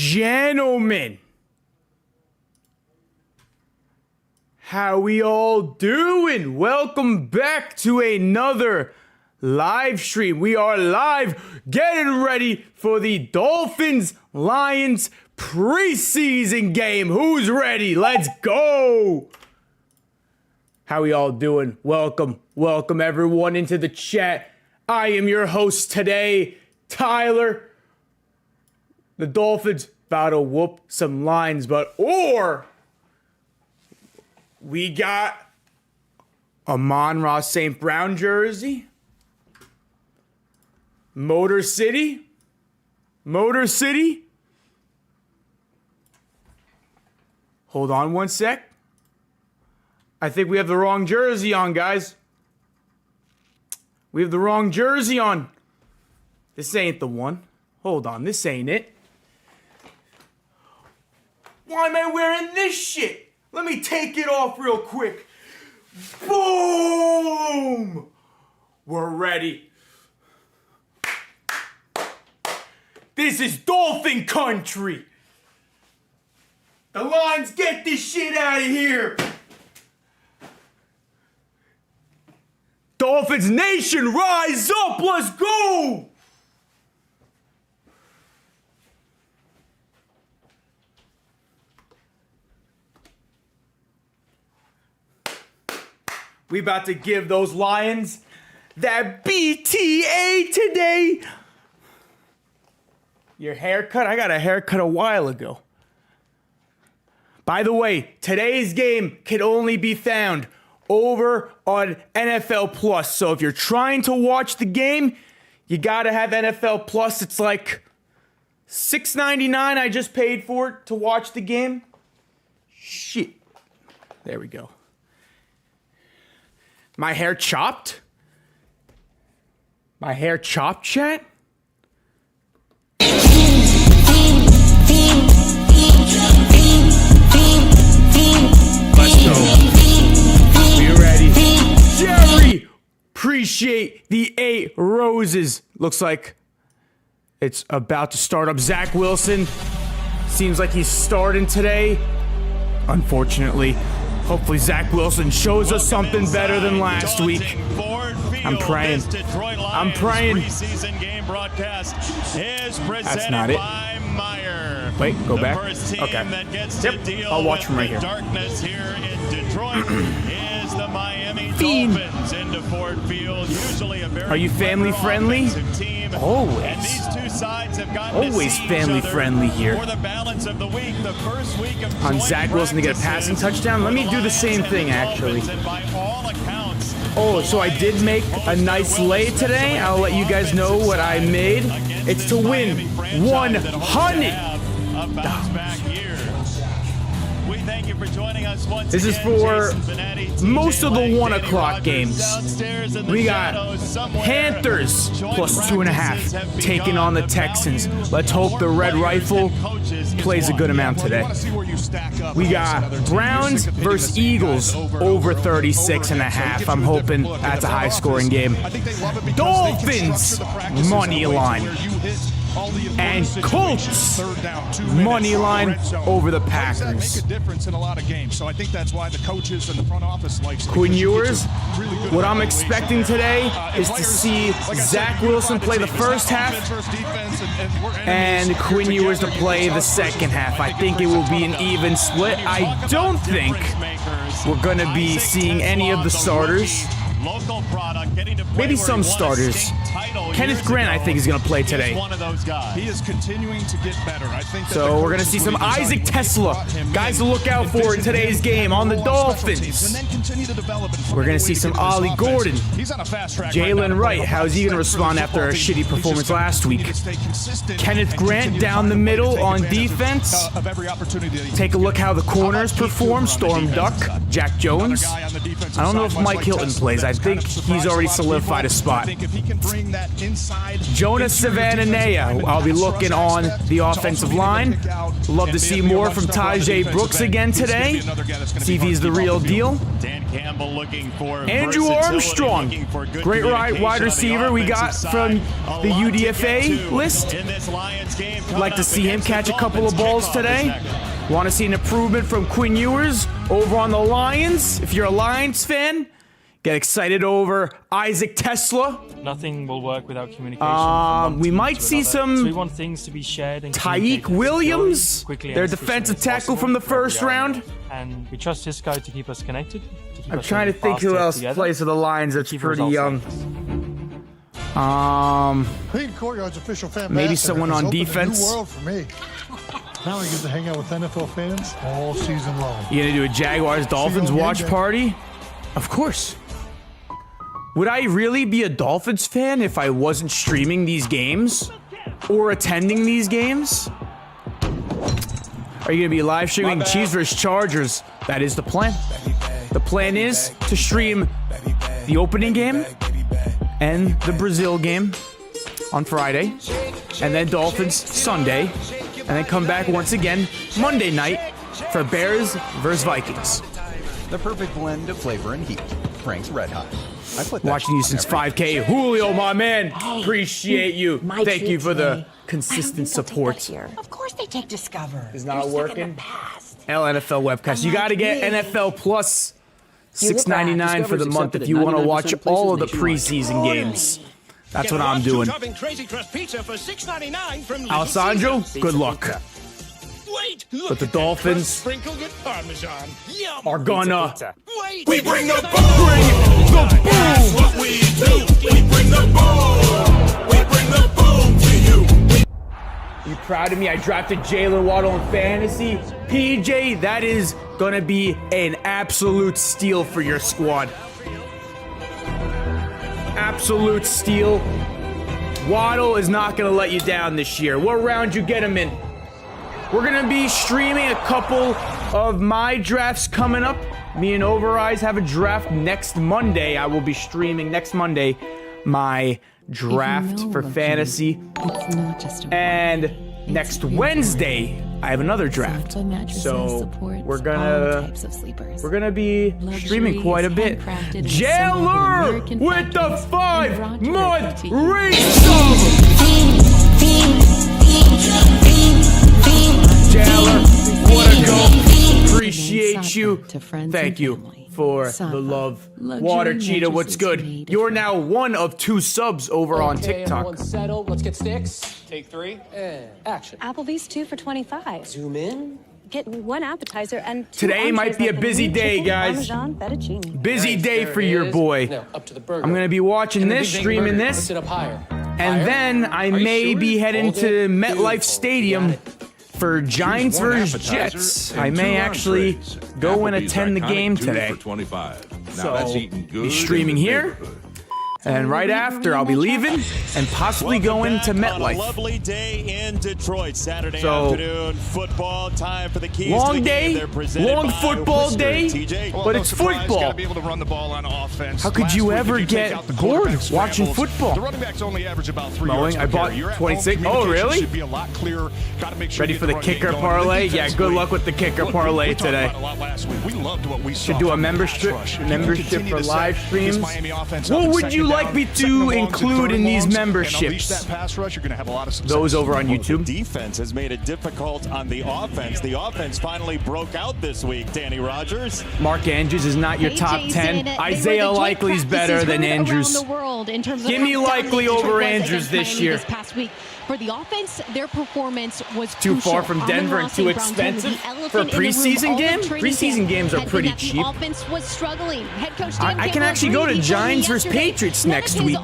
gentlemen, how we all doing? Welcome back to another live stream. We are live, getting ready for the Dolphins Lions preseason game. Who's ready? Let's go. How we all doing? Welcome everyone into the chat. I am your host today, Tyler. The Dolphins about to whoop some Lions, we got a Amon-Ra St. Brown jersey. Motor City. Hold on one sec. I think we have the wrong jersey on, guys. We have the wrong jersey on. This ain't the one. Hold on, this ain't it. Why am I wearing this shit? Let me take it off real quick. Boom! We're ready. This is Dolphin country. The Lions, get this shit out of here. Dolphins Nation, rise up. Let's go. We about to give those Lions that BTA today. Your haircut? I got a haircut a while ago. By the way, today's game can only be found over on NFL Plus. So if you're trying to watch the game, you gotta have NFL Plus. It's like $6.99 I just paid for it to watch the game. Shit. There we go. My hair chopped? My hair chopped, chat? Let's go. We ready. Jerry! Appreciate the 8 roses. Looks like it's about to start up. Zach Wilson. Seems like he's starting today. Unfortunately. Hopefully Zach Wilson shows us something better than last week. I'm praying. That's not it. Wait, go back. Okay. Yep, I'll watch from right here. Fiend. Are you family friendly? Always. Always family friendly here. On Zach Wilson to get a passing touchdown. Let me do the same thing, actually. Oh, so I did make a nice lay today. I'll let you guys know what I made. It's to win $100. This is for most of the 1 o'clock games. We got Panthers plus 2.5 taking on the Texans. Let's hope the Red Rifle plays a good amount today. We got Browns versus Eagles over 36.5. I'm hoping that's a high-scoring game. Dolphins money line. And Colts money line over the Packers. Quinn Ewers, what I'm expecting today is to see Zach Wilson play the first half and Quinn Ewers to play the second half. I think it will be an even split. I don't think we're going to be seeing any of the starters. Maybe some starters. Kenneth Grant, I think, is going to play today. He is continuing to get better. I think so we're going to see some Isaac Tesla. Guys to look out for in today's game on the Dolphins. We're going to see some Ollie Gordon. Jalen Wright, how's he going to respond after a shitty performance last week? Kenneth Grant down the middle on defense. Take a look how the corners perform. Storm Duck, Jack Jones. I don't know if Mike Hilton plays. I think he's already solidified a spot. I think if he can bring that inside Jonas Savannah-Nea, I'll be looking on the offensive line. Love to see more from Tajay Brooks again today. See if he's the real deal. Dan Campbell looking for Andrew Armstrong, great wide receiver we got from the UDFA list. Like to see him catch a couple of balls today. Want to see an improvement from Quinn Ewers over on the Lions. If you're a Lions fan, get excited over Isaac Tesla. Nothing will work without communication. We might see some so we want things to be shared and Tyreek Williams, their defensive tackle from the first round. And we trust Cisco to keep us connected. I'm trying to think who else plays for the Lions that's pretty young. Clean Courtyard's official fan Maybe ambassador someone has on opened a defense. new world for me. Now I get to hang out with NFL fans all season long. You gonna do a Jaguars-Dolphins watch party? Of course. Would I really be a Dolphins fan if I wasn't streaming these games or attending these games? Are you gonna be live streaming Chiefs vs. Chargers? That is the plan. The plan is to stream the opening game and the Brazil game on Friday, and then Dolphins Sunday, and then come back once again Monday night for Bears vs. Vikings. The perfect blend of flavor and heat. Frank's Red Hot. Watching you since 5K. Julio, my man. Appreciate you. Thank you for the consistent support. Of course they take Discover. Is not working. NFL webcast. You got to get NFL Plus $6.99 for the month if you want to watch all of the preseason games. That's what I'm doing. Alessandro, good luck. But the Dolphins are gonna. We bring the boom. That's what we do. We bring the boom. We bring the boom to you. Are you proud of me? I drafted Jalen Waddle in fantasy. PJ, that is gonna be an absolute steal for your squad. Absolute steal. Waddle is not gonna let you down this year. What round you get him in? We're gonna be streaming a couple of my drafts coming up. Me and Overeyes have a draft next Monday. I will be streaming next Monday my draft for fantasy. And next Wednesday, I have another draft. So we're gonna be streaming quite a bit. Jailer with the 5-month resub. Jailer, what a go. Appreciate you. Thank you for the love. Water Cheetah, what's good? You're now one of 2 subs over on TikTok. Everyone's settled. Let's get sticks. Take 3. And action. Applebee's 2 for $25. Zoom in. Get 1 appetizer and 2 Today might be a busy day, guys. Busy day for your boy. Now, up to the burger. I'm gonna be watching this, streaming this, Sit up higher. and then I may be heading to MetLife Stadium for Giants vs. Jets. I may actually go and attend the game today. So, be streaming here. And right after, I'll be leaving and possibly going to MetLife. Lovely day in Detroit, Saturday So, afternoon. Football time for the keys long to the day, game. They're presented long by football Whisker. day, TJ. but it's football. Gotta be able to run the ball on offense. How could you ever get bored watching football? The running backs only average about 3 Mowing, yards per I bought carry. You're at 26. home, Oh, really? should be a lot clearer. Gotta make sure Ready you for get the run game kicker going. parlay? Yeah, Defensively, good luck with the kicker look, parlay we talked today. about it a lot last week. We loved what we saw Should do a from the membership pass rush. If you membership continue for to live set streams. this Miami offense up What in would second you like down, me second to and longs, and include third in these longs, and memberships? unleash that pass rush, you're gonna have a lot of success. Those over on The YouTube. defense has made it difficult on the offense. The offense finally broke out this week, Danny Rogers. Mark Andrews is not your top 10. Isaiah Likely's better than Andrews. Give me Likely over Andrews this year. For the offense, their performance was Too far from Denver and too expensive for a preseason game? Preseason games are pretty cheap. Offense was struggling. Head coach I can actually go to Giants vs. Patriots next week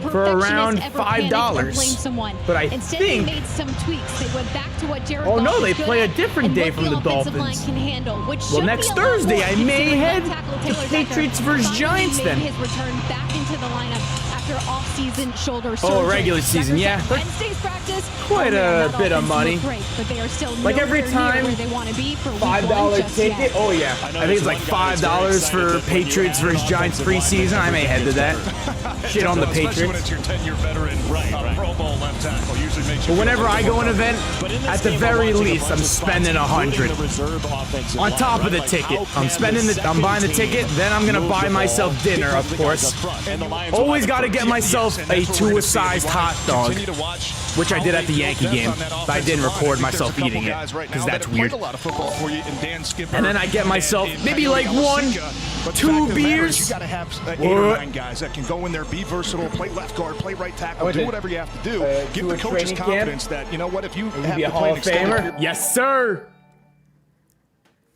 for around $5. But I think... made some tweaks. They went back to what Jared Oh no, Goff they is good play a at different and day what from the offensive line Dolphins. can handle, which Well, should next be a lot Thursday, more I may considering head left tackle to Taylor Decker Patriots vs. finally Giants made then. his return back into the lineup after after off-season shoulder surgery. Oh, regular season, yeah. Wednesday's practice, Quite a bit of money. Great, but they are still Like every time, where they want to be for $5 ticket. Oh yeah, I think it's like $5 for Patriots versus Giants preseason. I may head to that. Shit on the Especially when Patriots. it's your 10-year veteran, Pro Bowl left tackle. Usually makes you But whenever I go an event, But in this at the game, very I'm watching a least, bunch I'm of spots, spending including 100 the reserve offensive on line, top of right? the Like, ticket. how I'm can I'm buying the second ticket, team then I'm gonna move buy the myself ball, dinner, pick of the guys course. up front? And the Lions will Always have got to it get first. myself and a that's what we're gonna see. suicide We hot wanna dog, continue to watch which I did how at the they Yankee build game, depth on that but I didn't offensive line. record I think myself there's a eating couple it, guys right because now that's that have weird. played a lot of football for you, and Dan Skipper. And then I get myself and maybe Coyote like one, Alasica. But the two fact of the matter beers. is you got to have 8 or 9 guys that can go in there, be versatile, play left guard, play right tackle, do whatever you have to do. Give to the a coaches training camp. confidence that, you know what, if you have Be a to play Hall an of extended Famer. period. Yes, sir.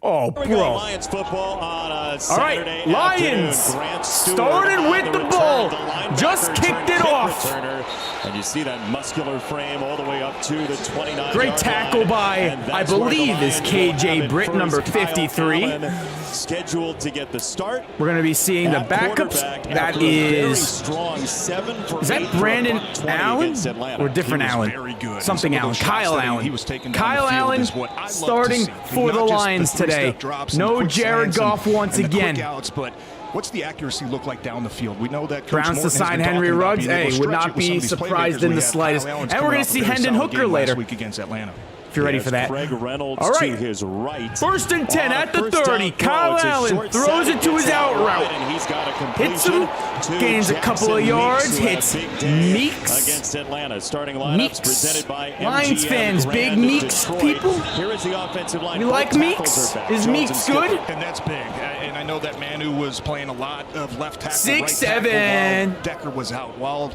Oh, Here we go, bro. Lions football on a All Saturday right, Lions afternoon. Grant Stewart started on with the return, ball. the linebacker Just return, kicked it kick off. returner. And you see that muscular frame all the way up to the 29. Great tackle by, I believe, is KJ Britt, number 53. Scheduled to get the start. We're going to be seeing the At backups. quarterback That after a very is, strong 7 for is that 8 for Brandon 120 Allen against Atlanta. or different He was Allen? very good. Something Some of Allen. those shots Kyle that Allen. he was taking down Kyle the field Allen is what I love to starting see. for Not the just the Lions today. three-step drops and No quick Jared slants Goff once and the quick again. outs, but what's the accuracy look like down the field? We know that Coach Browns to Morton has sign been Henry talking about Ruggs. being able Hey, to would stretch not it with some be of these surprised playmakers in we the have. slightest. Kyle Allen's And we're coming going off to a see very Hendon solid Hooker game last later. week against Atlanta. If you're ready for that. Craig Reynolds All right. to his right. First and 10 at the First down 30. throw. Kyle It's a Allen short throws set, it to his gets out wide, route. and he's got a Hits him, completion to gains a couple of Jackson yards, Meeks, who had a hits big day Meeks. against Atlanta. Starting lineups Meeks. presented by MGM Lions fans, Grand big Meeks Detroit. people. Here is the offensive line. You Both like tackles Meeks? are back. Is Jones Meeks and Skipper. good? And that's big. And I know that Manu was playing a lot of left tackle, 6'7". right tackle, while Decker was out, while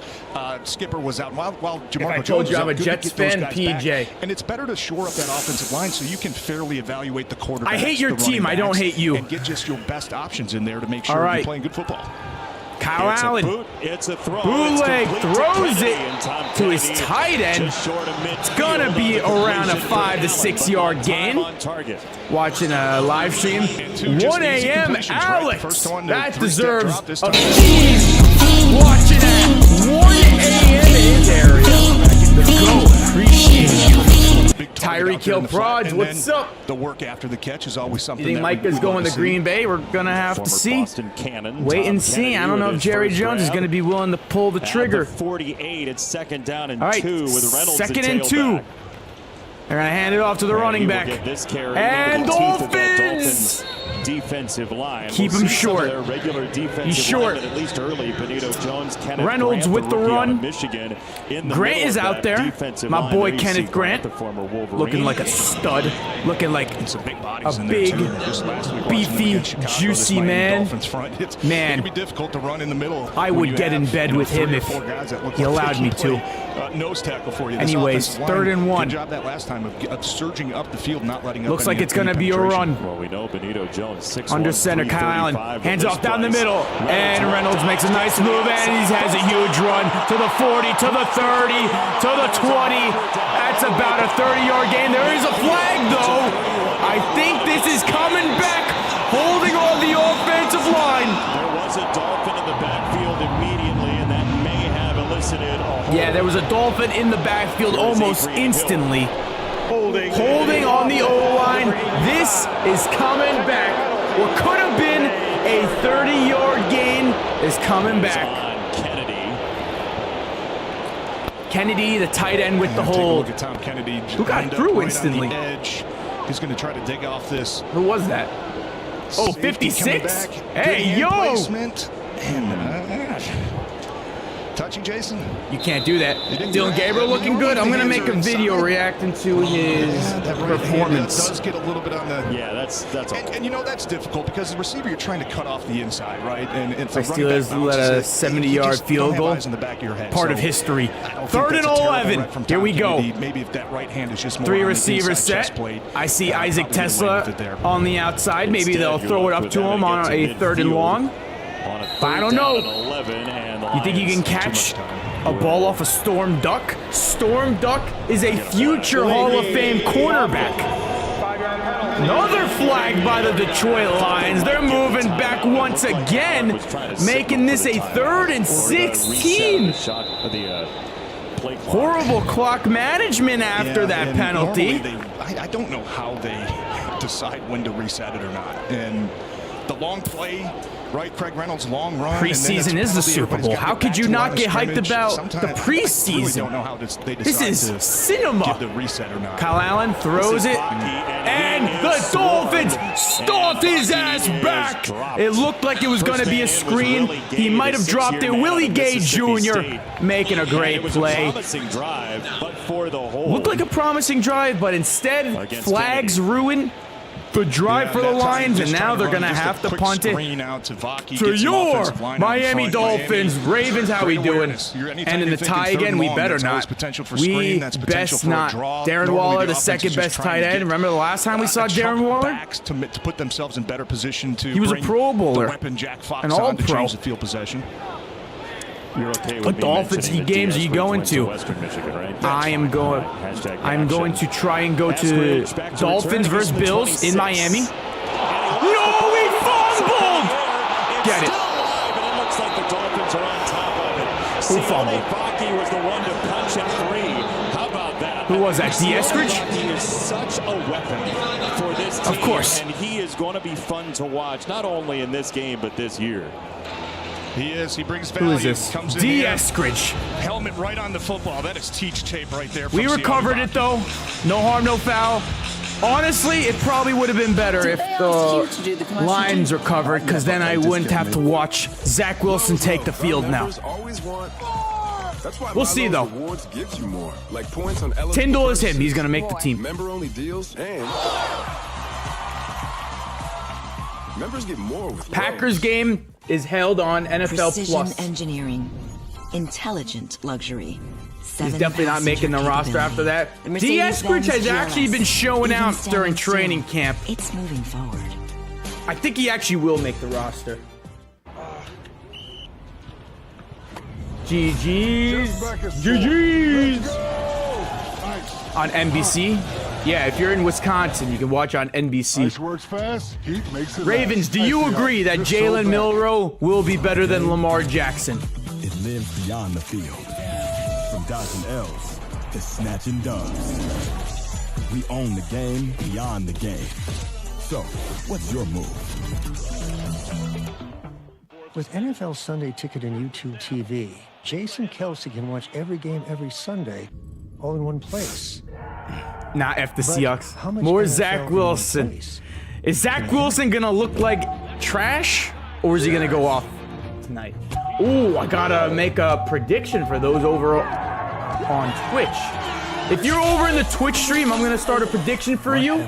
Skipper was out, while Jamarco I Jones told you was I'm out. a Good to Jets get those fan, guys PJ. back. And it's better to shore up that offensive line so you can fairly evaluate the quarterback. I hate your team. I don't hate you. And get just your best options in there to make sure All right. you're playing good football. Kyle It's a Allen. boot, it's a throw. Bootleg It's complete throws Kennedy, it and Tom to his Kennedy tight end. just short of midfield. It's gonna be on the around a completion 5 to for 6 Allen, yard but time gain. on target. Watching a live stream. And two just 1 easy a.m. completions, right? The Alex. first one, the That three-step deserves drop this a time. team watching at 1 a.m. in his area. Let's go. Appreciate it. Big target Tyreek out there Hill in the flat, Prods, and what's then up? The work after the catch is always something. You think that Mike we is love going to see. Green Bay? We're going to have to Former see. Boston Cannon, Wait Tom and see. Kennedy I don't know with if his Jerry first Jones is grab. going to be willing to pull the At trigger. 48, it's second down and All right, 2 with Reynolds second the and 2. tailback. They're going to hand it off to the And running he will back. get this carry And into the teeth of that Dolphins! defensive line. Keep We'll him see some of short. their regular defensive He's short. linemen, at least early. Benito Jones, Kenneth Reynolds Grant, with the rookie out run. of Michigan, in the Grant middle is of out that there. defensive My line. boy There you see Kenneth Grant, the former Wolverine. looking like a stud. Looking like Some big bodies a in there, big, too. Just last week, watching them beefy, against Chicago, this juicy Miami man. Dolphins front. It Man. can be difficult to run in the middle. I when would you get have, in bed with 3 him or if 4 guys that look he like allowed they me can to. play, nose tackle for you. This Anyways, offensive third line, and 1. Good job that last time of surging up the field, not letting up. Looks like any it's going to be a penetration. run. Well, we know Benito Jones, 6'1", Under center, Kyle Allen. 335 Hands with off this down the price. middle. And Reynolds makes a nice move, and he has a huge run to the 40, to the 30, to the 20. That's about a 30-yard gain. There is a flag, though. I think this is coming back, holding on the offensive line. There was a Dolphin in the backfield immediately, and that may have elicited a hold. Yeah, there was a Dolphin in the backfield almost instantly. Holding on the O-line. This is coming back. What could have been a 30-yard gain is coming back. On Kennedy. Kennedy, the tight end with the Take a hold. look at Tom Kennedy. Who got lined up through right on instantly? the edge. He's going to try to dig off this. Who was that? Oh, Safety 56? coming back. Hey, Good hand yo! placement. And touching Jason. You can't do that. didn't Dylan do Gabriel that. looking good. I'm going to Hands make are a video inside. reacting to his That right hand performance. does get a little bit on the. Yeah, that's all. And you know that's difficult because the receiver you're trying to cut off the inside, right? And if The the running back Steelers let a bounces it, 70-yard you just field don't have goal. eyes in the back of your head. Part of So history. I don't think 3rd and that's a terrible 11. rep from Here Tom we go. Kennedy. Maybe if that right hand is just more 3 on the receivers inside chest set. plate, I see probably Isaac get away Tesla with it there. on the outside. Maybe Instead, they'll you throw look it up with to them him on to a 3rd and midfield long. on a I don't 3rd know. down and 11, and the You think you can Lions- catch a ball off a Storm Duck? Storm Duck is a future Hall of Fame cornerback. Another flag by the Detroit Lions. They're moving back once again, making this a 3rd and 16. Horrible clock management after that penalty. I don't know how they decide when to reset it or not. And the long play, right? Craig Reynolds' long run. Preseason is the Super Bowl. How could you not get hyped about the preseason? Don't know how This is cinema. The reset or not. Kyle Allen throws it, and the Dolphins stomp his ass back. It looked like it was going to be a screen. He might have dropped it. Willie Gay Jr. making a great play. Looked like a promising drive, but instead, flags ruin the drive for the Lions, and now they're going to have to punt it to your Miami Dolphins. Ravens, how we doing? And in the tie again, we better not. We best not. Darren Waller, the second best tight end. Remember the last time we saw Darren Waller? To put themselves in better position to he was a Pro Bowler, an All-Pro. Field possession. What Dolphins games are you going to? I'm going to try and go to Dolphins versus Bills in Miami. No, we fumbled! Get it. Who fumbled? Who was that? D. Eskridge? He is such a weapon for this team. Of course. And he is going to be fun to watch, not only in this game, but this year. He is. He brings value. Who is this? D. Eskridge. Helmet right on the football. That is teach tape right there. We recovered it, though. No harm, no foul. Honestly, it probably would have been better if the Lions were covered, because then I wouldn't have to watch Zach Wilson take the field now. We'll see, though. Tyndall is him. He's going to make the team. Member-only deals and members get more with Packers game is held on NFL Plus. Precision engineering, intelligent luxury. He's definitely not making the roster after that. D. Eskridge has actually been showing out during training camp. It's moving forward. I think he actually will make the roster. GG's. GG's. On NBC. Yeah, if you're in Wisconsin, you can watch on NBC. Ice works fast, heat makes it Ravens, do you agree that Jalen Milroe will be better than Lamar Jackson? It lives beyond the field. From dodging L's to snatching dubs. We own the game beyond the game. So, what's your move? With NFL Sunday Ticket and YouTube TV, Jason Kelsey can watch every game every Sunday, all in one place. Not F the Seahawks. More Zach Wilson. Is Zach Wilson gonna look like trash, or is he gonna go off tonight? Ooh, I gotta make a prediction for those over on Twitch. If you're over in the Twitch stream, I'm gonna start a prediction for you.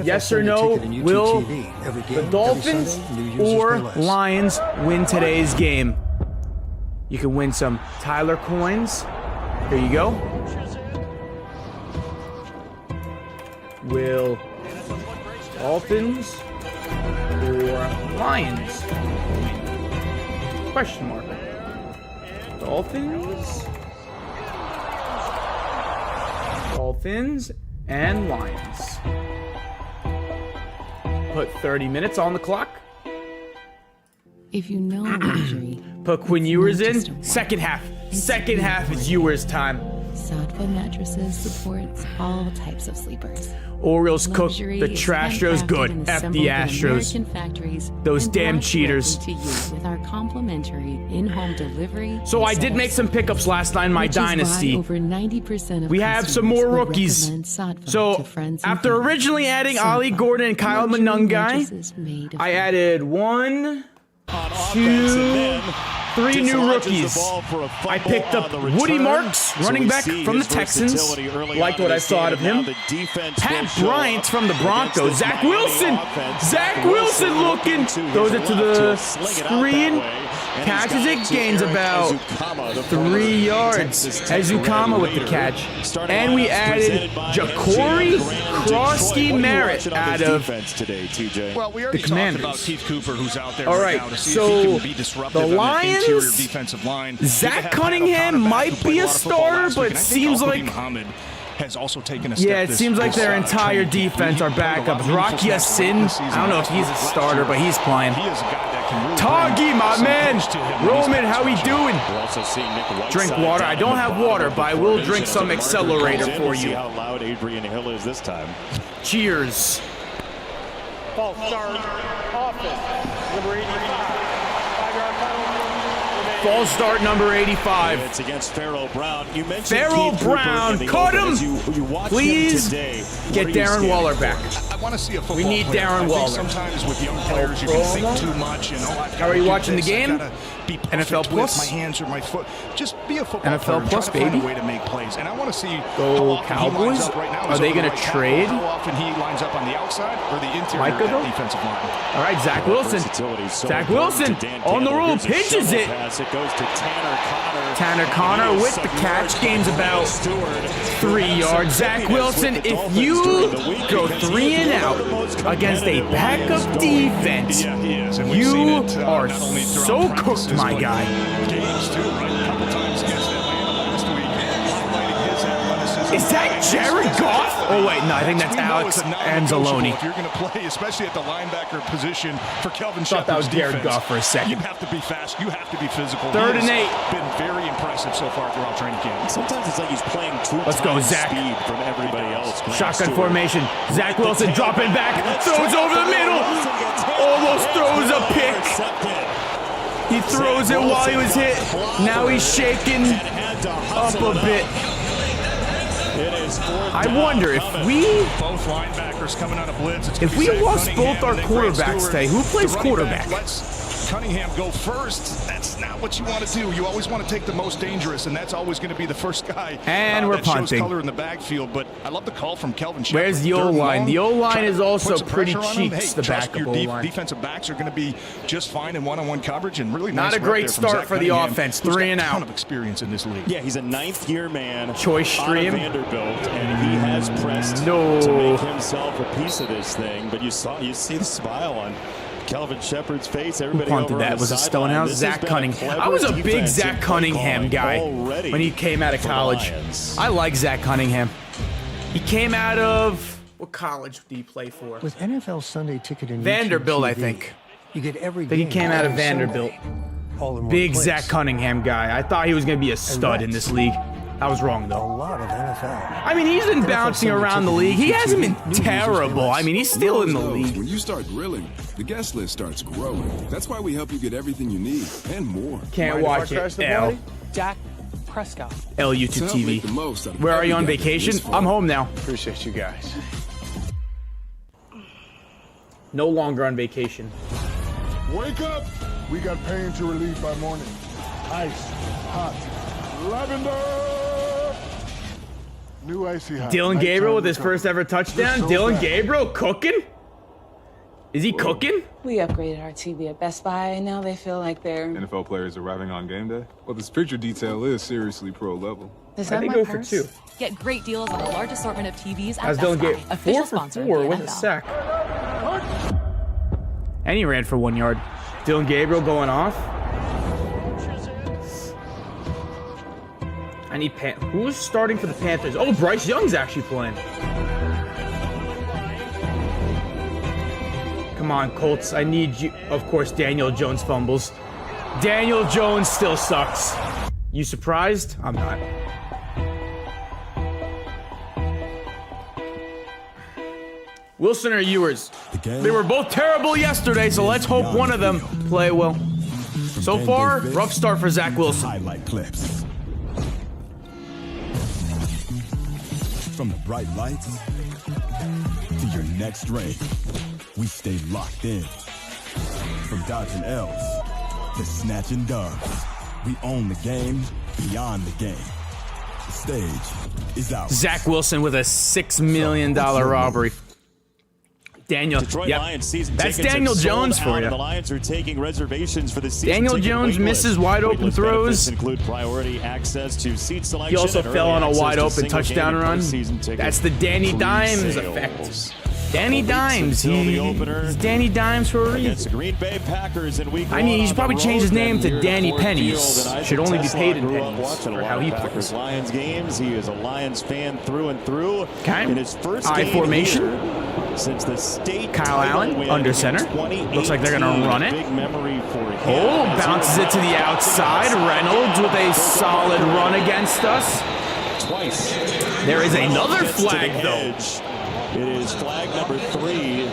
Yes or no, will the Dolphins or Lions win today's game? You can win some Tyler coins. Here you go. Will Dolphins or Lions win? Question mark. Dolphins and Lions. Put 30 minutes on the clock. If you know luxury. Put Quinn Ewers in. Second half. Second half is Ewers time. Softfoot mattresses supports all types of sleepers. Orioles cook the Trastros good. F the Astros. Those damn cheaters. To you with our complimentary in-home delivery. So I did make some pickups last night in my dynasty. Over 90% of we have some more rookies. So after originally adding Ollie Gordon and Kyle Manungai, I added 1, 2, 3 new rookies. I picked up Woody Marks, running back from the Texans. Liked what I saw out of him. Pat Bryant from the Broncos. Zach Wilson. Zach Wilson looking. Throws it to the screen. Catches it. Gains about 3 yards. Ezukama with the catch. And we added Ja'Cory Krosky-Merritt out of the Commanders. About Keith Cooper, who's out there all right, now to see so if he can be disruptive the Lions, defensive line. Zach Cunningham might be a starter, but it seems like has also taken a step. Yeah, it seems like their entire defense are backups. Rocky Sin, I don't know if he's a starter, but he's playing. He is a guy that can really Toggy, my man. Roman, how we doing? We're also seeing Nick Whiteside Drink water. I don't have water, but I will drink some accelerator for We'll see you. how loud Adrian Hill is this time. Cheers. False start. Offense. Number 85. 5-yard penalty. False start number 85. It's against Pharaoh Brown. You mentioned Pharaoh Keith Brown, Cooper cut him! You watch Please him today. get Darren Waller back. I want to see a football We need player. Darren I think Waller. sometimes with young players, you can think too much. And, How are you watching the game? NFL Plus? My hands or my foot. Just be a football NFL player. Plus, Try to find baby. a way to make plays. And I want to see Go how often Cowboys? he lines up right now. Are they going to trade? How often he lines up on the outside or the interior Micah, of though? that defensive line. All right, Zach Wilson. Zach Wilson on the roll, pitches it. It goes to Tanner Connor. Tanner Connor with the catch. Game's about 3 yards. Zach Wilson, if you go 3 and out against a backup defense, Yeah, he is. And we've seen you it, are not only throughout so practices, cooked, my but guy. Games too, right? A couple times against Atlanta last week, highlighting his athleticism. Is that Jared Goff? Oh, wait, no, I think that's We know Alex it's a non-negotiable Anzalone. If you're going to play, especially at the linebacker position for Kelvin Thought that was Shepard's Jared defense, Goff for a second. You have to be fast. You have to be physical. Third He and has 8. Been very impressive so far throughout training camp. Sometimes it's like he's playing two Let's go, times Zach. speed from everybody else. Grant Shotgun Stewart. formation. Zach Wilson dropping back. Throws over the middle. Almost throws a pick. He throws it while he was hit. Now he's shaking up a bit. I wonder if we Both linebackers coming out of blitz. It's if gonna be we Zach lost Cunningham both our and then Grant quarterbacks Stewart. today, who plays The running quarterback? back lets Cunningham go first. That's not what you want to do. You always want to take the most dangerous, and that's always going to be the first guy. And we're that shows punting. color in the backfield. But I love the call from Kelvin Shepard. Where's the Third and O-line? long. The O-line Try to is also put some pretty pressure on him. cheeks, Hey, the trust backup your O-line. defensive backs are going to be just fine in one-on-one coverage, and really Not nice a great rep there from start Zach for the Cunningham, offense. who's 3 got and a ton out. of experience in this league. Yeah, he's a ninth-year man. Choice out stream. of Vanderbilt, and he has pressed No. to make himself a piece of this thing. But you see the smile on Kelvin Shepard's face. Everybody punted over on that? the Was it sideline. Stonehouse? This Zach has been Cunningham. clever I was a big defense Zach and play Cunningham calling guy already when he came out of for the college. Lions. I like Zach Cunningham. He came out of what college did he play for? With NFL Sunday Ticket and Vanderbilt, YouTube I TV, think. You get every I think he game came out of every Vanderbilt. Sunday, all in one Big place. Zach Cunningham guy. I thought he was going to be a stud in this league. I was wrong, A though. lot of NFL. I mean, he's been bouncing around the league. He hasn't been terrible. I mean, he's still in the league. When you start grilling, the guest list starts growing. That's why we help you get everything you need and more. Can't watch it. L. Dak Prescott. To help make the most out LUTV. of Where are every you on gadget vacation? this fall. I'm home now. Appreciate you guys. No longer on vacation. Wake up! We got pain to relieve by morning. Ice, hot, lavender. New icy hot. Dylan Gabriel with his Nighttime first ever touchdown. You're so Dylan fast. Gabriel cooking? Is he cooking? We upgraded our TV at Best Buy, and now they feel like they're... NFL players arriving on game day? Well, this picture detail is seriously pro level. Is I that think my go purse? for 2. Get great deals on a large assortment of TVs at As Best Dylan Buy, Gabriel. official 4 for sponsor 4 of the with a NFL. sack. And he ran for 1 yard. Dylan Gabriel going off. I need who's starting for the Panthers? Oh, Bryce Young's actually playing. Come on, Colts. I need you. Of course, Daniel Jones fumbles. Daniel Jones still sucks. You surprised? I'm not. Wilson or Ewers? They were both terrible yesterday, so let's hope one of them play well. So far, rough start for Zach Wilson. Highlight clips. From the bright lights to your next rain, we stay locked in. From dodging L's to snatching dubs, we own the game beyond the game. The stage is out. Zach Wilson with a $6 million robbery. Daniel, Detroit Lions season that's tickets Daniel have sold Jones for out, you. and the Lions are taking reservations for the season Daniel ticket Jones waitlist. misses wide open Waitlist throws. benefits include priority access to seat selection. He also and fell early on a access wide to open single touchdown game run. preseason ticket That's the Danny Dimes pre-sales. effect. Danny Dimes. He's Danny Dimes for a reason. Against the Green Bay Packers in week 1. I mean, he should probably change his name to Danny Pennies. Should only be paid in grew up pennies watching for a how lot he of Packers plays. Lions games. He is a Lions fan through and through. Okay. In his first I game formation. here, since the state Kyle Allen, win under in center. 2018, Looks like they're going to run it. Big memory for him. Oh, bounces it to the outside. Reynolds with a solid run against us. Twice. There is another flag, though. Edge. It is flag number 3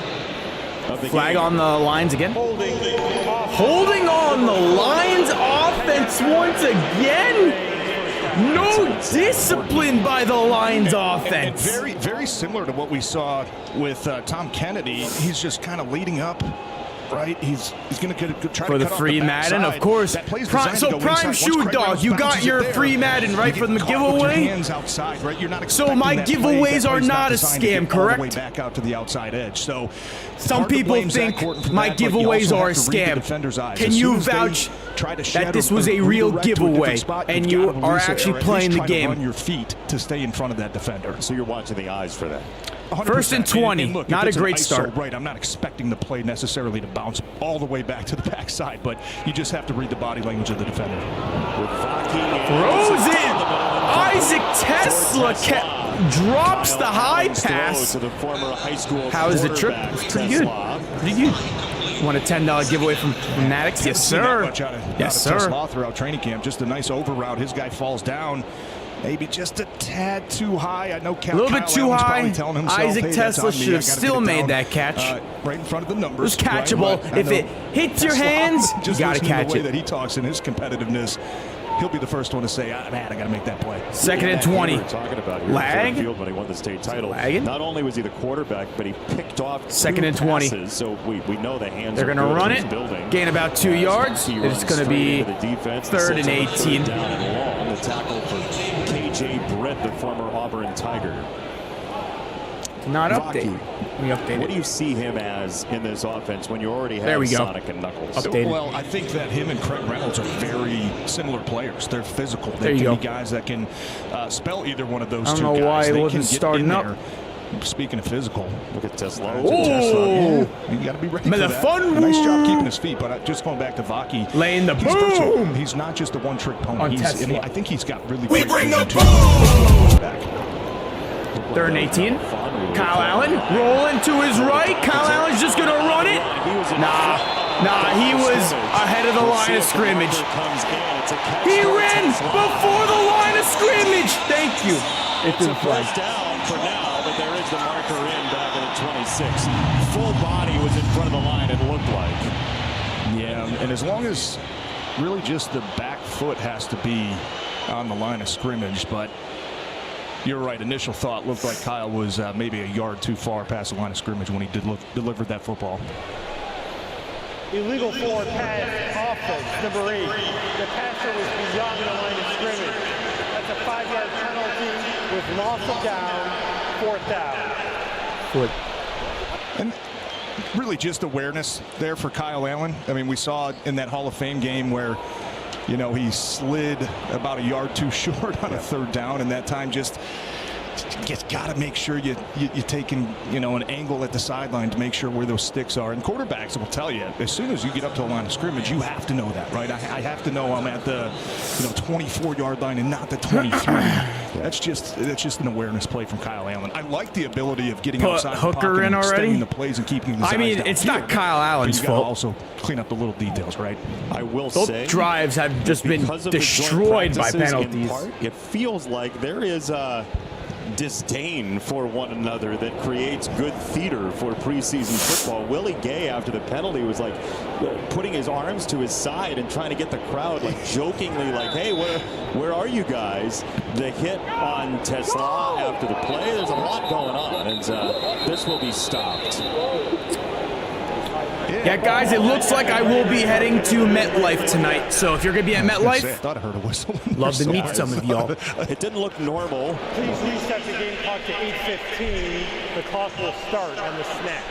of the Flag game. on the Lions again. Holding on the Lions offense once again. No discipline by the Lions offense. And very similar to what we saw with Tom Kennedy. He's just kind of leading up. Right, he's going to try for to the cut free off the Madden, backside. of course. So Prime Shoe Dog, you got your free Madden right from the giveaway. Outside, right? You're not so my giveaways are not a scam, correct? All the way back out to the outside edge. So some people think my giveaways are a scam. Can you vouch that this was a real giveaway and you are actually playing the game? Run your feet to stay in front of that defender. So you're watching the eyes for that. 100%. First and 20, and look, not a great ISO, start. Right, I'm not expecting the play necessarily to bounce all the way back to the backside, but you just have to read the body language of the defender. Throws it! Isaac Tesla drops the high pass. To the former high school How is the trip? It's pretty good. Pretty good. Want a $10 giveaway from Maddox? Yes, sir. Yes, sir. Tesla throughout training camp, just a nice over route. His guy falls down. Maybe just a tad too high. I know a little bit too high. Isaac Tesla should have still made that catch. Right in front of the numbers. It was catchable. Right, if it hits your hands, you got to catch the way it. that he talks and his competitiveness, he'll be the first one to say, man, I got to make that play. Second and 20. Talking about here Lag. Field when he won the state title. Lagging. Not only was he the quarterback, but he picked off second and 20. Passes, so we know the hands. They're going to run it. Gain about 2 yards. It's going to be third and 18. Down and long. The tackle for KJ Brett, the former Auburn Tiger. Not update. We updated. What do you see him as in this offense when you already have Sonic and Knuckles? Updated. Well, I think that him and Craig Reynolds are very similar players. They're physical. There you go. Be guys that can spell either one of those two guys. I don't know why they it wasn't starting up. Speaking of physical, look at Tesla. You got to be ready for that. Nice job keeping his feet, but just going back to Vaki. Laying the boom. He's not just a one-trick pony. I think he's got really We great bring the boom! Third and 18. Kyle Allen rolling to his right. Kyle Allen's just going to run it. Nah, he was ahead of the line of scrimmage. He ran before the line of scrimmage. Thank you. It's a first down for now, but there is the marker in back at the 26. Full body was in front of the line, it looked like. Yeah, and as long as really just the back foot has to be on the line of scrimmage, but you're right. Initial thought looked like Kyle was maybe a yard too far past the line of scrimmage when he delivered that football. Illegal forward pass offense, number 8. The passer was beyond the line of scrimmage. That's a 5-yard penalty with loss of down, 4th down. Foot. And really just awareness there for Kyle Allen. I mean, we saw in that Hall of Fame game where, you know, he slid about a yard too short on a 3rd down, and that time just got to make sure you're taking, you know, an angle at the sideline to make sure where those sticks are. And quarterbacks will tell you, as soon as you get up to the line of scrimmage, you have to know that, right? I have to know I'm at the 24-yard line and not the 23. That's just an awareness play from Kyle Allen. I like the ability of getting outside Hooker the pocket in and already. extending the plays and keeping the I mean, it's not Kyle Allen's fault. Also clean up the little details, right? I will Those say drives have just been destroyed by penalties. It feels like there is a disdain for one another that creates good theater for preseason football. Willie Gay, after the penalty, was like putting his arms to his side and trying to get the crowd, like jokingly, like, hey, where are you guys? The hit on Tesla after the play, there's a lot going on, and this will be stopped. Yeah, guys, it looks like I will be heading to MetLife tonight. So if you're going to be at MetLife, I thought I heard a whistle. Love to meet some of y'all. It didn't look normal. Please reset the game clock to 8:15. The clock will start on the snap.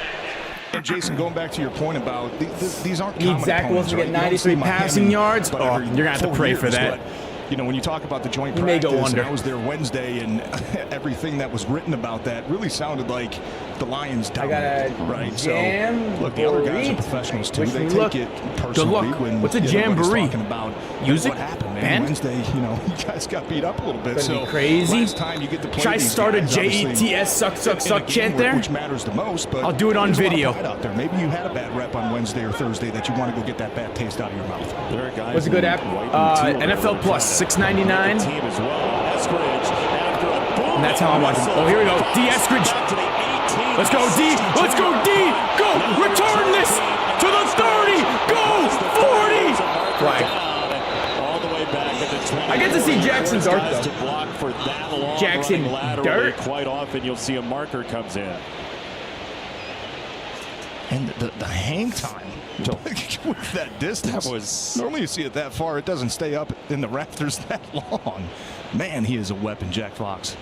And Jason, going back to your point about these aren't need Zach Wilson to get 93 passing yards. Oh, you're going to have to pray for that. You know, when you talk about the joint practice, and I was there Wednesday, and everything that was written about that really sounded like the Lions I got dominate, a right? jamboree. So, look, the other guys are professionals too. They Look. take it Good personally luck. when What's a everybody's jamboree? talking about Music? what happened, man. Band? Wednesday, you guys got beat up a little bit. Gonna So be crazy. last time you get to play Should I these start a guys, obviously, JETS suck in a chant game there? which matters the most, but I'll do it on there's a lot of video. pride out there. Maybe you had a bad rep on Wednesday or Thursday that you want to go get that bad taste out of your mouth. There are guys. What's a good app? NFL Plus, $6.99. Team as well. Eskridge after a boom. And that's how I'm watching. Oh, here we go. D. Eskridge. Let's go, D. Let's go, D. Go. Return this to the 30. Go. 40. Flag. All the way back at the 20. I get to see Jackson Dart, Guys though. to block for that long Jackson running laterally. Dart? Quite often you'll see a marker comes in. And the hang time with that distance. That was... Normally you see it that far. It doesn't stay up in the rafters that long. Man, he is a weapon, Jack Fox.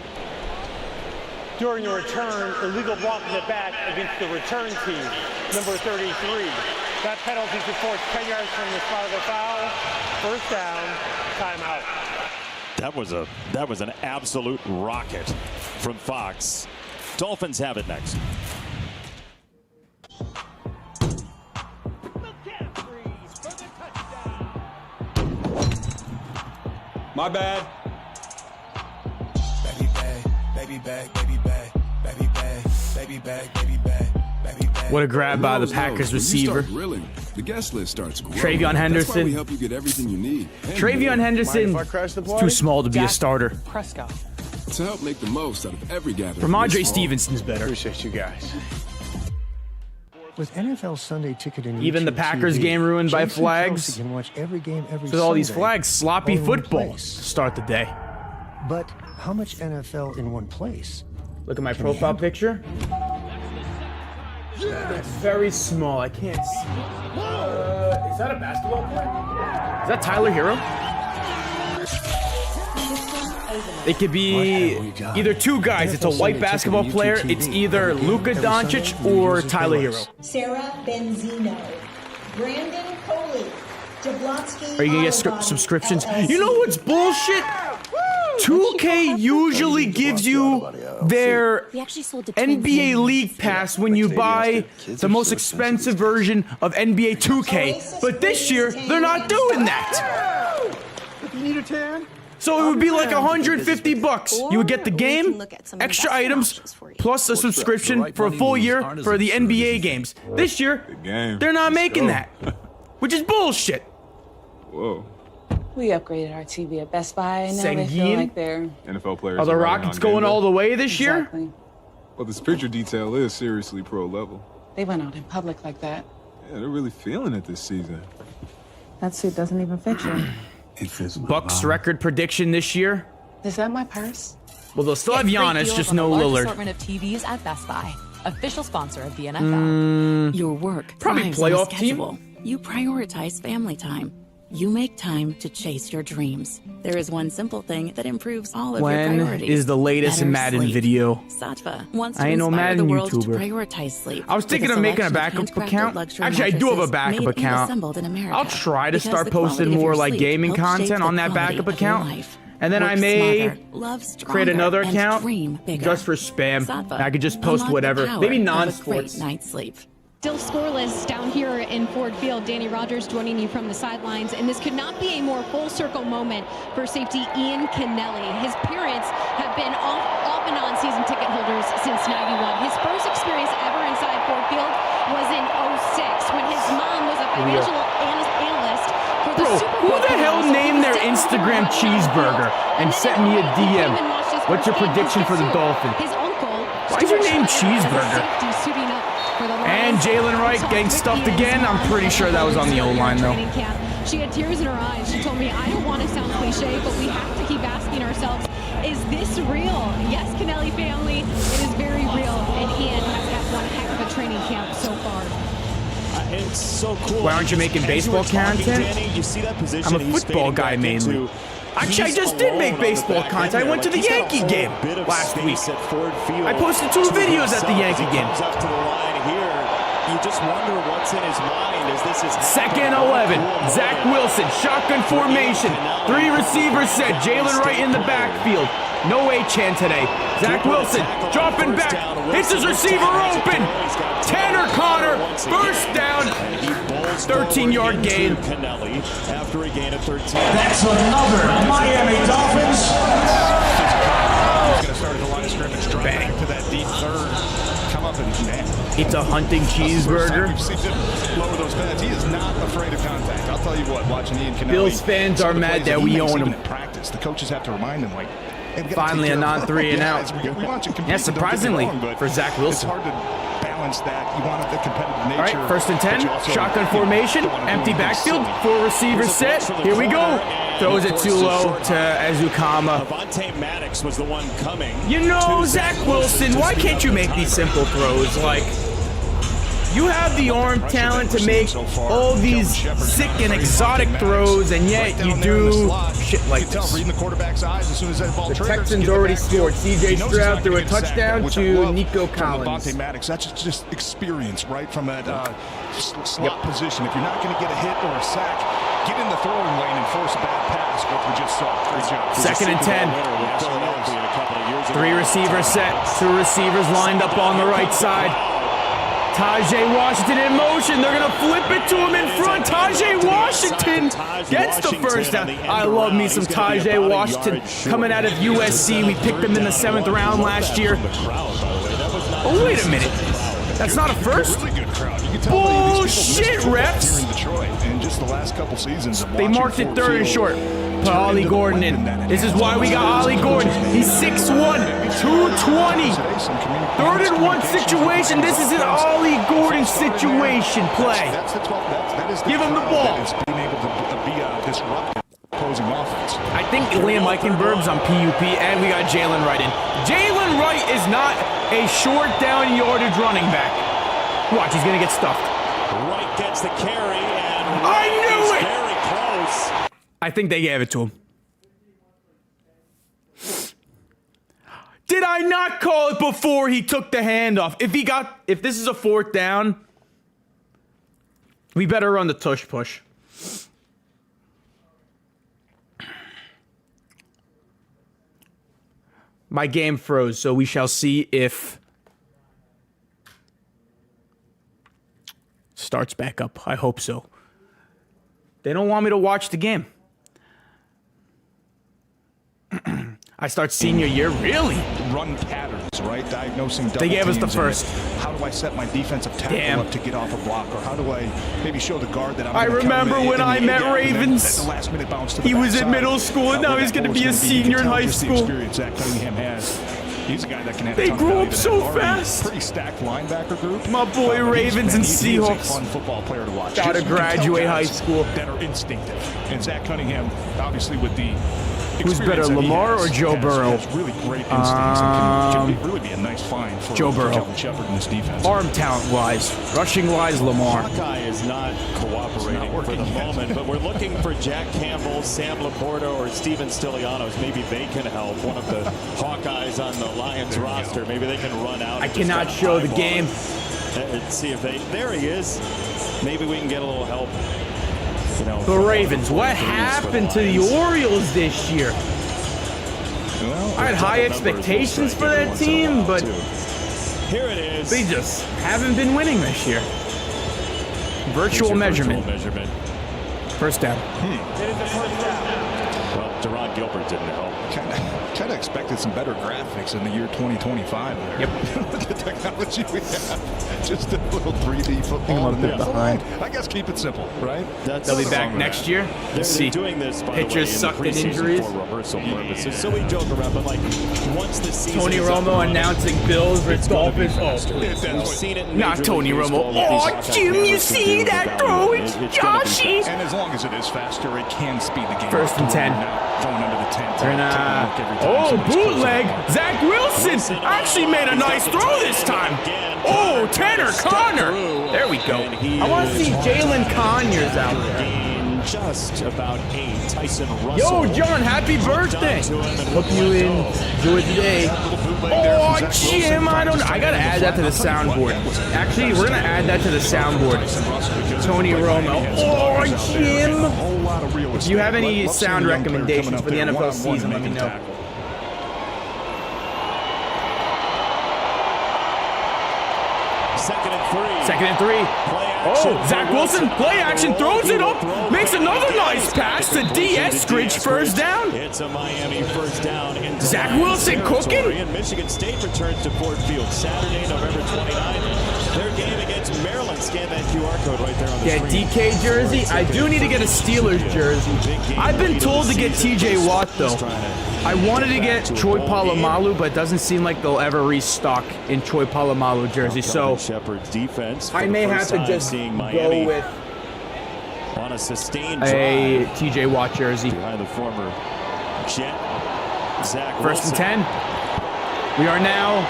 During the return, illegal block in the back against the return team, number 33. That penalty should force 10 yards from the spot of the foul. First down, timeout. That was an absolute rocket from Fox. Dolphins have it next. My bad. Baby bag, baby bag, baby bag, baby bag, baby bag, baby bag, baby bag. What a grab by the Packers receiver. Grilling, the guest list starts growing. Travion That's why we Henderson. help you get everything you need. Travion Henderson is too small to be a starter. Prescott. To help make the most out of every gathering. Ramondre Stevenson's better. Appreciate you guys. With NFL Sunday Ticket and Even the YouTube Packers TV, game ruined by Jason flags. Kelsey can watch every game every With all these Sunday, flags, sloppy all in one football place. start the day. But how much NFL in one place? Look at my profile picture. It's very small. I can't see. Is that a basketball player? Is that Tyler Hero? It could be either two guys. It's a white basketball player. It's either Luka Doncic or Tyler Hero. Sarah Benzino, Brandon Coley, Jablonski. Are you gonna get subscriptions? You know what's bullshit? 2K usually gives you their NBA League Pass when you buy the most expensive version of NBA 2K, but this year they're not doing that. If you need a tan. So it would be like $150. You would get the game, extra items, plus a subscription for a full year for the NBA games. This year, they're not making that, which is bullshit. Whoa. We upgraded our TV at Best Buy, and now they feel Sanguine? like they're... NFL players. Are the are running Rockets on going game day. all the way this year? Exactly. Well, this picture detail is seriously pro level. They went out in public like that. Yeah, they're really feeling it this season. That suit doesn't even fit you. Bucks record prediction this year? Is that my purse? Well, they'll still have Get great Giannis, deals just on no the large Lillard. assortment of TVs at Best Buy, official sponsor of the NFL. Your work Probably thrives on a playoff team. schedule. You prioritize family time. You make time to chase your dreams. There is one simple thing that improves all of your When priorities. is the latest Better Madden sleep. video? Sattva wants to I ain't no inspire Madden the world YouTuber. to prioritize sleep. I was thinking with of making a selection backup handcrafted account. luxury Actually, I do have a mattresses backup made and account. assembled in America. I'll try to Because start the posting quality of more your like sleep gaming helps shape content the on that quality backup of your account. life. And then I Work may smarter, love stronger, create another and account dream bigger. just for spam. Sattva. I could just post Unlock the whatever. power Maybe of a non-sports. great night's sleep. Still scoreless down here in Ford Field. Danny Rogers joining you from the sidelines, and this could not be a more full circle moment for safety Ian Kennelly. His parents have been off and on season ticket holders since '91. His first experience ever inside Ford Field was in '06 when his mom was a financial analyst for the Bro, Super who Bowl. the hell named their Instagram cheeseburger and sent me a DM? What's your prediction for the Dolphins? His uncle. Why is your name Cheeseburger? Safety suiting up for the And Lions. Jalen Wright getting stuffed again. I'm pretty sure that was on the O-line, though. Training camp. She had tears in her eyes. She told me, I don't want to sound cliche, but we have to keep asking ourselves, is this real? Yes, Kennelly family, it is very real. And Ian has had one heck of a training camp so far. It's so cool. Why aren't you making As baseball were talking, content? Danny, you see that position I'm a he's football fading guy back mainly. into. Actually, I He's just did alone make on the baseball back content. end I went to there. the Like, Yankee he's got a game whole bit of last week. space at Ford Field I posted 2 to videos at the himself. Yankee He game. comes up to the line here. You just wonder what's in his mind as this is Second 11. Zach Wilson, shotgun formation. 3 receivers set. Jalen Wright in the backfield. No Achane today. Zach Wilson dropping back. Hits his receiver open. Tanner Connor, first down. 13-yard gain. After a gain of 13. That's another Miami Dolphins. He's going to start at the line of scrimmage, drive back to that deep third. Come up and It's a hunting cheeseburger. We've seen him lower those pads. He is not afraid of contact. I'll tell you what, watching Ian Kennelly. Bills fans are mad that we own him. In practice, the coaches have to remind him, like, finally a non-3 and out. Yeah, surprisingly for Zach Wilson. It's hard to balance that. You want the competitive nature. All right, first and 10. Shotgun formation. Empty backfield. 4 receivers set. Here we go. Throws it too low to Azukama. Avonte Maddox was the one coming. You know, Zach Wilson, why can't you make these simple throws? Like, you have the arm talent to make all these sick and exotic throws, and yet you do shit like this. Reading the quarterback's eyes as soon as that ball The triggers, Texans already scored. C.J. Stroud threw a touchdown to Nico Collins. Avonte Maddox, that's just experience, right, from that slot position. If you're not going to get a hit or a sack, get in the throwing lane and force a bad pass, what we just saw. Great job. Second and 10. 3 receivers set. 2 receivers lined up on the right side. Tajay Washington in motion. They're going to flip it to him in front. Tajay Washington gets the first down. I love me some Tajay Washington coming out of USC. We picked him in the 7th round last year. Oh, wait a minute. That's not a first? Bullshit, refs. They marked it 3rd and short. Put Ollie Gordon in. This is why we got Ollie Gordon. He's 6'1", 220. 3rd and 1 situation. This is an Ollie Gordon situation play. Give him the ball. I think Liam Eichenberg's on PUP, and we got Jalen Wright in. Jalen Wright is not a short down yardage running back. Watch, he's going to get stuffed. Wright gets the carry, and I knew it! Very close. I think they gave it to him. Did I not call it before he took the handoff? If this is a 4th down, we better run the tush push. My game froze, so we shall see if starts back up. I hope so. They don't want me to watch the game. I start senior year, really? Run patterns, right? Diagnosing double They gave us the teams first. How do I set my defensive tackle up to get off a block? Or how do I maybe show the guard that I'm I remember when I met Ravens. The last minute bounce to the he was in backside. middle school, and now he's going to be a senior in high school. Experience Zach Cunningham has. He's a guy that can have They grew up so fast. Pretty stacked linebacker group. My boy Ravens and He's a Seahawks. fun football player to watch. Got to graduate high school. That are instinctive. And Zach Cunningham, obviously with the who's better, Lamar or Joe Burrow? Has really great instincts and can really be a nice find for Joe Burrow. Kelvin Shepard in this defense. Arm talent-wise, rushing-wise, Lamar. Hawkeye is not cooperating for the moment, but we're looking for Jack Campbell, Sam Laporta, or Steven Stilianos. Maybe they can help. One of the Hawkeyes on the Lions roster. Maybe they can run out. I cannot show the game. Let's see if they. There he is. Maybe we can get a little help. You know, the Ravens. What happened to the Orioles this year? Well, I had high expectations for that team, but here it is. They just haven't been winning this year. Virtual measurement. First down. It is the first down. Well, Deron Gilbert didn't help. Kind of expected some better graphics in the year 2025 there. Yep. With the technology we have. Just a little 3D football. A bit behind. I guess keep it simple, right? They'll be back next year. They're see. Doing this, by pitchers the way, sucked in preseason injuries. For rehearsal purposes. So we joke around, but like once the season Tony is Romo up, announcing Bills versus Dolphins. We've seen it in not Major Tony League Romo. Baseball Oh, Jim, you see that throw? It's Joshy. And as long as it is faster, it can speed the game. First and 10. Going under the 10. Oh, bootleg. Zach Wilson actually made a nice throw this time. Oh, Tanner Connor. There we go. I want to see Jalen Conyers out there. just about 8. Tyson Russell. Yo, John, happy birthday. Hope you enjoyed the day. Oh, Jim, I gotta add that to the soundboard. Actually, we're gonna add that to the soundboard. Tony Romo. Oh, Jim. If you have any sound recommendations for the NFL season, let me know. Second and 3. Oh, Zach Wilson, play action, throws it up, makes another nice pass to D.S. Scridge, first down. It's a Miami first down. Zach Wilson cooking. And Michigan State returns to Ford Field Saturday, November 29th. Their game against Maryland. Scan that QR code right there on the screen. Yeah, DK jersey. I do need to get a Steelers jersey. I've been told to get TJ Watt, though. I wanted to get Troy Polamalu, but it doesn't seem like they'll ever restock in Troy Polamalu jersey. So Shepard's defense I may have to just go with on a sustained a TJ Watt jersey. Behind the former Jet, Zach First Wilson. and 10. We are now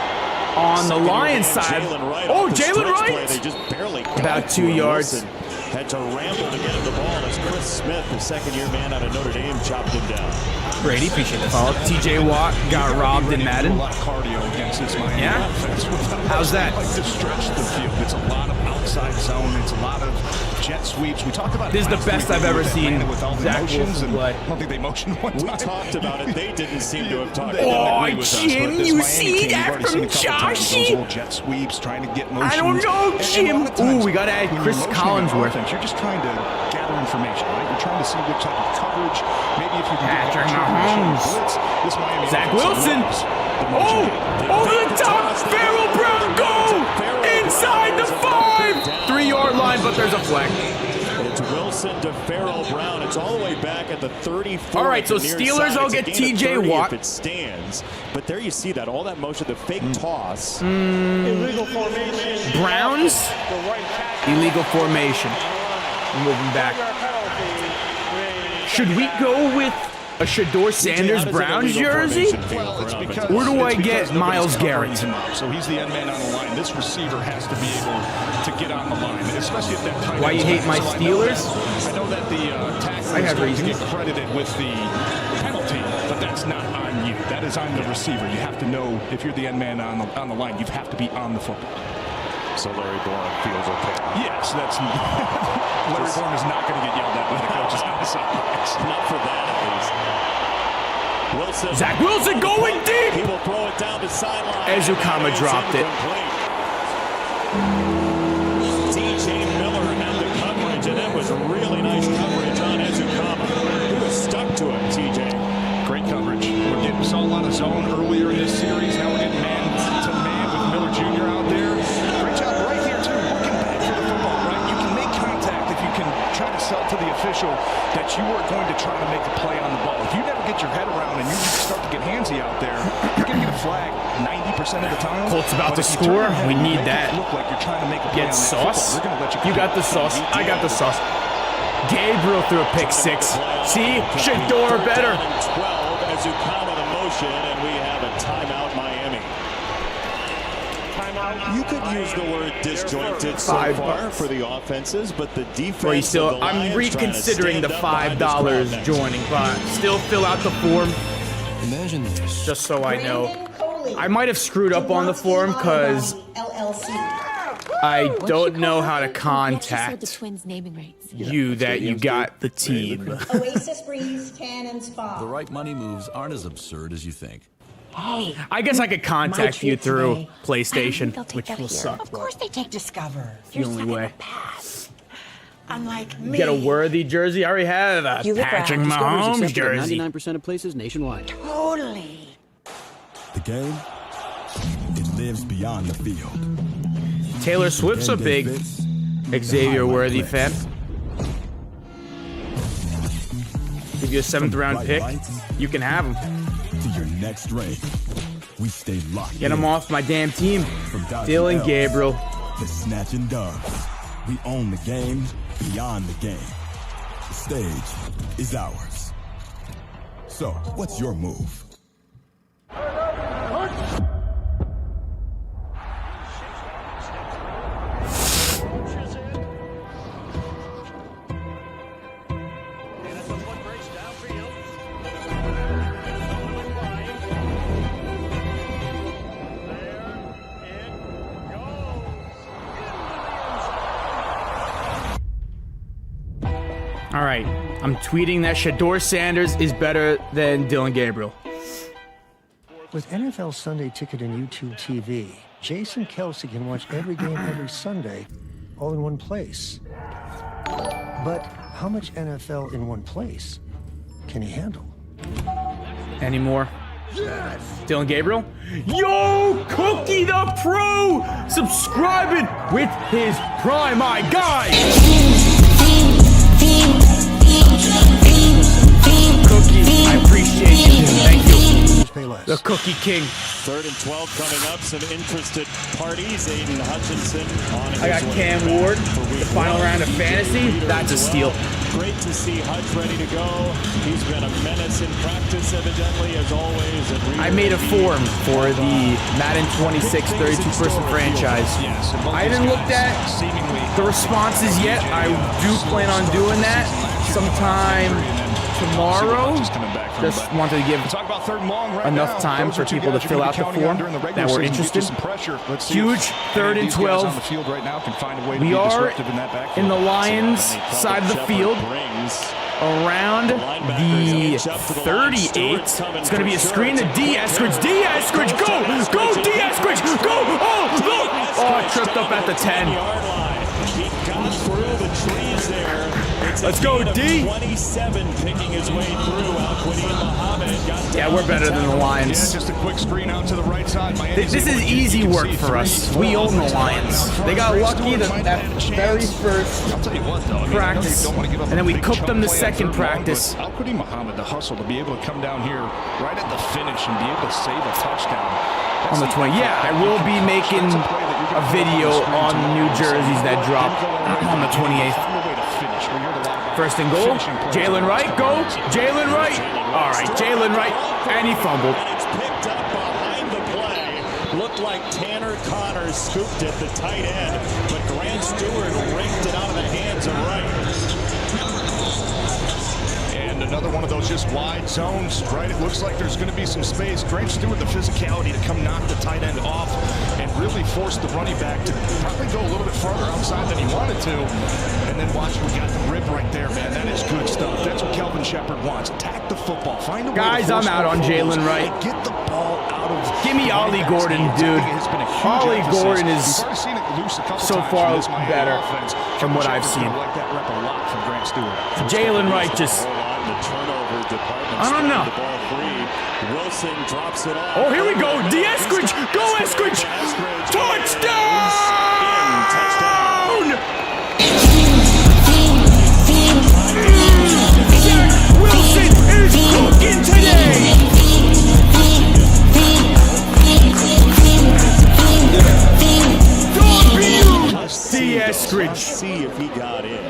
on the Lions side. Oh, Jalen Wright! They just barely about 2 yards. Wilson had to ramble to get him the ball as Chris Smith, the second-year man out of Notre Dame, chopped him down. Brady, appreciate the follow. TJ Watt got robbed in Madden. A lot of cardio against this Miami offense. How's that? Like to stretch the field. It's a lot of outside zone. It's a lot of jet sweeps. We talked about this is the best I've ever seen Zach Wilson play. I don't think they motioned one time. We talked about it. They didn't seem to have talked about it. Oh, Jim, you see that from Joshy? Jet sweeps, trying to get motion. I don't know, Jim. Ooh, we got to add Chris Collinsworth. You're just trying to gather information, right? You're trying to see which type of coverage. Maybe if you can Patrick Mahomes. Zach Wilson. Oh, over the top. Farrell Brown, go! Inside the 5. 3-yard line, but there's a flag. It's Wilson to Farrell Brown. It's all the way back at the 34. All right, so Steelers, I'll get TJ Watt. If it stands. But there you see that, all that motion, the fake toss. Illegal formation. Browns, illegal formation. Moving back. Should we go with a Shador Sanders Browns jersey? Or do I get Myles Garrett? So he's the end man on the line. This receiver has to be able to get on the line, especially at that tight end. Why you hate my Steelers? I know that the tackler is going to get credited with the penalty, but that's not on you. That is on the receiver. You have to know if you're the end man on the line, you have to be on the football. So Larry Bourne feels okay. Yes, that's Larry Bourne is not going to get yelled at by the coaches on the sidelines. Not for that, at least. Wilson. Zach Wilson going deep. He will throw it down the sideline. Ezukama dropped it. DJ Miller had the coverage, and that was really nice coverage on Ezukama. He was stuck to it, TJ. Great coverage. We saw a lot of zone earlier in this series. Now we're getting man-to-man with Miller Jr. out there. Great job right here, too, working back for the football, right? You can make contact if you can try to sell to the official that you are going to try to make a play on the ball. If you never get your head around and you start to get handsy out there, you're going to get a flag 90% of the time. Colts about to score. We need that. Look like you're trying to make a play get on sauce. That football. You got the sauce. I got the sauce. Gabriel threw a pick 6. See? Shador better. 12 as you count the motion, and we have a timeout, Miami. Timeout. You could use the word disjointed so far for the offenses, but the defense. I'm reconsidering the $5 joining, but still fill out the form. Imagine this. Just so I know. I might have screwed up on the form because I don't know how to contact you that you got the team. Oasis Breeze Cannon Spa. The right money moves aren't as absurd as you think. Hey, I guess I could contact you through PlayStation, which will suck. Of course they take Discover. The only way. Unlike me. Get a worthy jersey. I already have a Patrick Mahomes jersey. 99% of places nationwide. Totally. The game, it lives beyond the field. Taylor Swift's a big Xavier Worthy fan. Give you a 7th round pick. You can have him. To your next ring, we stay locked. Get him off my damn team. Dylan Gabriel. The snatch and dubs. We own the game beyond the game. The stage is ours. So, what's your move? All right, I'm tweeting that Shador Sanders is better than Dylan Gabriel. With NFL Sunday Ticket and YouTube TV, Jason Kelsey can watch every game every Sunday, all in one place. But how much NFL in one place can he handle? Any more? Yes! Dylan Gabriel? Yo, Cookie the Pro! Subscribing with his Prime, my guy! Cookie, I appreciate you. Thank you. The Cookie King. 3rd and 12 coming up. Some interested parties. Aiden Hutchinson on his I got way Cam back Ward, for week the final 1. round of fantasy. That's a steal. Great to see Hutch ready to go. He's been a menace in practice, evidently, as always. I made a form for the Madden 26 32-person franchise. I haven't looked at the responses yet. I do plan on doing that sometime tomorrow. Just wanted to give enough time for people to fill out the form that were interested. Huge 3rd and 12. We are in the Lions side of the field. Around the 38. It's going to be a screen to D. Eskridge. D. Eskridge, go! Go, D. Eskridge, go! Oh, go! Oh, I tripped up at the 10. He got through the trees there. Let's go, D. 27 picking his way through. Yeah, we're better than the Lions. Yeah, just a quick screen out to the right side. This is easy work for us. We own the Lions. They got lucky that very first practice, and then we cooked them the second practice. Al-Quadin Muhammad, the hustle to be able to come down here right at the finish and be able to save a touchdown. On the 20. Yeah, I will be making a video on new jerseys that drop on the 28th. First and goal. Jalen Wright, go. Jalen Wright. All right, Jalen Wright. And he fumbled. And it's picked up behind the play. Looked like Tanner Connors scooped it, the tight end. But Grant Stewart raked it out of the hands of Wright. And another one of those just wide zones, right? It looks like there's going to be some space. Grant Stewart, the physicality to come knock the tight end off and really force the running back to probably go a little bit farther outside than he wanted to. And then watch, we got the rip right there, man. That is good stuff. That's what Kelvin Shepard wants. Attack the football. Find a way Guys, to I'm out on Jalen Wright. Get the ball out of. Give me Ollie Gordon, dude. Ollie Gordon is so far better from what I've seen. Jalen Wright just. I don't know. Wilson drops it off. Oh, here we go. D. Eskridge. Go, Eskridge. Touchdown! Wilson is cooking today. D. Eskridge. See if he got in.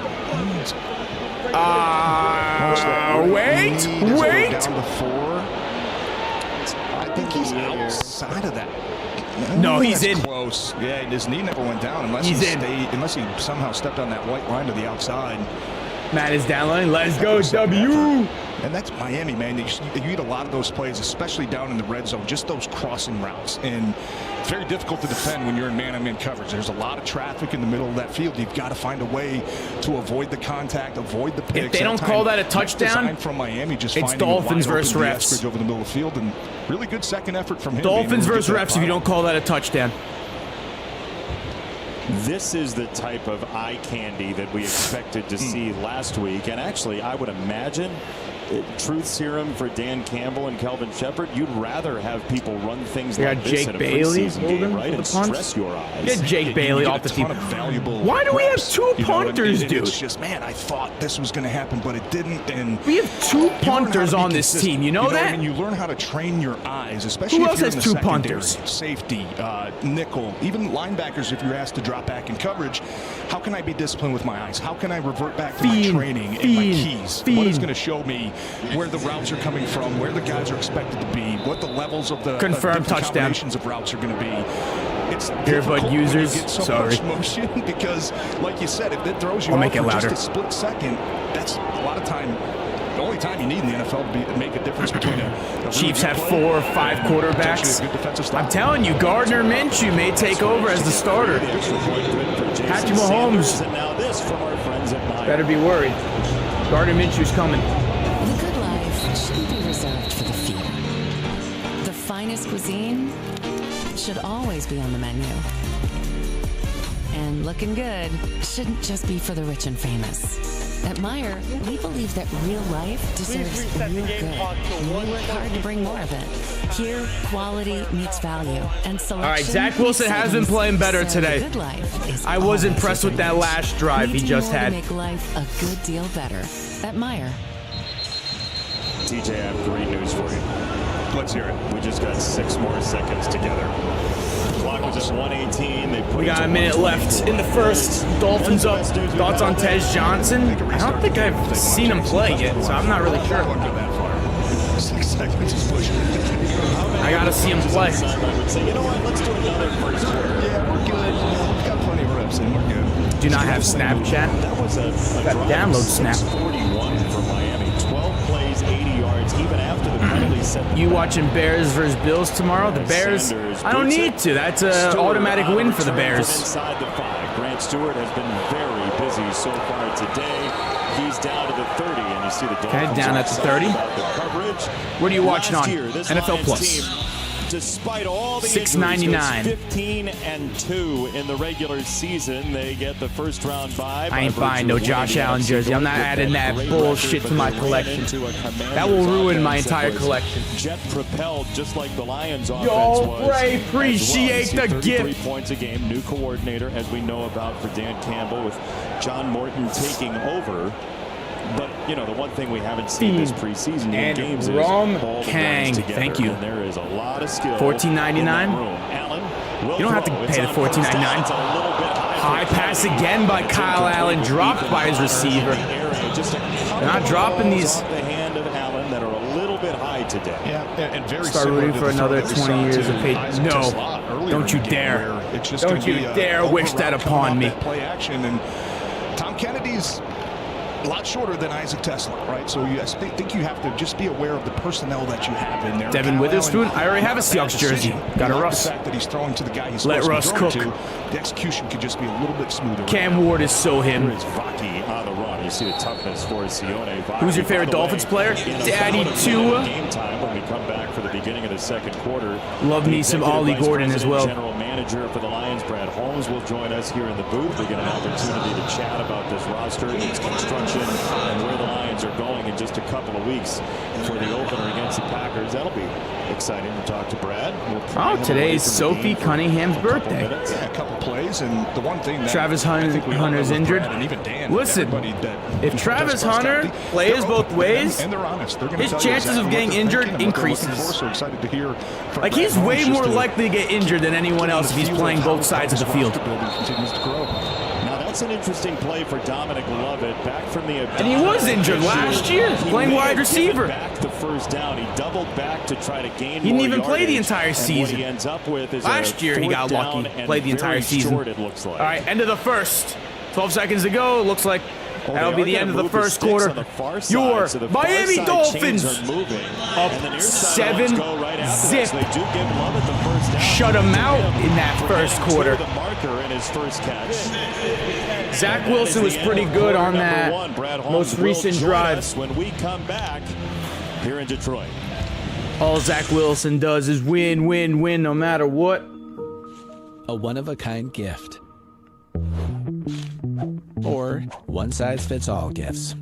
Wait. Down to 4. I think he's outside of that. No, he's in. Close. Yeah, his knee never went down unless he somehow stepped on that white line to the outside. Matt is down line. Let's go, W. And that's Miami, man. You eat a lot of those plays, especially down in the red zone, just those crossing routes. And it's very difficult to defend when you're in man-on-man coverage. There's a lot of traffic in the middle of that field. You've got to find a way to avoid the contact, avoid the picks. If they don't call that a touchdown, from Miami, just it's Dolphins versus refs. Over the middle of the field, and really good second effort from him. Dolphins versus refs if you don't call that a touchdown. This is the type of eye candy that we expected to see last week. And actually, I would imagine truth serum for Dan Campbell and Kelvin Shepard. You'd rather have people run things like this in a preseason game, right? And stress your eyes. Get Jake Bailey off the team. Why do we have two punters, dude? It's just, man, I thought this was going to happen, but it didn't. And we have two punters on this team. You know that? And you learn how to train your eyes, especially who if else you're has in the two secondary, punters? Safety, nickel, even linebackers. If you're asked to drop back in coverage, how can I be disciplined with my eyes? How can I revert back to my training and my keys? What is going to show me where the routes are coming from, where the guys are expected to be, what the levels of the confirmed touchdown combinations of routes are going to be. It's earbud users. Sorry, motion because, like you said, if it throws you off for just a split second, that's a lot of time. The only time you need in the NFL to make a difference between a Chiefs have 4 or 5 quarterbacks. I'm telling you, Gardner Minshew may take over as the starter. Patrick Mahomes better be worried. Gardner Minshew's coming. The good life shouldn't be reserved for the few. The finest cuisine should always be on the menu. And looking good shouldn't just be for the rich and famous. At Meijer, we believe that real life deserves real good. And we work hard to bring more of it. Here, quality meets value, and selection. All right, Zach Wilson has been playing better today. I was impressed with that last drive he just had. Make life a good deal better. At Meijer. TJ, I have great news for you. Let's hear it. We just got 6 more seconds together. Clock was at 1:18. We got a minute left in the first. Dolphins up. Thoughts on Tez Johnson? I don't think I've seen him play yet, so I'm not really sure. 6 seconds is pushing. I gotta see him play. I would say, you know what? Let's do another first quarter. Yeah, we're good. We've got plenty of reps in. We're good. Do not have Snapchat. That was a download Snap. 41 for Miami. 12 plays, 80 yards, even after the penalty set. You watching Bears versus Bills tomorrow? The Bears, I don't need to. That's an automatic win for the Bears. Inside the 5. Grant Stewart has been very busy so far today. He's down to the 30, and you see the Dolphins. Okay, down at the 30. What are you watching on? NFL Plus. Despite all the $6.99. 15-2 in the regular season, they get the first round bye. I ain't buying no Josh Allen jersey. I'm not adding that bullshit to my collection. That will ruin my entire collection. Jet propelled just like the Lions offense Yo, was. Bray, appreciate the gift. 33 points a game. New coordinator, as we know about for Dan Campbell, with John Morton taking over. But, you know, the one thing we haven't seen this preseason in games is all the guys together. Thank you. And there is a lot of skill. $14.99. You don't have to pay the $14.99. High pass again by Kyle Allen, dropped by his receiver. They're not dropping these. The hand of Allen that are a little bit high today. Yeah, and very start rooting for another 20 years of pay. No, don't you dare. Don't you dare wish that upon me. Play action, and Tom Kennedy's a lot shorter than Isaac Tesla, right? So I think you have to just be aware of the personnel that you have in there. Devin Witherspoon, I already have a Seahawks jersey. Got a Russ. The fact that he's throwing to the guy he's Let Russ cook. To, the execution could just be a little bit smoother. Cam Ward is so him. Here is Vaki on the run. You see the toughness for Sione. Who's your favorite Dolphins player? Daddy Tua. Game time when we come back for the beginning of the second quarter. Love me some Ollie Gordon as well. General manager for the Lions, Brad Holmes, will join us here in the booth. We get an opportunity to chat about this roster, its construction, and where the Lions are going in just a couple of weeks for the opener against the Packers. That'll be exciting to talk to Brad. Oh, today's Sophie Cunningham's birthday. Yeah, a couple plays, and the one thing that Travis Hunter's injured. Listen, if Travis Hunter plays both ways, and they're honest, his chances of getting injured increases. Like, he's way more likely to get injured than anyone else if he's playing both sides of the field. That's an interesting play for Dominic Lovett, back from the and he was injured last year, playing wide receiver. Back the first down, he doubled back to try to gain. He didn't even play the entire season. What he ends up with is last year he got lucky, played the entire season. It looks like. All right, end of the first. 12 seconds to go. It looks like that'll be the end of the first quarter. Your Miami Dolphins up 7-zip. Shut him out in that first quarter. Zach Wilson was pretty good on that most recent drive. When we come back here in Detroit, all Zach Wilson does is win, win, win, no matter what. A one-of-a-kind gift. Or one-size-fits-all gifts.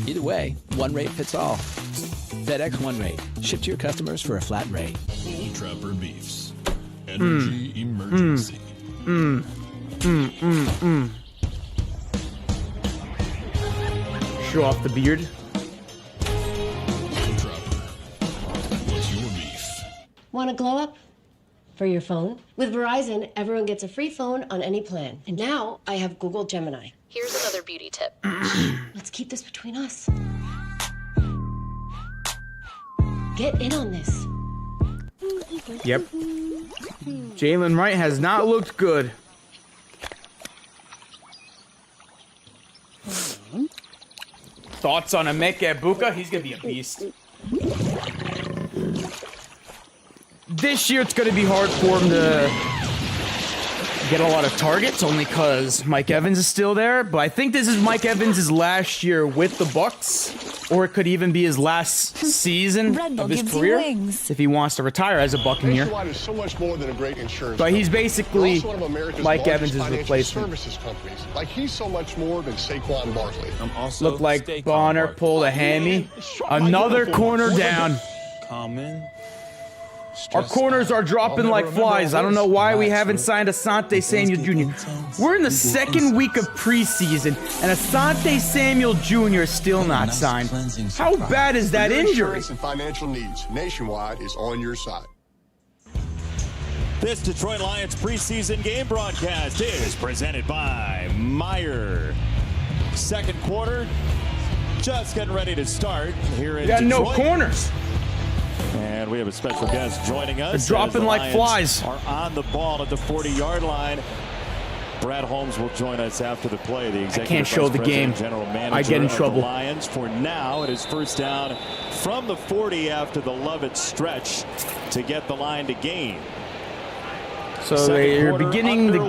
Either way, one rate fits all. FedEx One Rate. Ship to your customers for a flat rate. Trapper Beefs. Energy emergency. Show off the beard. Trapper. What's your beef? Want to glow up? For your phone? With Verizon, everyone gets a free phone on any plan. And now I have Google Gemini. Here's another beauty tip. Let's keep this between us. Get in on this. Yep. Jalen Wright has not looked good. Thoughts on Emeka Egbuka? He's going to be a beast. This year it's going to be hard for him to get a lot of targets only because Mike Evans is still there. But I think this is Mike Evans' last year with the Bucs, or it could even be his last season of his career if he wants to retire as a Buccaneer. Is so much more than a great insurance but he's basically Mike Evans' replacement. Services companies. Like he's so much more than Saquon Barkley. Looked like Bonner pulled a hammy. Another corner down. Our corners are dropping like flies. I don't know why we haven't signed Asante Samuel Jr. We're in the second week of preseason, and Asante Samuel Jr. is still not signed. How bad is that injury? And financial needs Nationwide is on your side. This Detroit Lions preseason game broadcast is presented by Meyer. Second quarter, just getting ready to start here in Detroit. No corners. And we have a special guest joining us. They're dropping like flies. Are on the ball at the 40-yard line. Brad Holmes will join us after the play. The executive I can't show the game. General manager I get in of trouble. The Lions. For now, it is first down from the 40 after the Lovett stretch to get the line to gain. So they're beginning the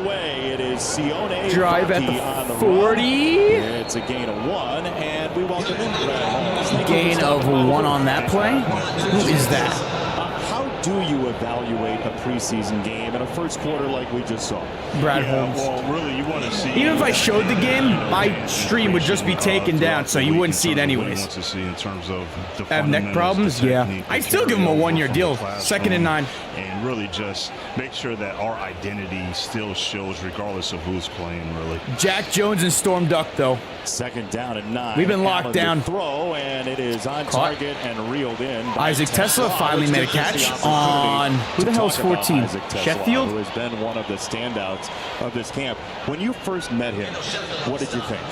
drive at the 40. It's a gain of 1, and we welcome in Brad Holmes. Gain of 1 on that play? Who is that? How do you evaluate a preseason game in a first quarter like we just saw? Brad Holmes. Well, really, you want to see. Even if I showed the game, my stream would just be taken down, so you wouldn't see it anyways. Want to see in terms of the have neck problems? Yeah. I'd still give him a 1-year deal. 2nd and 9. And really just make sure that our identity still shows regardless of who's playing, really. Jack Jones and Storm Duck, though. 2nd down and 9. We've been locked down. Throw, and it is on target and reeled in. Isaac Tesla finally made a catch on, who the hell's 14? Sheffield? Who has been one of the standouts of this camp. When you first met him, what did you think?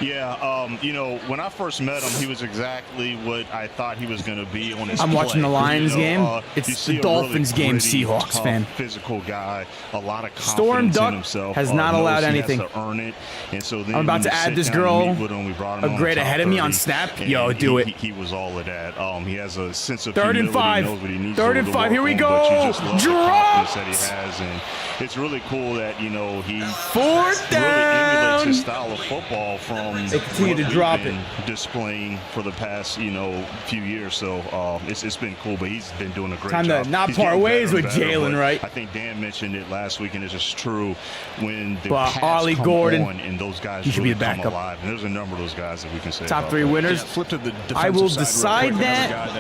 Yeah, you know, when I first met him, he was exactly what I thought he was going to be on his I'm watching the Lions game. It's the Dolphins really game, gritty, Seahawks tough, fan. Physical guy, a lot of confidence Storm Duck in himself. has not allowed anything. Has to earn it. And so then I'm about to add this girl a grade ahead of me on Snap. Yo, do it. He was all of that. He has a sense of 3rd and 5. Knows what he needs 3rd and 5. Here we go. Dropped. That he has, and it's really cool that he 4th down. Really emulates his style of football from they continue to drop it, displaying for the past few years. So it's been cool, but he's been doing a great job. Time to not part ways with Jalen, right? I think Dan mentioned it last week, and it's just true when the Ollie Gordon and those guys really should be come alive. And there's a number of those guys that we can say top 3 winners. Yeah, flip to the I will decide that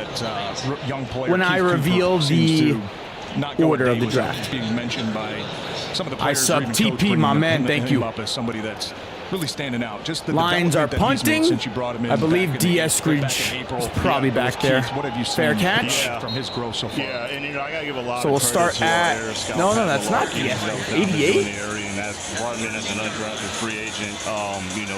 when I reveal the order of the draft. Being mentioned by some of the I sub TP, my man. Thank you. Up as somebody that's really standing out. Just the Lions are punting. I believe D.S. Scrooge is probably back there. Fair catch. From his growth so far. Yeah, and I gotta give a lot. So we'll start at. No, that's not D.S. 88. And that's brought him in as an undrafted free agent.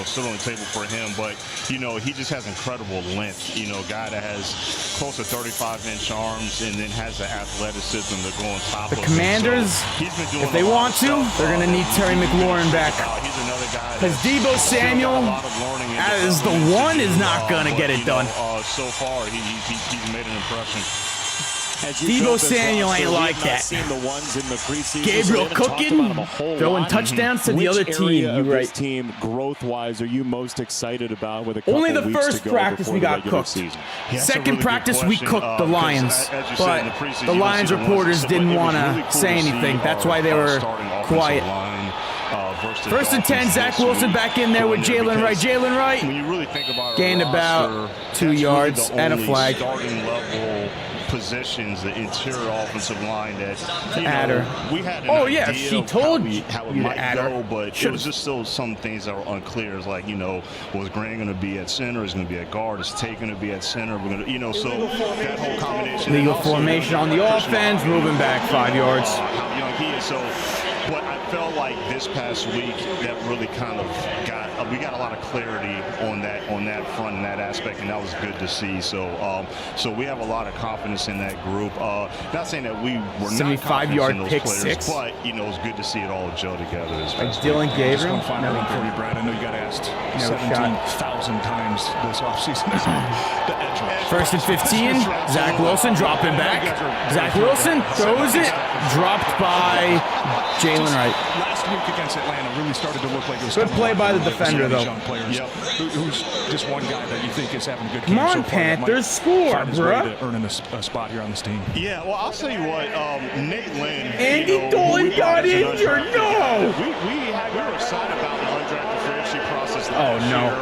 Still on the table for him, but he just has incredible length. Guy that has close to 35-inch arms and then has the athleticism to go on top of the Commanders. If they want to, they're gonna need Terry McLaurin back. He's another guy. Because Deebo Samuel, as the one, is not gonna get it done. So far, he's made an impression. Deebo Samuel ain't like that. Gabriel Cooking throwing touchdowns to the other team. You're right. Team growth-wise, are you most excited about? With only the first practice we got cooked. Second practice we cooked the Lions, but the Lions reporters didn't want to say anything. That's why they were quiet. 1st and 10, Zach Wilson back in there with Jalen Wright. Jalen Wright gained about 2 yards and a flag. Positions, the interior offensive line that we had an idea she told me how it might go, but it was just still some things that were unclear. It's like, was Grant going to be at center? Is going to be at guard? Is Tate going to be at center? We're going to, so that whole combination. Legal formation on the offense, moving back 5 yards. How young he is. So what I felt like this past week that really kind of we got a lot of clarity on that front and that aspect, and that was good to see. So we have a lot of confidence in that group. Not saying that we were not 75-yard in those pick players, 6, but it's good to see it all gel together. Dylan Gabriel. Just find one for you, Brad. I know you got asked 17,000 times this offseason. 1st and 15. Zach Wilson dropping back. Zach Wilson throws it. Dropped by Jalen Wright. Last week against Atlanta really started to look like it was good play by the defender, though. Young players, who's just one guy that you think is having a good Come game on, so far. Panthers, score, bro. Earning a spot here on this team. Yeah, well, I'll tell you what, Nate Lynn. Andy Dolan got injured. No. We were excited about the undrafted free agency process last year.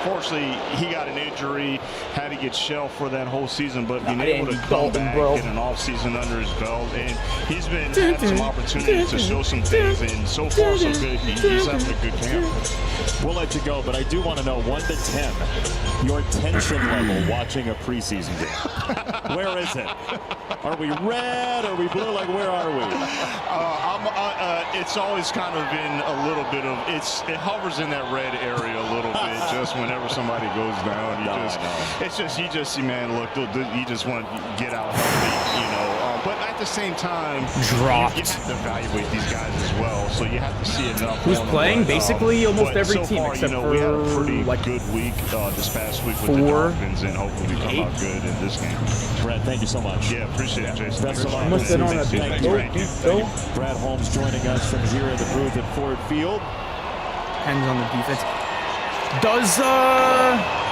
Unfortunately, he got an injury, had to get shelved for that whole season, but being able to come back, get an offseason under his belt, and he's been having some opportunities to show some things, and so far so good. He's having a good camp. We'll let you go, but I do want to know 1 to 10, your tension level watching a preseason game. Where is it? Are we red? Are we blue? Like, where are we? It's always kind of in a little bit of it hovers in that red area a little bit. Just whenever somebody goes down, you just want to get out healthy, you know. But at the same time, you have to evaluate these guys as well. So you have to see enough. Who's playing? Basically, almost every so team far, except for we had a pretty good week this past week with the Dolphins, and hopefully come out good in this game. Brad, thank you so much. Yeah, appreciate it, Jason. Best of luck. Must have been on that Thank you. Brad Holmes joining us from here in the booth at Ford Field. Hands on the defense. Does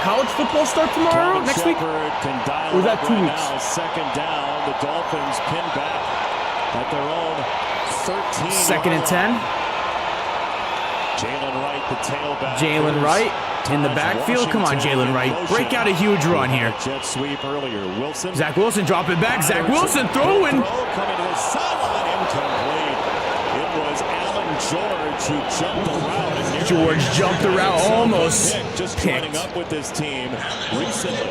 college football start tomorrow, next week? Or is that 2 weeks? Now, second down, the Dolphins pin back at their own 13. Second and 10. Jalen Wright, the tailback. Jalen Wright in the backfield. Come on, Jalen Wright. Break out a huge run here. Jet sweep earlier. Wilson. Zach Wilson drop it back. Zach Wilson throwing. Coming to the sideline, incomplete. It was Alan George who jumped the route. George jumped the route, almost just picked. joining up with this team recently.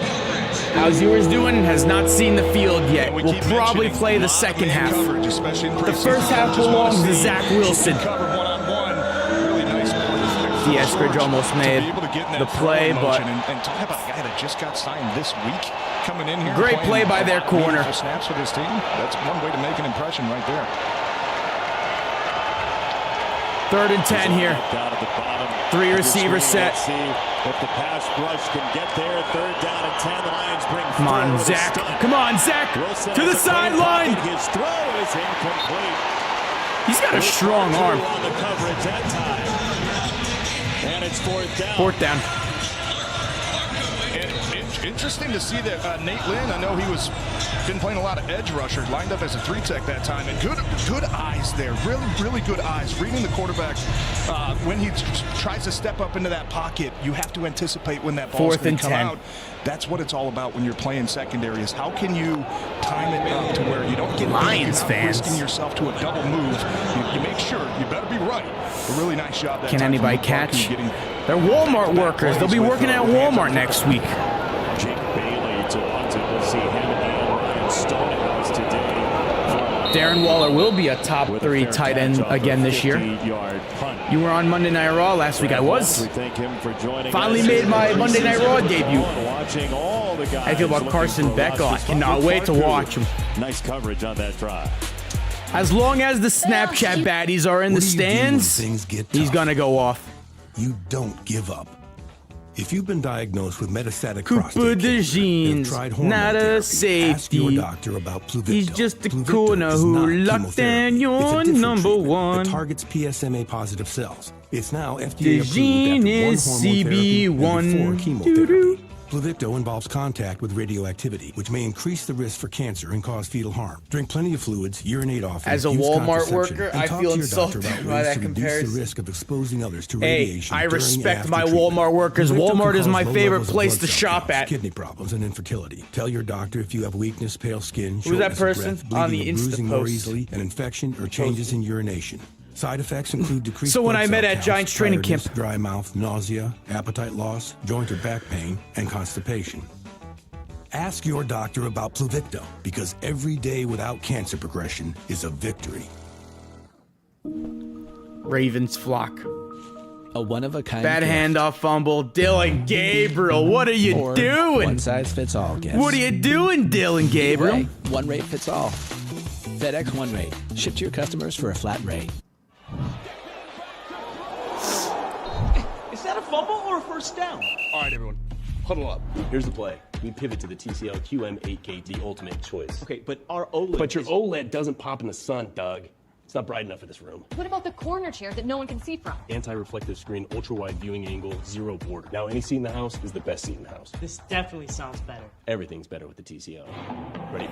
How's yours doing? Has not seen the field yet. We'll probably play the second half. The first half belongs to Zach Wilson. Eskridge almost made the play, but and talk about a guy that just got signed this week coming in here. Great play by their corner. Snaps for this team. That's one way to make an impression right there. 3rd and 10 here. Down at the bottom. 3 receiver set. See if the pass rush can get there. 3rd down and 10. The Lions bring. Come on, Zach. Come on, Zach. To the sideline. His throw is incomplete. He's got a strong arm. On the coverage that time. And it's 4th down. 4th down. Interesting to see that Nate Lynn, I know he was been playing a lot of edge rushers, lined up as a 3-tech that time, and good eyes there, really good eyes, reading the quarterback. When he tries to step up into that pocket, you have to anticipate when that ball's going to come out. That's what it's all about when you're playing secondary, is how can you time it up to where you don't get Lions fans risking yourself to a double move. You make sure, you better be right. A really nice job that Can time anybody from catch? Getting They're Walmart workers. They'll be working at Walmart next week. Jake Bailey to London. We'll see him and Ryan Stonehouse today. Darren Waller will be a top 3 tight end again this year. You were on Monday Night Raw last week. I was. Finally made my Monday Night Raw debut. I feel about Carson Beck. I cannot wait to watch him. Nice coverage on that drive. As long as the Snapchat baddies are in the stands, he's going to go off. You don't give up. If you've been diagnosed with metastatic Cooper DeJean's not a safety. He's just a corner who locked down your number one. It targets PSMA positive cells. It's now FDA DeJean is CB1. Pluvicto involves contact with radioactivity, which may increase the risk for cancer and cause fetal harm. Drink plenty of fluids, urinate often. As a Walmart worker, I feel insulted by that comparison. The risk of exposing others to hey, radiation I respect my Walmart workers. Walmart is my favorite place to shop at. Kidney problems and infertility. Tell your doctor if you have weakness, pale skin, who's that person on the Insta post? More easily, an infection or changes in urination. Side effects include decreased So when blood I met cell at counts, Giants training camp, dry mouth, nausea, appetite loss, joint or back pain, and constipation. Ask your doctor about Pluvicto, because every day without cancer progression is a victory. Ravens flock. A one-of-a-kind bad gift. handoff fumble. Dylan Gabriel, what are you doing? One-size-fits-all gift. What are you doing, Dylan Gabriel? One rate fits all. FedEx One Rate. Ship to your customers for a flat rate. Is that a fumble or a first down? All right, everyone, huddle up. Here's the play. We pivot to the TCL QM8K, the ultimate choice. Okay, but our OLED. But your OLED doesn't pop in the sun, Doug. It's not bright enough for this room. What about the corner chair that no one can see from? Anti-reflective screen, ultra-wide viewing angle, zero border. Now any seat in the house is the best seat in the house. This definitely sounds better. Everything's better with the TCO. Ready?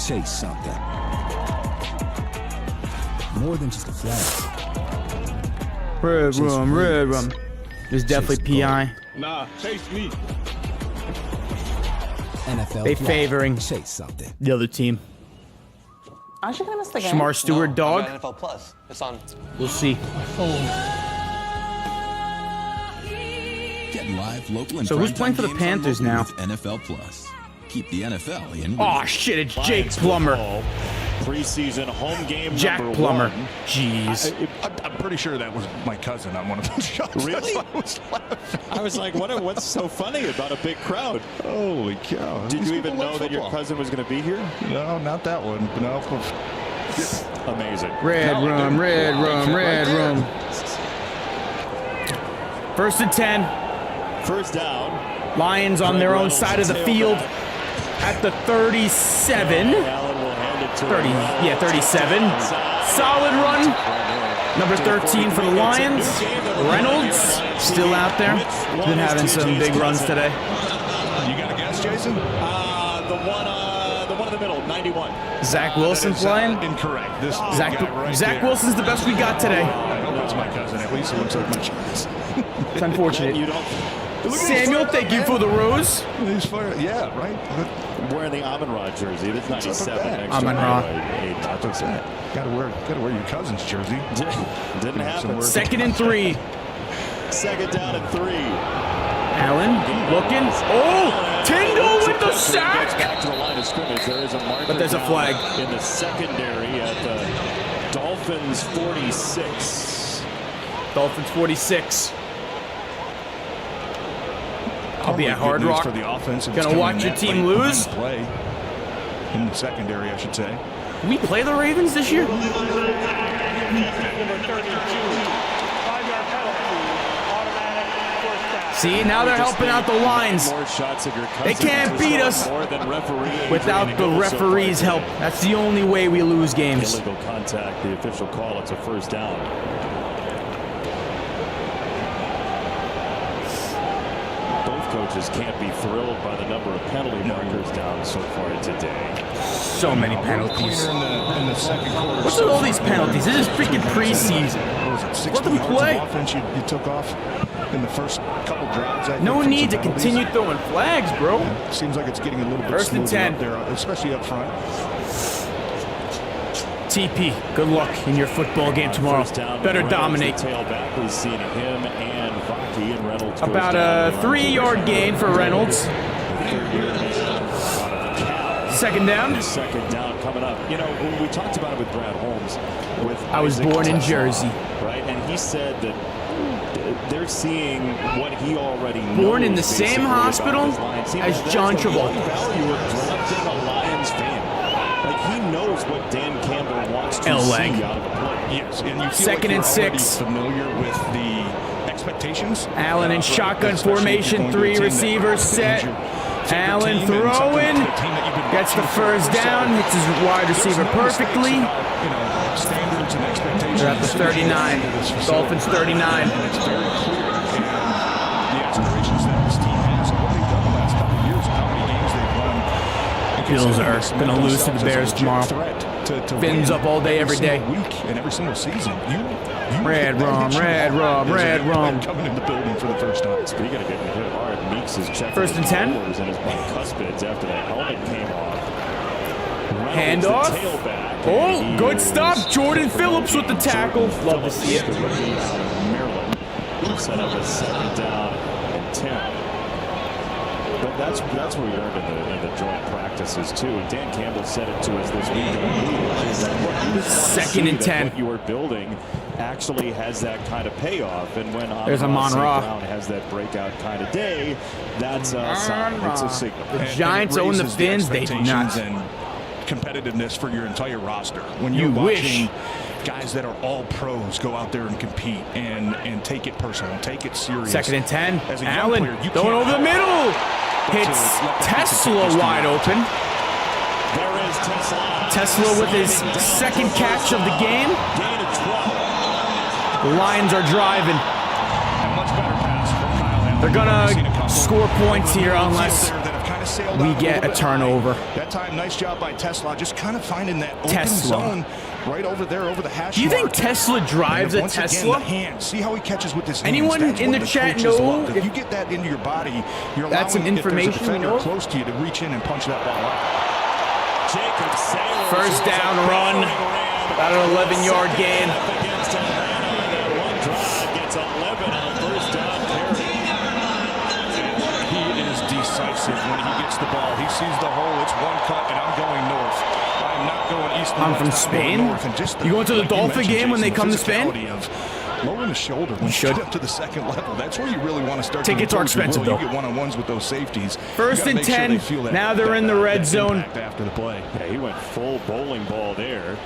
Chase something. More than just a flag. Red rum. There's definitely PI. Nah, chase me. NFL They favoring Chase something. the other team. Aren't you gonna miss the game? Shamar Stewart, dog. NFL Plus. It's on. We'll see. Get live, local, and So who's primetime playing for the games Panthers on now? Local with NFL Plus. Keep the NFL in. Oh shit! It's Jake Plummer. Preseason home game Jack number Plummer. 1. Jeez. I'm pretty sure that was my cousin on one of those shots. Really? That's why I was laughing. I was like, what's so funny about a big crowd? Holy cow. Did These you even people love know that your football. cousin was going to be here? No, not that one. No. Amazing. Red rum. Right there. First and 10. First down. Lions on their own side of the field at the 37. Allen will hand it to 37. Solid run. Number 13 for the Lions. Reynolds still out there. Been having some big runs today. You got a guess, Jason? The one in the middle, 91. Zach Wilson playing? Incorrect. This Zach guy right Zach there. Wilson's the best we got today. I hope it's my cousin. At least it looks like my choice. It's unfortunate. You don't. Samuel, thank you for the rose. He's fire. Yeah, right. Wearing the Amon-Ra jersey. It's 97 next Amon-Ra. That's what's that. Gotta wear your cousin's jersey. Didn't happen. Second and 3. Second down and 3. Allen looking. Oh, Tyndall with the sack. Back to the line of scrimmage. There is a marker But there's a flag in the secondary at the Dolphins 46. Dolphins 46. I'll be at Hard Rock. For the offense. Gonna watch your team lose. Play in the secondary, I should say. Did we play the Ravens this year? Number 32. 5-yard penalty. Automatic first down. See, now they're helping out the lines. More shots of your They cousin can't to beat score us more than referee without the Adrian Hill so far referee's today. help. That's the only way we lose games. Illegal contact, the official call. It's a first down. Both coaches can't be thrilled by the number of penalty markers down so far today. So many penalties. In the second quarter. What's with all these penalties? This is freaking preseason. What was it, 60 Let them yards play. of offense you took off in the first couple drives. I No think, from need to some penalties. continue throwing flags, bro. Seems like it's getting a little bit First and smoother 10. up there, especially up front. TP, good luck in your football game tomorrow. Better dominate. Tailback, we've seen him and Vaki and Reynolds. About a 3-yard gain for Reynolds. Second down. Second down coming up. You know, we talked about it with Brad Holmes. I was born in Jersey. Right, and he said that they're seeing what he already knows. Born in the same hospital as John Travolta. Value of drafting a Lions fan. Like, he knows what Dan Campbell wants to see out of the play. Yes, and you feel Second like and you're already 6. familiar with the expectations. Allen in shotgun especially if formation, you're going to a 3 team that receivers is set. your Allen team and something throwing. to a team that you've been Gets the watching for first years. down. Hits his wide receiver There's no mistakes perfectly. about, standards and expectations. They're at the 39. Dolphins 39. And it's very clear. And the aspirations that this team has and what they've done the last couple of years and how many games they've won. Bills are going to lose to the Bears tomorrow. Fins up all day, every day. Week and every single season. Red rum. Coming in the building for the first time. Speaking of getting hit hard, Meeks is checking First and 10. in his bicuspids after the helmet came off. Handoff. Oh, good stop. Jordan Phillips with the tackle. Love to see it. Maryland set up a second down and 10. But that's what we learned in the joint practices too. And Dan Campbell said it to us this week. Second and 10. What you are building actually has that kind of payoff. And when There's Amon-Ra Brown has that breakout kind of day, that's a sign. It's a signal. The Giants own the Fins. They do not. And competitiveness for your entire roster. When you're watching guys that are all pros go out there and compete and take it personal, take it serious. Second and 10. As a young Allen player, you going can't over the middle. Hits Tesla wide open. Tesla with his second catch of the game. The Lions are driving. They're gonna score points here unless we get a turnover. That time, nice job by Tesla, just kind of finding that open zone right over there, over the hash. Do you think Tesla drives a Tesla? Again, the hand. See how he catches with his hands. Anyone in the chat know if you get that into your body, you're allowing that's some information we know close to you to reach in and punch that ball out. First down run, about an 11-yard gain. Decisive when he gets the ball. He sees the hole. It's one cut, and I'm going north. I'm not going east. I'm from Spain. You going to the Dolphin game when they come to Spain? Lowering the shoulder when you get up to the second level. That's where you really want to start. Tickets are expensive, though. You get one-on-ones with those safeties. First and 10. Now they're in the red zone. After the play. Yeah, he went full bowling ball there.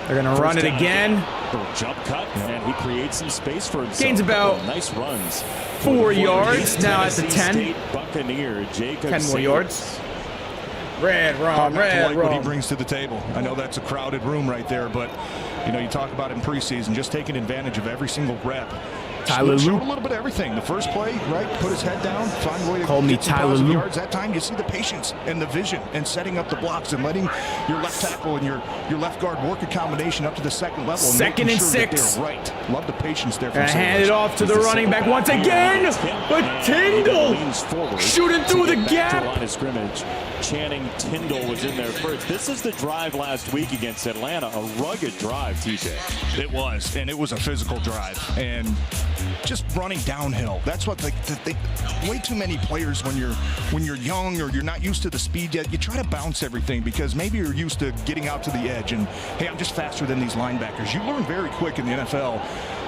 They're going to run it again. Little jump cut, and he creates some space for himself. Gains about nice runs. 4 yards. Now at the 10. Buccaneer, 10 more yards. Red rum, red rum. What he brings to the table. I know that's a crowded room right there, but you know, you talk about in preseason, just taking advantage of every single rep. Tyler showed Luke. a little bit of everything. The first play, right? Put his head down, find a way to Call me get some Tyler positive Luke. yards. That time, you see the patience and the vision and setting up the blocks and letting your left tackle and your left guard work a combination up to the second level. Second and sure 6. They're right. Love the patience there. From And hand it off to the running back once again. But Tyndall shooting through the gap. Line of scrimmage. Channing Tyndall was in there first. This is the drive last week against Atlanta. A rugged drive, TJ. It was, and it was a physical drive. And just running downhill. That's what way too many players when you're young or you're not used to the speed yet, you try to bounce everything because maybe you're used to getting out to the edge and hey, I'm just faster than these linebackers. You learn very quick in the NFL.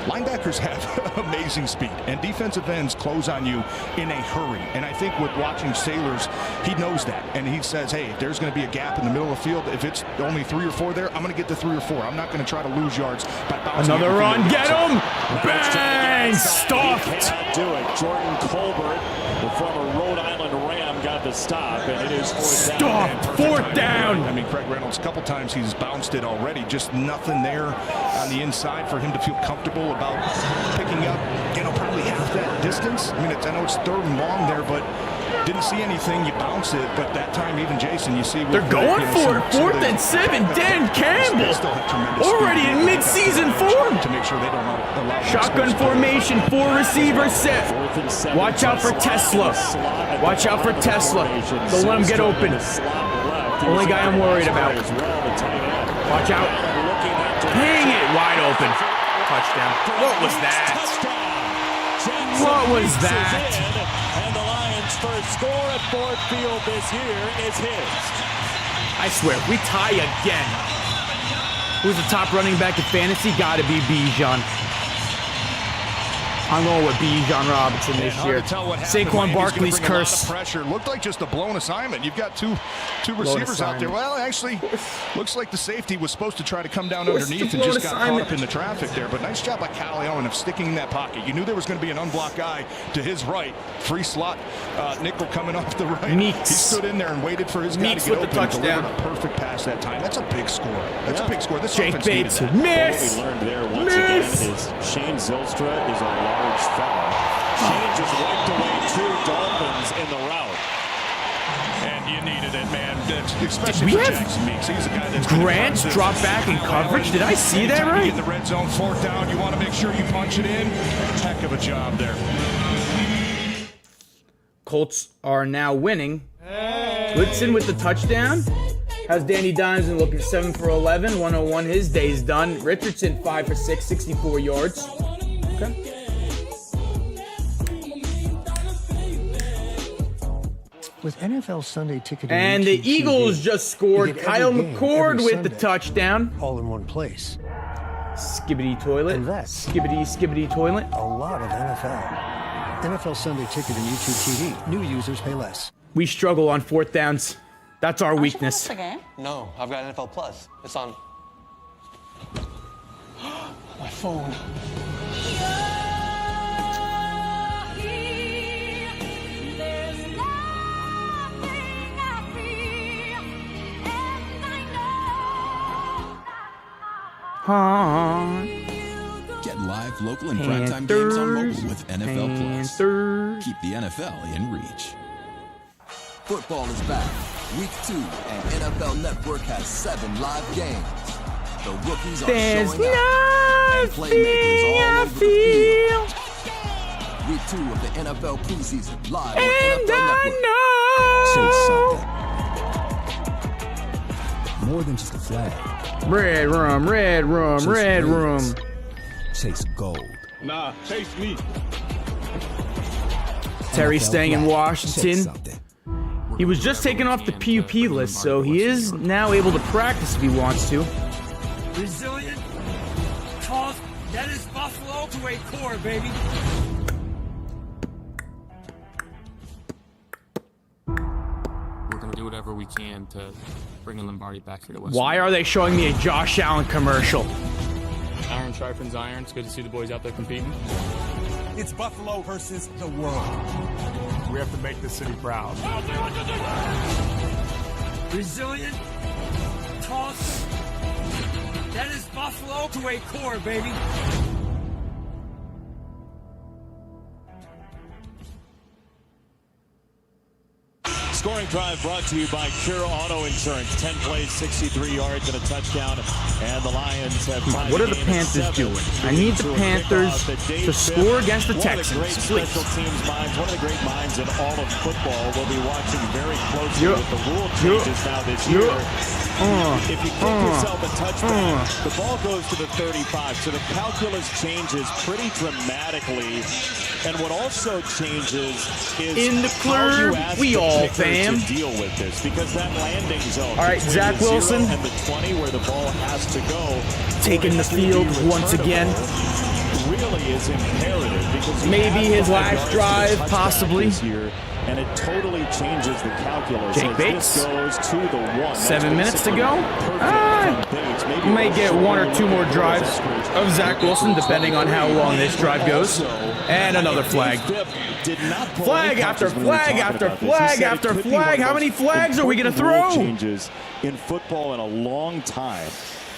Linebackers have amazing speed, and defensive ends close on you in a hurry. And I think with watching Sailors, he knows that. And he says, hey, if there's going to be a gap in the middle of the field, if it's only 3 or 4 there, I'm going to get to 3 or 4. I'm not going to try to lose yards by bouncing. Another run. Get him. Bang. Stuffed. Cannot do it. Jordan Colbert, the former Rhode Island Ram, got the stop, and it is fourth down. Stop. Fourth down. I mean, Craig Reynolds, a couple times he's bounced it already. Just nothing there on the inside for him to feel comfortable about picking up, probably half that distance. I mean, I know it's 3rd and long there, but didn't see anything. You bounce it, but that time, even Jason, you see. They're going for it. 4th and 7. Dan Campbell already in mid-season form. To make sure they don't allow shotgun formation. 4 receivers set. Watch out for Tesla. Watch out for Tesla. Don't let him get open. Only guy I'm worried about. Watch out. Dang it. Wide open. Touchdown. What was that? What was that? And the Lions' first score at Ford Field this year is his. I swear, if we tie again, who's the top running back in fantasy? Gotta be Bijan. I'm going with Bijan Robinson this year. Saquon Barkley's curse. Pressure looked like just a blown assignment. You've got two receivers out there. Well, actually, looks like the safety was supposed to try to come down underneath and just got caught up in the traffic there. But nice job by Kyle Allen of sticking in that pocket. You knew there was going to be an unblocked guy to his right. Free slot nickel coming off the right. He stood in there and waited for his guy to get open and delivered a perfect pass that time. That's a big score. That's a big score. This Jake Bates, miss. What we learned there once again is Shane Zylstra is a large fella. Shane just wiped away 2 Dolphins in the route. And you needed it, man. Especially for Jackson Meeks. He's a guy that's Grant drop back in coverage. Did I see that right? In the red zone, 4th down. You want to make sure you punch it in. Heck of a job there. Colts are now winning. Woodson with the touchdown. How's Danny Dimes looking? 7 for 11, 101. His day's done. Richardson 5 for 6, 64 yards. Okay. With NFL Sunday Ticket and the Eagles just scored. Kyle McCord with the touchdown. All in one place. Skibbity toilet. And that. Skibbity toilet. A lot of NFL. NFL Sunday Ticket and YouTube TV. New users pay less. We struggle on 4th downs. That's our weakness. No, I've got NFL Plus. It's on my phone. Huh. Get live, local, and primetime games on mobile with NFL Plus. Keep the NFL in reach. Football is back. Week 2, and NFL Network has 7 live games. The rookies are There's showing out, and playmakers all over the field. Week 2 of the NFL preseason live on NFL Network. More than just a flag. Red rum, red rum, Chase red rings. rum. Chase gold. Nah, chase me. Terry NFL staying in Black. Washington. Chase something. He was just taken off the PUP list, so he is now able to practice if he wants to. Resilient, tough, that is Buffalo to a core, baby. We're going to do whatever we can to bring Lombardi back here to West. Why are they showing me a Josh Allen commercial? Iron sharpens iron. It's good to see the boys out there competing. It's Buffalo versus the world. We have to make the city proud. Resilient, tough, that is Buffalo to a core, baby. Scoring drive brought to you by Cure Auto Insurance. 10 plays, 63 yards, and a touchdown. And the Lions have tied What are the the game at Panthers 7. doing? I need the Panthers to score against the Texans, One of the great please. special teams minds, one of the great minds in all of football. We'll be watching very closely with the rule changes now this year. If you kick yourself a touchback, the ball goes to the 35. So the calculus changes pretty dramatically. And what also changes is In the how you club, ask we the all, kicker fam. to deal with this, because that landing zone All right, between Zach the 0 Wilson. and the 20 where the ball has to go, Taking for the it to field be once again. returnable really is imperative, because he Maybe has his 5 last yards to the drive, touchback possibly. this year, and it totally changes the calculus. Jake as Bates. This goes to the 1. 7 minutes to go. Maybe May get 1 or 2 more drives of Zach Wilson, depending on how long this drive goes. And another flag. Flag after flag after flag after flag. How many flags are we going to throw? Changes in football in a long time,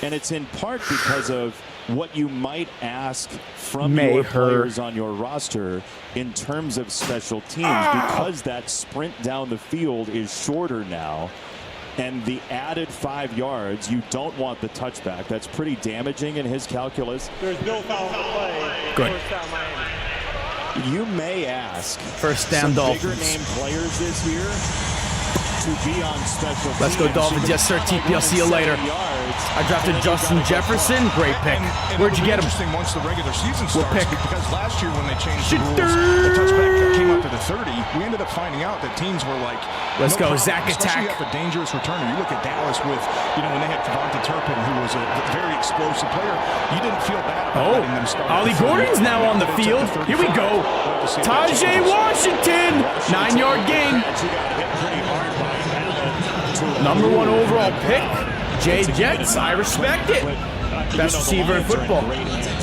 and it's in part because of what you might ask from your players on your roster in terms of special teams, because that sprint down the field is shorter now. And the added 5 yards, you don't want the touchback. That's pretty damaging in his calculus. There's no foul to play. Good. First down, Miami. You may ask First down, some Dolphins. bigger name players this year to be on special Let's go, teams. Dolphins. Yes, sir, TP. I'll see you later. I drafted Justin Jefferson. Great pick. Where'd you get him? Interesting once the regular season What starts, pick? because last year when they changed the rules, the touchback came up to the 30. We ended up finding out that teams were like, Let's no go, problem, Zach especially attack. if a dangerous returner. You look at Dallas with, when they had Devonta Turpin, who was a very explosive player. You didn't feel bad about letting them start. Ollie Gordon's now on the field. Here we go. Tajay Washington. 9-yard gain. Number 1 overall pick. Jay Jets. I respect it. Best receiver in football.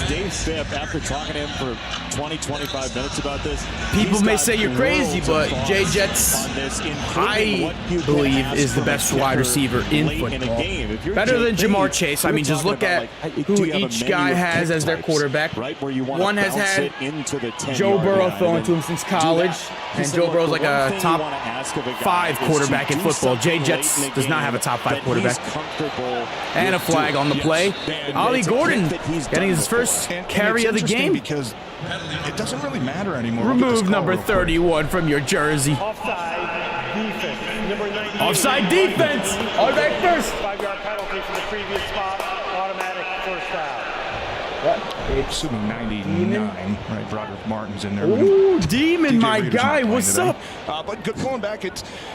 Dave Phipp, after talking to him for 20-25 minutes about this, People may say you're crazy, but Jay Jets, I believe, is the best wide receiver in football. Better than Jamar Chase. I mean, just look at who each guy has as their quarterback. One has had Joe Burrow thrown to him since college, and Joe Burrow's like a top 5 quarterback in football. Jay Jets does not have a top 5 quarterback. And a flag on the play. Ollie Gordon getting his first carry of the game. Because it doesn't really matter anymore. Remove number 31 from your jersey. Offside defense. Number 98. Offside defense. All back first. 5-yard penalty from the previous spot. Automatic first down. Assuming 99, right? Broderick Martin's in there. Ooh, Demon, my guy. What's up? But going back, you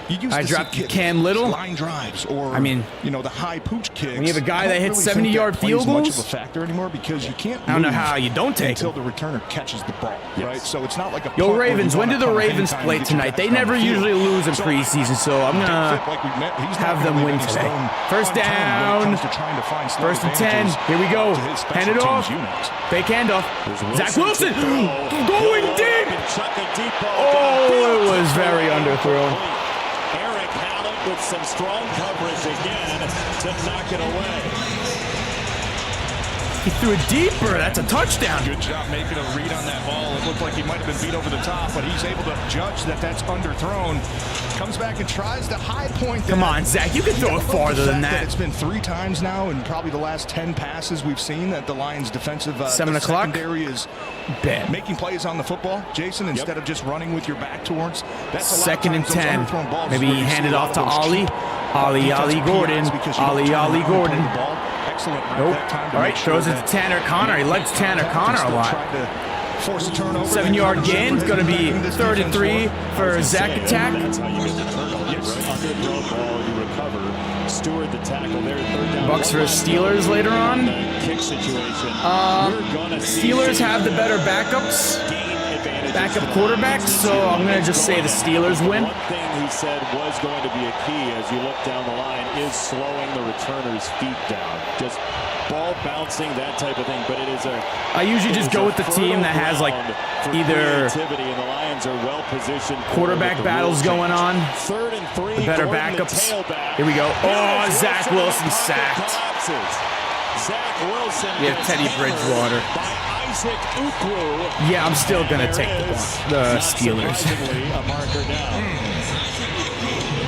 used I to dropped see Cam Little. line drives, or the high pooch kicks. When you have a guy that I don't hits really think 70-yard that plays field much goals? of a factor anymore, because you can't. I don't know move how you don't take until the returner catches the ball, right? So it's not like a Yo, punt where Ravens, you when do wanna the punt Ravens anytime play you get your tonight? guys They down never the field. usually lose in preseason, so I'm going to have them win today. First down. First and 10. Here we go. Hand it off. Fake handoff. Zach Wilson going deep. Oh, it was very underthrown. Eric Hallett with some strong coverage again to knock it away. He threw it deeper. That's a touchdown. Good job making a read on that ball. It looked like he might have been beat over the top, but he's able to judge that that's underthrown. Comes back and tries the high point. Come on, Zach. You can throw it farther than that. It's been 3 times now, and probably the last 10 passes we've seen that the Lions' defensive 7 o'clock secondary is making plays on the football, Jason, instead of just running with your back towards. That's a 2nd and 10. Maybe he handed off to Ollie. Ollie Gordon. Ollie Gordon. Excellent. Nope. All right, throws it to Tanner Connor. He likes Tanner Connor a lot. Force a turnover. 7-yard gain. It's going to be 3rd and 3 for a Zach attack. That's how you get the turnover. Yes. Underthrow ball, you recover. Stewart the tackle there. 3rd down. Bucks for Steelers later on. Kick situation. Steelers have the better backups. Backup quarterbacks, so I'm going to just say the Steelers win. One thing he said was going to be a key as you look down the line is slowing the returner's feet down. Just ball bouncing, that type of thing, but it is I usually just go with the team that has like either and the Lions are well positioned. Quarterback battles going on. 3rd and 3. The better backups. Here we go. Oh, Zach Wilson sacked. Zach Wilson. We have Teddy Bridgewater. Yeah, I'm still going to take the Steelers.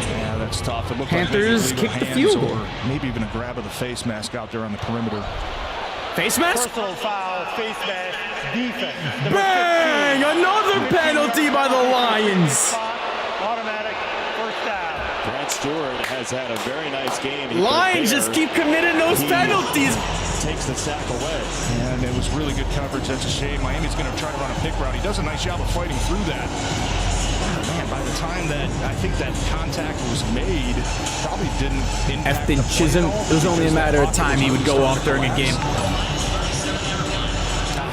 Yeah, that's tough. It Panthers kick the field goal. Maybe even a grab of the face mask out there on the perimeter. Face mask? Personal foul, face mask, defense. Bang! Another penalty by the Lions. Automatic first down. Grant Stewart has had a very nice game. Lions just keep committing those penalties. Takes the sack away. And it was really good coverage. That's a shame. Miami's going to try to run a pick route. He does a nice job of fighting through that. Man, by the time that I think that contact was made, probably didn't impact Efton Chisholm. It was only a matter of time he would go off during a game.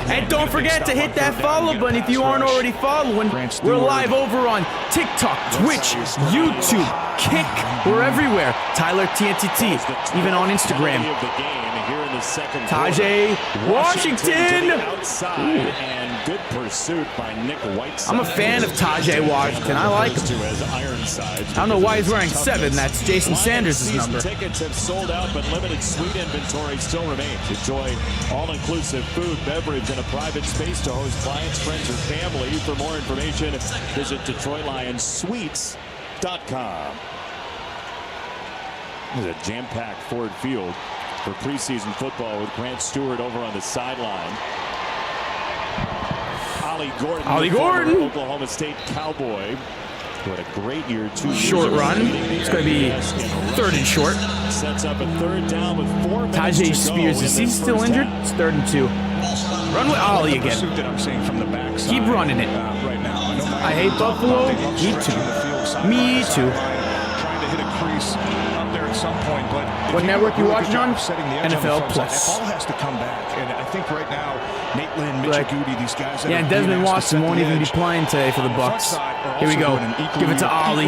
And don't forget to hit that follow button if you aren't already following. We're live over on TikTok, Twitch, YouTube, Kick. We're everywhere. Tyler TNTT, even on Instagram. Tajay Washington. And good pursuit by Nick Whiteside. I'm a fan of Tajay Washington. I like him. I don't know why he's wearing 7. That's Jason Sanders' number. Tickets have sold out, but limited suite inventory still remains. Enjoy all-inclusive food, beverage, and a private space to host clients, friends, or family. For more information, visit DetroitLionsSuites.com. This is a jam-packed Ford Field for preseason football with Grant Stewart over on the sideline. Ollie Gordon, Oklahoma State Cowboy, who had a great year 2 years short ago. run. It's going to be 3rd and short. Sets up a 3rd down with 4 minutes Tajay to Spears, go is he still injured? It's 3rd and 2. Run with Ollie again. That I'm seeing from the backside, Keep running it. Right now. I hate Buffalo. Me too. Me too. Trying to hit a crease up there at some point, but what network you watching on? NFL Plus. That ball has to come back, and I think right now, Nate Lynn, Mitch Agudi, these guys. Yeah, and Desmond Watson won't even be playing today for the Bucks. Here we go. Give it to Ollie.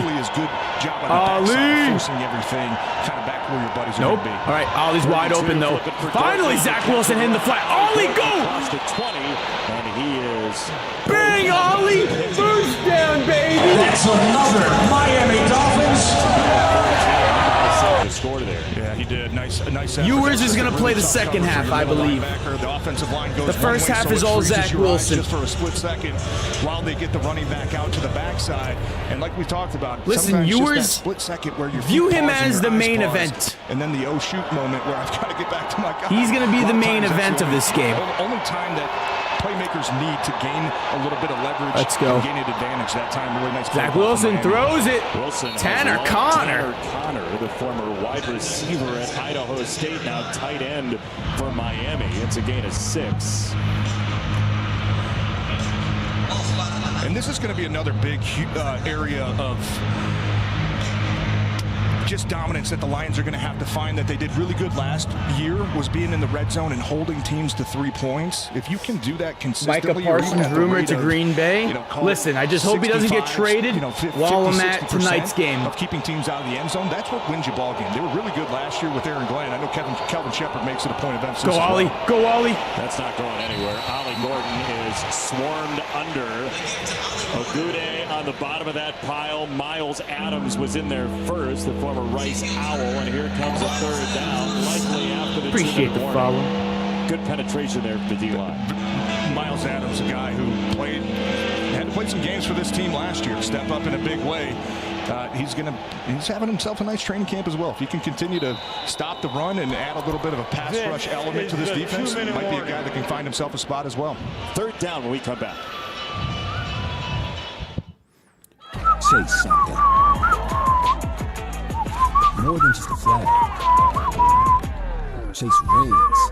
Ollie. Forcing everything kind of back where your buddies are nope. All right, Ollie's wide open though. Finally, Zach Wilson hitting the flat. Ollie, go! Across the 20, and he is. Bang, Ollie! First down, baby. That's another Miami Dolphins. Score there. Yeah, he did. Nice. Ewers is going to play the second half, I believe. The offensive line goes the first half is all Zach Wilson. Just for a split second while they get the running back out to the backside. And like we talked about, listen, Ewers, split second where you view him as the main event. And then the shoot moment where I've got to get back to my guy. He's going to be the main event of this game. Only time that playmakers need to gain a little bit of leverage. Let's go. And gain an advantage that time. Really nice. Zach Wilson throws it. Tanner Connor. The former wide receiver at Idaho State, now tight end for Miami. It's a gain of 6. And this is going to be another big area of just dominance that the Lions are going to have to find that they did really good last year was being in the red zone and holding teams to 3 points. If you can do that consistently. Micah Parsons rumored to Green Bay. Listen, I just hope he doesn't get traded while I'm at tonight's game. Of keeping teams out of the end zone, that's what wins you ball game. They were really good last year with Aaron Glenn. I know Kelvin Shepard makes it a point of emphasis. Go Ollie, go Ollie. That's not going anywhere. Ollie Gordon is swarmed under. Ogude on the bottom of that pile. Miles Adams was in there first, the former Rice Owl, and here comes a 3rd down, likely after the appreciate the follow. good penetration there from the D-line. Miles Adams, a guy who had to play some games for this team last year, step up in a big way. He's having himself a nice training camp as well. If he can continue to stop the run and add a little bit of a pass rush element to this defense, might be a guy that can find himself a spot as well. Third down when we come back. Chase something. More than just a flag. Chase rings.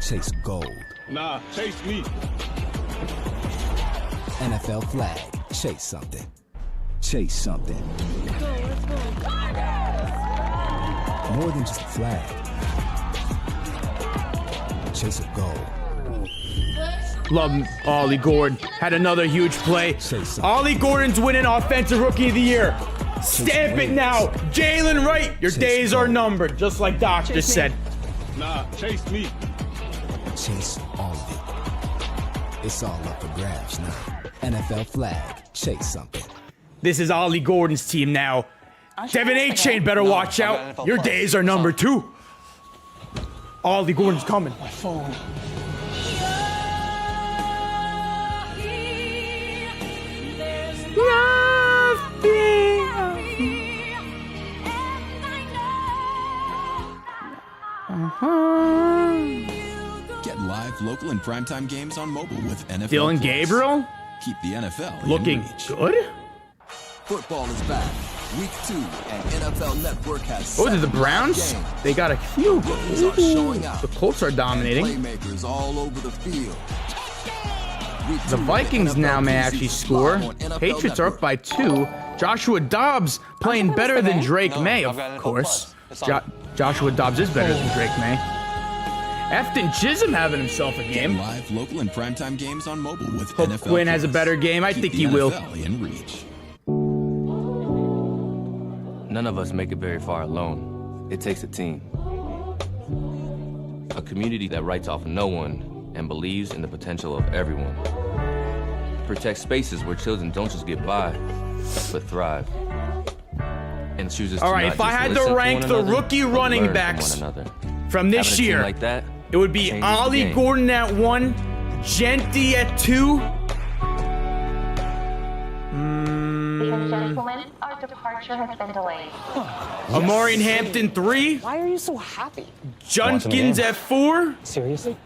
Chase gold. Nah, chase me. NFL flag. Chase something. Chase something. More than just a flag. Chase a goal. Love Ollie Gordon. Had another huge play. Ollie Gordon's winning Offensive Rookie of the Year. Stamp it now. Jalen Wright, your days are numbered, just like Doc just said. Nah, chase me. Chase all of it. It's all up for grabs now. NFL flag. Chase something. This is Ollie Gordon's team now. Devin A-Chain better watch out. Your days are numbered too. Ollie Gordon's coming. My phone. Get live, local, and primetime games on mobile with NFL Dylan Plus. Gabriel? Keep the NFL looking in reach. good? Football is back. Week 2 and NFL Network has Oh, did the Browns? games. They got a few. Rookies are showing out. The Colts are dominating. Playmakers all over the field. The Vikings now may actually score. Patriots are up by 2. Joshua Dobbs playing better than Drake May, of course. Joshua Dobbs is better than Drake May. Efton Chisholm having himself a game. Live, local, and primetime games on mobile with Hope NFL Quinn has a Plus. better game. I Keep think the he will. NFL in reach. None of us make it very far alone. It takes a team. A community that writes off no one and believes in the potential of everyone. Protect spaces where children don't just get by, but thrive. And chooses to All right, not if I just had listen to to rank one the another, rookie but running learn backs from one another. from this Having a team year, like that, it would be changes the Ollie game. Gordon at 1, Genty at 2. Ladies and gentlemen, our departure has been delayed. Amorian Hampton 3. Why are you so happy? Junkins at 4. Seriously?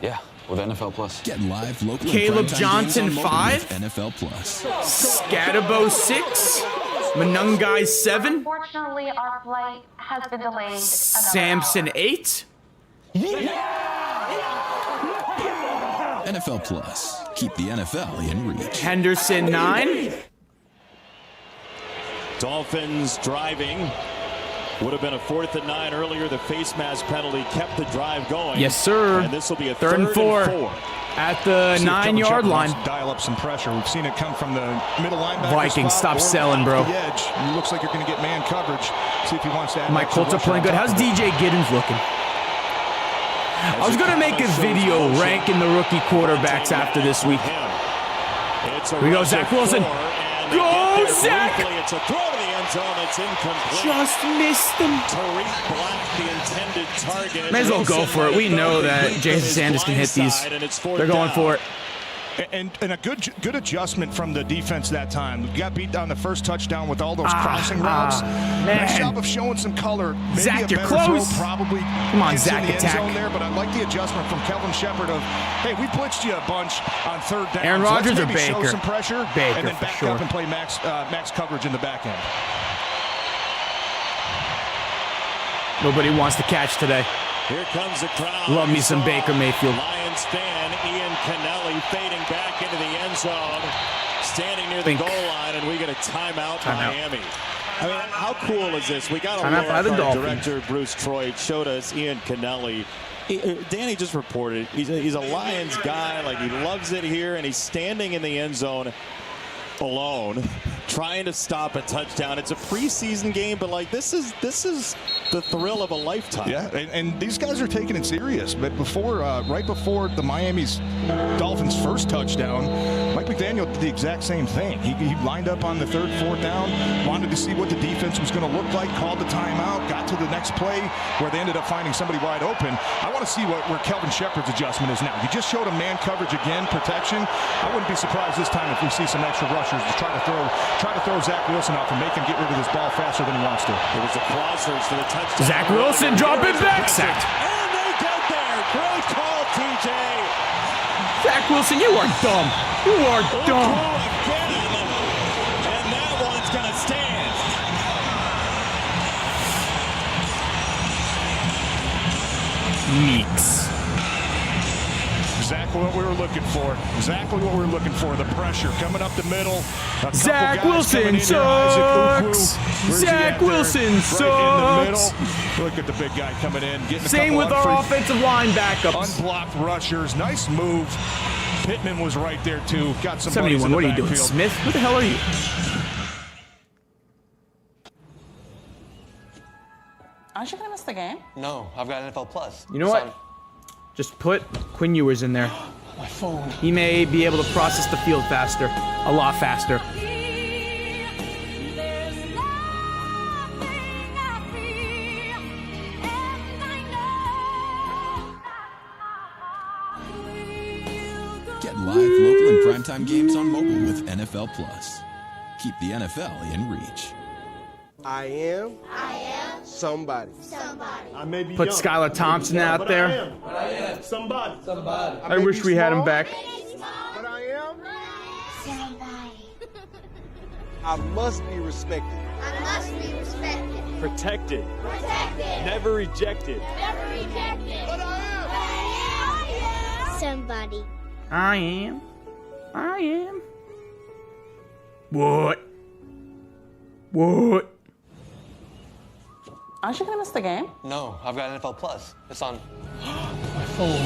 Yeah, with NFL Plus. Get live, local, Caleb and primetime Johnson, games on mobile 5. with NFL Plus. Scatabo 6. Manungai 7. Unfortunately, our flight has been delayed another Samson 8. NFL Plus. Keep the NFL in reach. Henderson 9. Dolphins driving. Would have been a 4th and 9 earlier. The face mask penalty kept the drive going. Yes, sir. And this will be a Third and 4 at the 9-yard line. Dial up some pressure. We've seen it come from the middle linebacker. Vikings, spot stop or selling, bro. off the edge. It looks like you're going to get man coverage. See if he wants to add My extra Colts are rusher playing on good. top How's of it. DJ Giddens looking? I was going to make a video ranking the rookie quarterbacks after this week. Here we go, Zach Wilson. Go, Zach! It's a throw to the end zone. It's incomplete. Just missed him. Tariq Black, the intended target. May as well go for it. We know that Jason Sanders can hit these. They're going for it. And a good adjustment from the defense that time. We got beat down the first touchdown with all those crossing routes. Nice job of showing some color. Maybe Zach, a you're better close. throw probably Come on, gets in Zach, the end attack. zone there, but I like the adjustment from Kelvin Shepard of, hey, we blitzed you a bunch on 3rd down. Aaron Rodgers or Let's maybe Baker? show some pressure Baker, and then for back sure. up and play max coverage in the back end. Nobody wants to catch today. Here comes the crowd. Love me some Baker Mayfield. Lions fan Ian Kennelly fading back into the end zone, standing near the goal line, and we get a timeout, Miami. I mean, how cool is this? We got a Timeout by the look. Our Dolphins. director Bruce Troy showed us Ian Kennelly. Danny just reported he's a Lions guy. Like, he loves it here, and he's standing in the end zone alone. trying to stop a touchdown. It's a preseason game, but like this is the thrill of a lifetime. Yeah, and these guys are taking it serious. But right before the Miami's Dolphins' first touchdown, Mike McDaniel did the exact same thing. He lined up on the 3rd, 4th down, wanted to see what the defense was going to look like, called the timeout, got to the next play where they ended up finding somebody wide open. I want to see where Kelvin Shepard's adjustment is now. You just showed a man coverage again, protection. I wouldn't be surprised this time if we see some extra rushers to try to throw Zach Wilson off and make him get rid of this ball faster than he wants to. It was a crossers for the touchdown. Zach Wilson dropping back, sacked. And they get there. Great call, TJ. Zach Wilson, you are dumb. You are dumb. And that one's going to stand. Meeks. Exactly what we were looking for. Exactly what we were looking for. The pressure coming up the middle. Zach Wilson sucks. Zach Wilson sucks. Look at the big guy coming in. Same with our offensive line backups. Unblocked rushers. Nice move. Pittman was right there too. Got some 71. What are you doing, Smith? What the hell are you? Aren't you gonna miss the game? No, I've got NFL Plus. You know what? Just put Quinn Ewers in there. My phone. He may be able to process the field faster. A lot faster. Get live, local, and primetime games on mobile with NFL Plus. Keep the NFL in reach. I am somebody. I may be Put young, Skylar Thompson out there. I am somebody. I wish we had him back. But I am somebody. I must be respected. Protected. Never rejected. But I am Somebody. I am. What? Aren't you gonna miss the game? No, I've got NFL Plus. It's on my phone.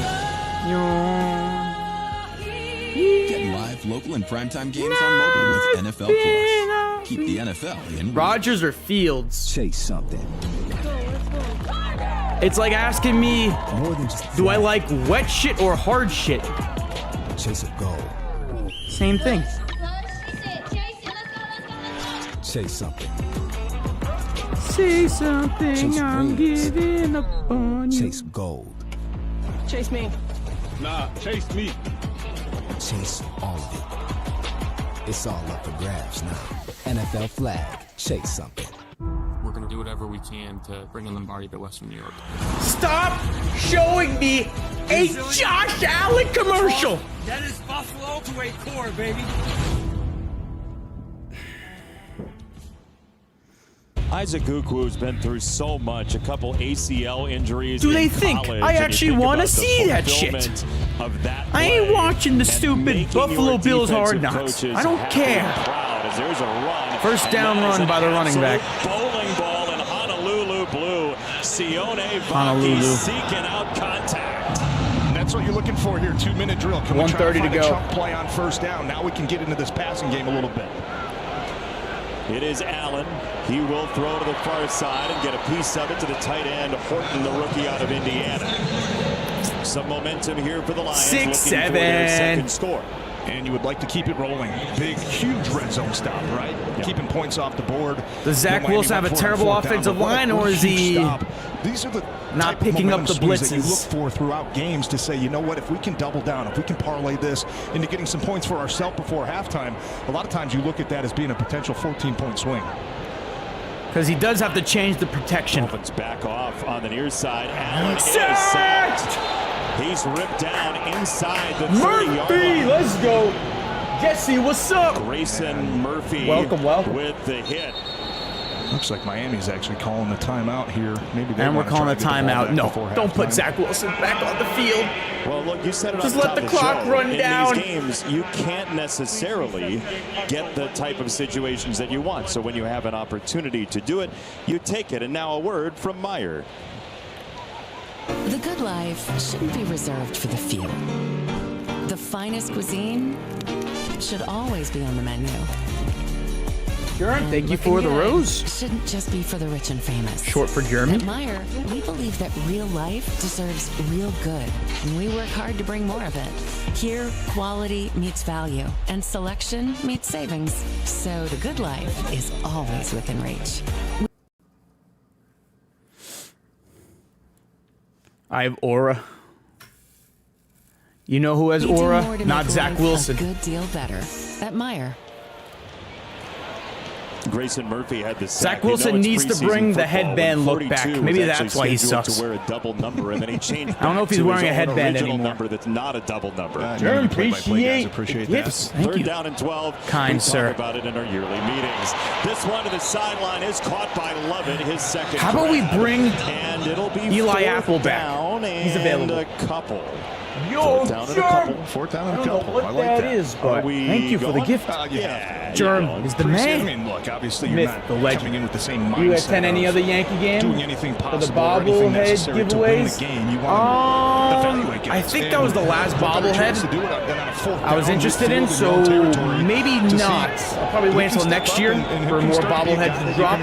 Get live, local, and primetime games on mobile with NFL Plus. Keep the NFL in reach. Rodgers or Fields? Chase something. It's like asking me, do I like wet shit or hard shit? Chase a goal. Same thing. Chase something. Say something, Chase I'm rings. giving up on you. Chase gold. Chase me. Nah, chase me. Chase all of it. It's all up for grabs now. NFL flag. Chase something. We're going to do whatever we can to bring in Lombardi to Western New York. Stop showing me a Josh Allen commercial. That is Buffalo to a core, baby. Isaac Ukwu been through so much, a couple ACL injuries. Do they think I actually want to see that shit? I ain't watching the stupid Buffalo Bills Hard Knocks. I don't care. First down run by the running back. Bowling ball in Honolulu blue. Sione Honolulu. Vaki seeking out contact. And that's what you're looking for here. 2-minute drill. Can we try 1:30 to find a go. chunk play on first down? Now we can get into this passing game a little bit. It is Allen. He will throw to the far side and get a piece of it to the tight end, Horton, the rookie out of Indiana. Some momentum here for the Lions. 6-7. For their second score. And you would like to keep it rolling. Big, huge red zone stop, right? Yep. Keeping points off the board. Does Zach Wilson have a terrible offensive line, or is he These are the not picking up the blitzes that you look for throughout games to say, you know what, if we can double down, if we can parlay this into getting some points for ourselves before halftime, a lot of times you look at that as being a potential 14-point swing. Because he does have to change the protection. Dolphins back off on the near side. Allen is sacked. He's ripped down inside the 30-yard line. Let's go. Jesse, what's up? Grayson Murphy welcome. with the hit. Looks like Miami's actually calling the timeout here. Maybe and we're calling a timeout. No, don't put Zach Wilson back on the field. Well, look, you said it just on let the clock run down. In these games, you can't necessarily get the type of situations that you want. So when you have an opportunity to do it, you take it. And now a word from Meyer. The good life shouldn't be reserved for the few. The finest cuisine should always be on the menu. Jerm, thank you for the rose. Shouldn't just be for the rich and famous. Short for Jeremy. At Meyer, we believe that real life deserves real good, and we work hard to bring more of it. Here, quality meets value, and selection meets savings. So the good life is always within reach. I have aura. You know who has aura? Not Zach Wilson. A good deal better. At Meyer. Grayson Murphy had the sack. Zach Wilson needs to bring the headband look back. Maybe that's why he sucks. To wear a double number, and then he changed. I don't know if he's wearing a headband anymore. Number that's not a double number. Appreciate that. Third down and 12. Kind sir. We talk about it in our yearly meetings. This one to the sideline is caught by Lovett. His second. How about we bring and it'll be Eli Apple back? He's available. A couple. Yo, Fourth down and a couple. What I like that is, but thank you for the gift. Yeah, Germ is the man. I mean, look, obviously you're not coming in with the same mindset. You attend any other Yankee game? Doing anything possible for the bobblehead giveaways? To win the game. You want to evaluate I think that was the last bobblehead I was interested in, so maybe not. I'll probably wait until next year for more bobbleheads to drop.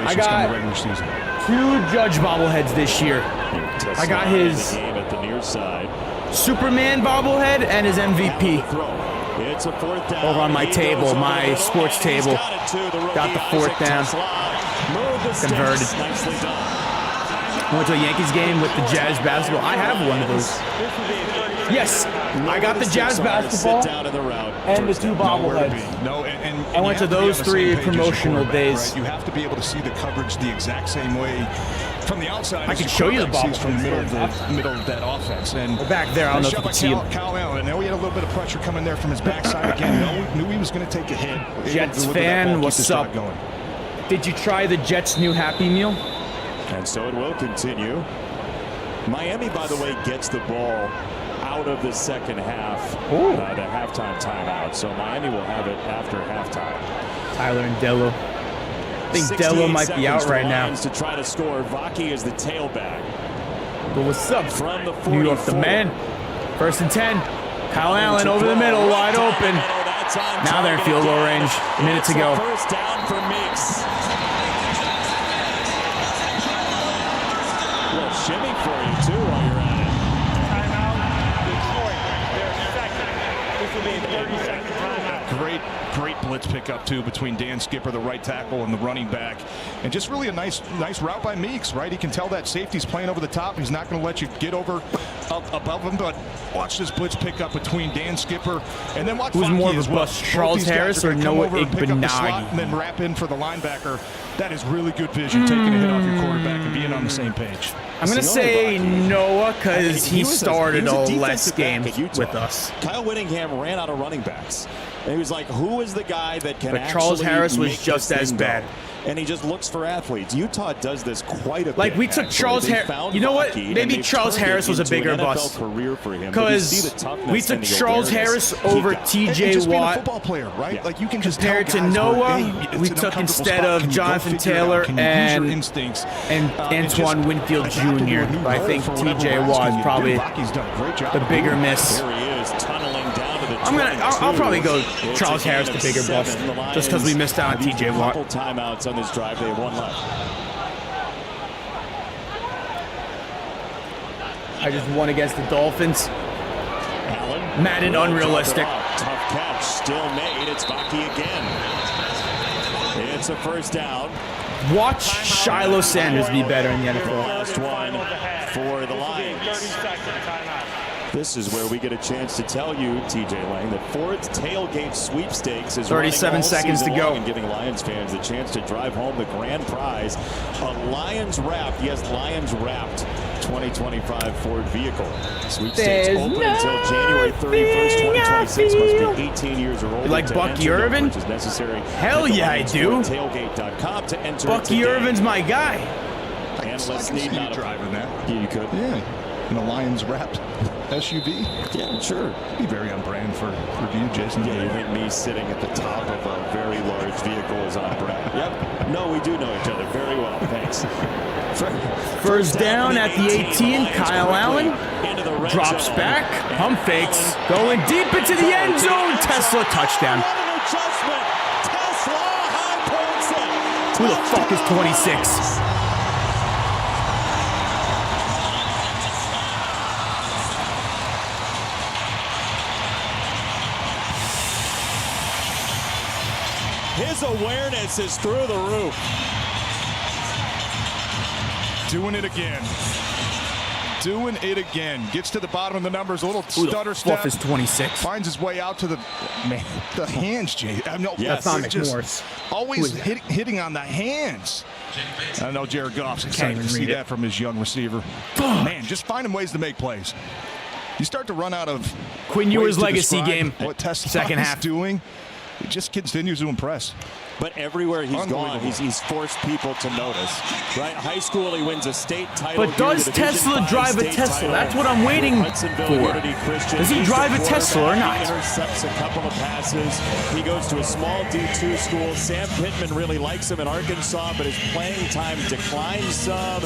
I got 2 Judge bobbleheads this year. I got his Superman bobblehead and his MVP. It's a fourth down. Over on my table, my sports table. Got the 4th down. Converted. Went to a Yankees game with the Jazz basketball. I have one of those. Yes, I got the Jazz basketball and the 2 bobbleheads. No, and I went to those 3 promotional days. Right? You have to be able to see the coverage the exact same way from the outside. I can show you the ball from the middle of that offense. And back there, I don't know if you can see him. Kyle Allen. I know he had a little bit of pressure coming there from his backside again. Knew he was going to take a hit. Jets fan, what's up? Did you try the Jets' new Happy Meal? And so it will continue. Miami, by the way, gets the ball out of the second half, the halftime timeout. So Miami will have it after halftime. Tyler and Dello. I think Dello might be out right now. To try to score. Vaki is the tailback. But what's up? From the 44. New York, the man. 1st and 10. Kyle Allen over the middle, wide open. Now they're in field goal range. A minute to go. First down for Meeks. A little shimmy for you too while you're at it. Timeout. Detroit. Their second. This will be a 30-second timeout. Great blitz pickup too between Dan Skipper, the right tackle, and the running back, and just really a nice route by Meeks. Right, he can tell that safety's playing over the top. He's not going to let you get over above him. But watch this blitz pickup between Dan Skipper and then watch. Who's more of a bust, Charles Harris or Noah Igbenogany? And then wrap in for the linebacker. That is really good vision, taking a hit off your quarterback and being on the same page. I'm going to say Noah because he started all less games with us. Kyle Whittingham ran out of running backs. And he was like, who is the guy that can But Charles Harris was just as bad. And he just looks for athletes. Utah does this quite a bit. Like, we took Charles Harris. You know what? Maybe Charles Harris was a bigger bust. Because we took Charles Harris over T.J. Watt. Football player, right? Like, you can just compared to Noah, we took instead of Jonathan Taylor and Antoine Winfield Jr. But I think T.J. Watt is probably the bigger miss. There he is, tunneling down to the I'll probably go Charles Harris, the bigger bust, just because we missed out on T.J. Watt. Timeouts on this drive. They have 1 left. I just won against the Dolphins. Allen. Madden unrealistic. Tough catch, still made. It's Vaki again. It's a first down. Watch Shiloh Sanders be better in the NFL. Last one for the Lions. 30 seconds timeout. This is where we get a chance to tell you, TJ Lang, that Ford's tailgate sweepstakes is 37 seconds to go, and giving Lions fans the chance to drive home the grand prize, a Lions wrapped, yes, Lions wrapped 2025 Ford vehicle. Sweepstakes open until January 31st, 2026. Must be 18 years or older. You like Bucky Irvin? Which is necessary. Hell yeah, I do. Tailgate.com to enter. Bucky Irvin's my guy. Analysts need not driving that. Yeah, you could. Yeah. In a Lions wrapped SUV? Yeah, sure. Be very on brand for review, Jason. Yeah, you think me sitting at the top of a very large vehicle is on brand? Yep. No, we do know each other very well. Thanks. First down at the 18. Kyle Allen drops back. Pump fakes. Going deep into the end zone. Tesla touchdown. Tesla Who the fuck is 26? His awareness is through the roof. Doing it again. Doing it again. Gets to the bottom of the numbers. A little stutter step. Is 26. Finds his way out to the hands, Jay. No, yes. That's not McMorris. Always hitting on the hands. I know Jared Goff's excited to see that from his young receiver. Man, just finding ways to make plays. You start to run out of Quinn Ewers' legacy game. What Tesla second is half doing. It just continues to impress. But everywhere he's gone, he's forced people to notice. Right? High school, he wins a state title. But does Tesla drive a Tesla? That's what I'm waiting for. Does he drive a Tesla or not? He intercepts a couple of passes. He goes to a small D2 school. Sam Pittman really likes him in Arkansas, but his playing time declines some.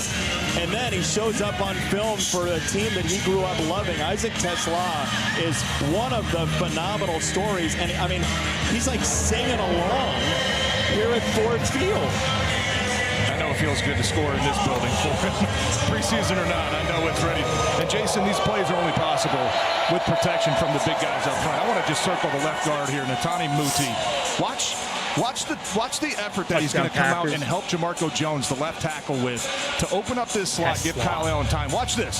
And then he shows up on film for a team that he grew up loving. Isaac Tesla is one of the phenomenal stories. And, I mean, he's like singing along here at Ford Field. I know it feels good to score in this building for him. Preseason or not, I know it's ready. And Jason, these plays are only possible with protection from the big guys up front. I want to just circle the left guard here, Netani Muti. Watch the effort that he's going to come out and help Jamarco Jones, the left tackle, with to open up this slot, give Kyle Allen time. Watch this.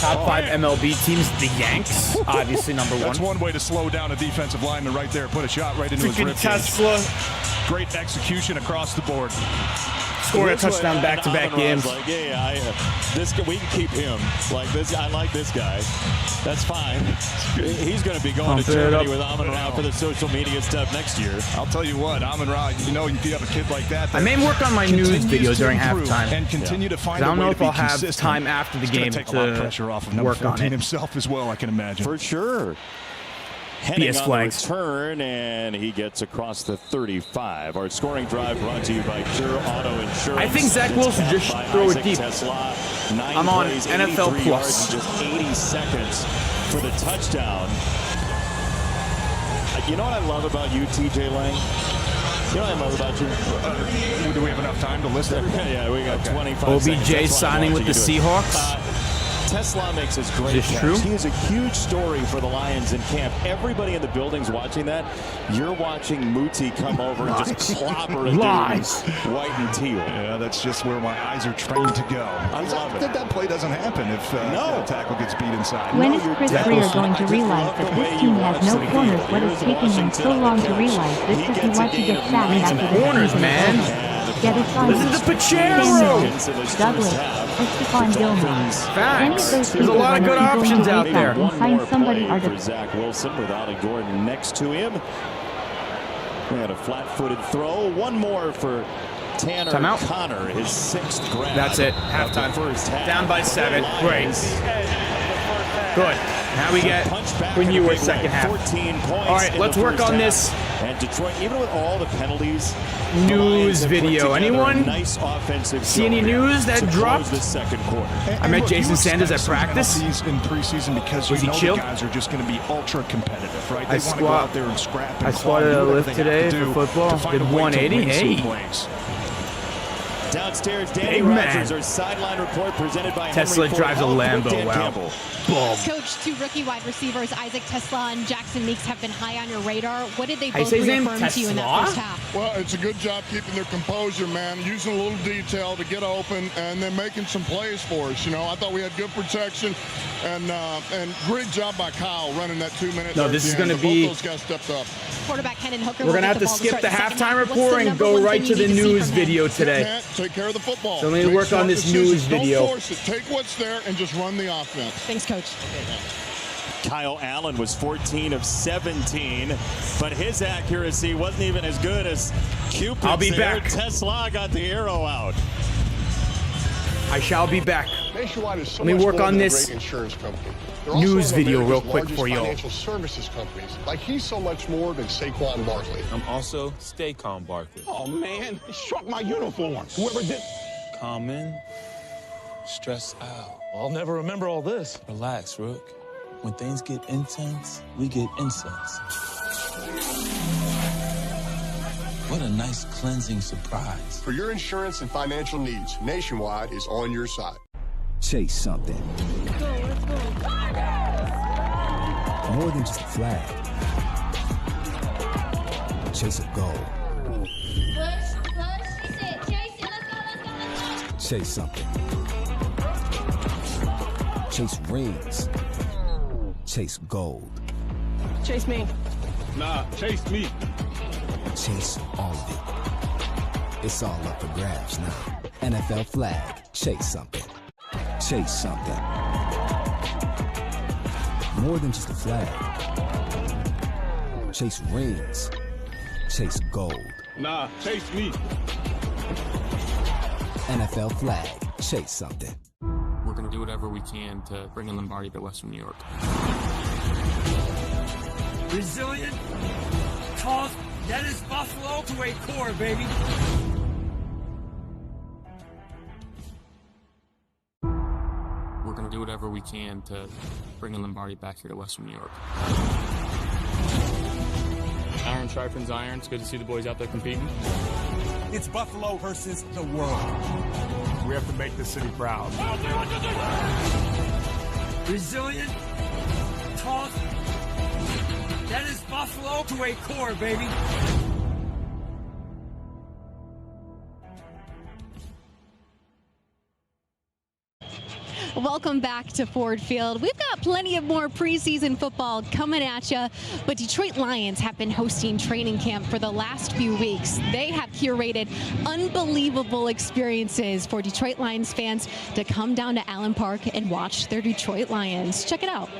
Top 5 MLB teams, the Yanks, obviously number 1. That's one way to slow down a defensive lineman right there. Put a shot right into his ribcage. Tesla. Great execution across the board. Scored a touchdown back-to-back games. Like, this guy, we can keep him. Like this, I like this guy. That's fine. He's going to be going to Germany with Amon-Ra for the social media stuff next year. I'll tell you what, Amon-Ra, you know, if you have a kid like that, I may work on my news videos during halftime. And continue to find I don't a way know to if be I'll have consistent. time after the game take a lot of pressure off of number work on 14 it himself as well, I can imagine. For sure. Heading BS on flags. the return, and he gets across the 35. Our scoring drive brought to you by Pure Auto Insurance. I think Zach Wilson just throw it deep. Tesla, 9 I'm on plays, NFL 83 Plus. yards, just 80 seconds for the touchdown. You know what I love about you, TJ Lang? You know what I love about you? Do we have enough time to list it? Yeah, we got 25 seconds. OBJ signing with the Seahawks. Tesla makes his great Is this catch. true? He is a huge story for the Lions in camp. Everybody in the building's watching that. You're watching Muti come over and just clobber a dude. White and teal. Yeah, that's just where my eyes are trained to go. I love it. That play doesn't happen if the tackle gets beat inside. When is Chris Greer going to realize that this team has no corners? What is taking him so long to realize this? Does he want to get sacked after the corners, man. Get it on. This is the Pachero. Douglas, or Stephon Gilmore. Facts. There's a lot of good options out there. And find somebody for Zach Wilson with Ollie Gordon next to him. We had a flat-footed throw. One more for Tanner Connor, his 6th grab. That's it. Halftime. First half. Down by 7. Great. Good. Now we get when you were second half. 14 points. All right, let's work on this. And Detroit, even with all the penalties, news video. Anyone nice offensive see any news that dropped? The second quarter. I met Jason Sanders at practice. In preseason because Was he know chill? the guys are just going to be ultra competitive, right? They I want to go out there and scrap. And I squatted a lift today for football. Did 180. Hey. Downstairs, Danny Rogers, our sideline report presented by Tesla Henry drives a Ford. Lambo. Wow. Boom. Coach, 2 rookie wide receivers, Isaac Tesla and Jackson Meeks, have been high on your radar. What did they both reaffirm to you in that first half? Well, it's a good job keeping their composure, man, using a little detail to get open and then making some plays for us. You know, I thought we had good protection and great job by Kyle running that 2 minutes. No, this is going to be. Both those guys stepped up. Quarterback Hendon Hooker. We're going to have to skip the halftime report and go right to the news video today. Take care of the football. So let me work on this news video. Don't force it. Take what's there and just run the offense. Thanks, Coach. Kyle Allen was 14 of 17, but his accuracy wasn't even as good as Cupid's. I'll be back. Tesla got the arrow out. I shall be back. Nationwide is so Let me much work more on than a this great insurance company. news video real quick for you. Financial services companies. Like he's so much more than Saquon Barkley. I'm also Staycom Barkley. Oh man, he struck my uniform. Whoever did. Calm in, stress out. I'll never remember all this. Relax, Rook. When things get intense, we get incense. What a nice cleansing surprise. For your insurance and financial needs, Nationwide is on your side. Chase something. More than just a flag. Chase a goal. Chase something. Chase rings. Chase gold. Chase me. Nah, chase me. Chase all of it. It's all up for grabs now. NFL flag. Chase something. Chase something. More than just a flag. Chase rings. Chase gold. Nah, chase me. NFL flag. Chase something. We're going to do whatever we can to bring in Lombardi to Western New York. Resilient, tough, that is Buffalo to a core, baby. We're going to do whatever we can to bring in Lombardi back here to Western New York. Iron sharpens iron. It's good to see the boys out there competing. It's Buffalo versus the world. We have to make the city proud. Resilient, tough, that is Buffalo to a core, baby. Welcome back to Ford Field. We've got plenty of more preseason football coming at you, but Detroit Lions have been hosting training camp for the last few weeks. They have curated unbelievable experiences for Detroit Lions fans to come down to Allen Park and watch their Detroit Lions. Check it out.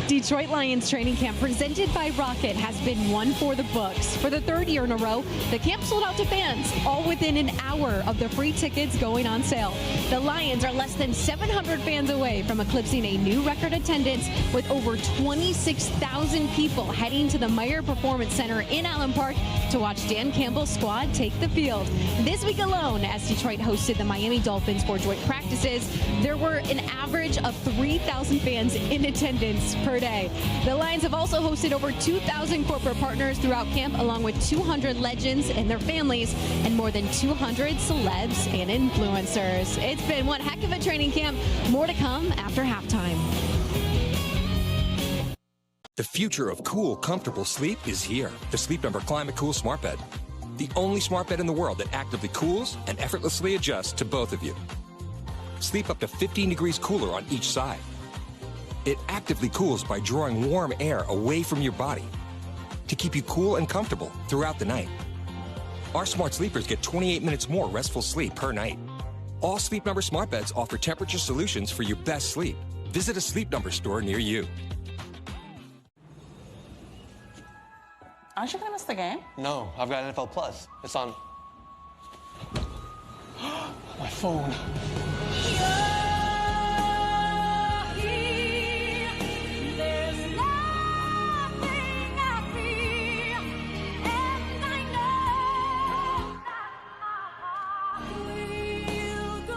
Detroit Lions training camp presented by Rocket has been one for the books. For the third year in a row, the camp sold out to fans, all within an hour of the free tickets going on sale. The Lions are less than 700 fans away from eclipsing a new record attendance with over 26,000 people heading to the Meyer Performance Center in Allen Park to watch Dan Campbell's squad take the field. This week alone, as Detroit hosted the Miami Dolphins for joint practices, there were an average of 3,000 fans in attendance per day. The Lions have also hosted over 2,000 corporate partners throughout camp, along with 200 legends and their families, and more than 200 celebs and influencers. It's been one heck of a training camp. More to come after halftime. The future of cool, comfortable sleep is here. The Sleep Number Climate Cool Smart Bed. The only smart bed in the world that actively cools and effortlessly adjusts to both of you. Sleep up to 15 degrees cooler on each side. It actively cools by drawing warm air away from your body to keep you cool and comfortable throughout the night. Our smart sleepers get 28 minutes more restful sleep per night. All Sleep Number smart beds offer temperature solutions for your best sleep. Visit a Sleep Number store near you. Aren't you going to miss the game? No, I've got NFL Plus. It's on my phone.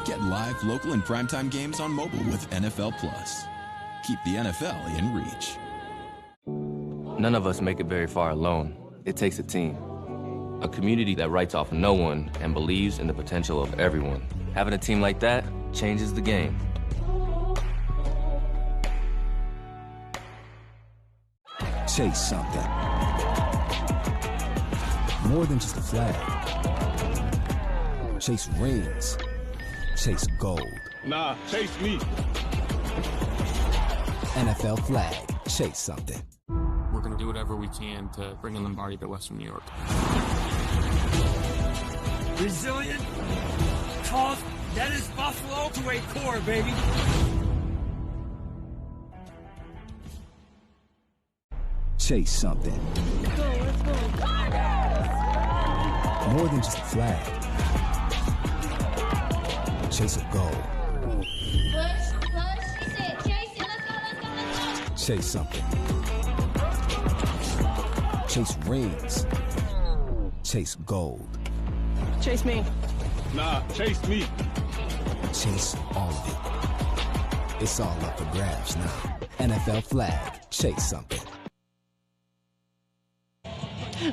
Get live, local, and primetime games on mobile with NFL Plus. Keep the NFL in reach. None of us make it very far alone. It takes a team. A community that writes off no one and believes in the potential of everyone. Having a team like that changes the game. Chase something. More than just a flag. Chase rings. Chase gold. Nah, chase me. NFL flag. Chase something. We're going to do whatever we can to bring in Lombardi to Western New York. Resilient, tough, that is Buffalo to a core, baby. Chase something. More than just a flag. Chase a goal. Chase something. Chase rings. Chase gold. Chase me. Nah, chase me. Chase all of it. It's all up for grabs now. NFL flag. Chase something.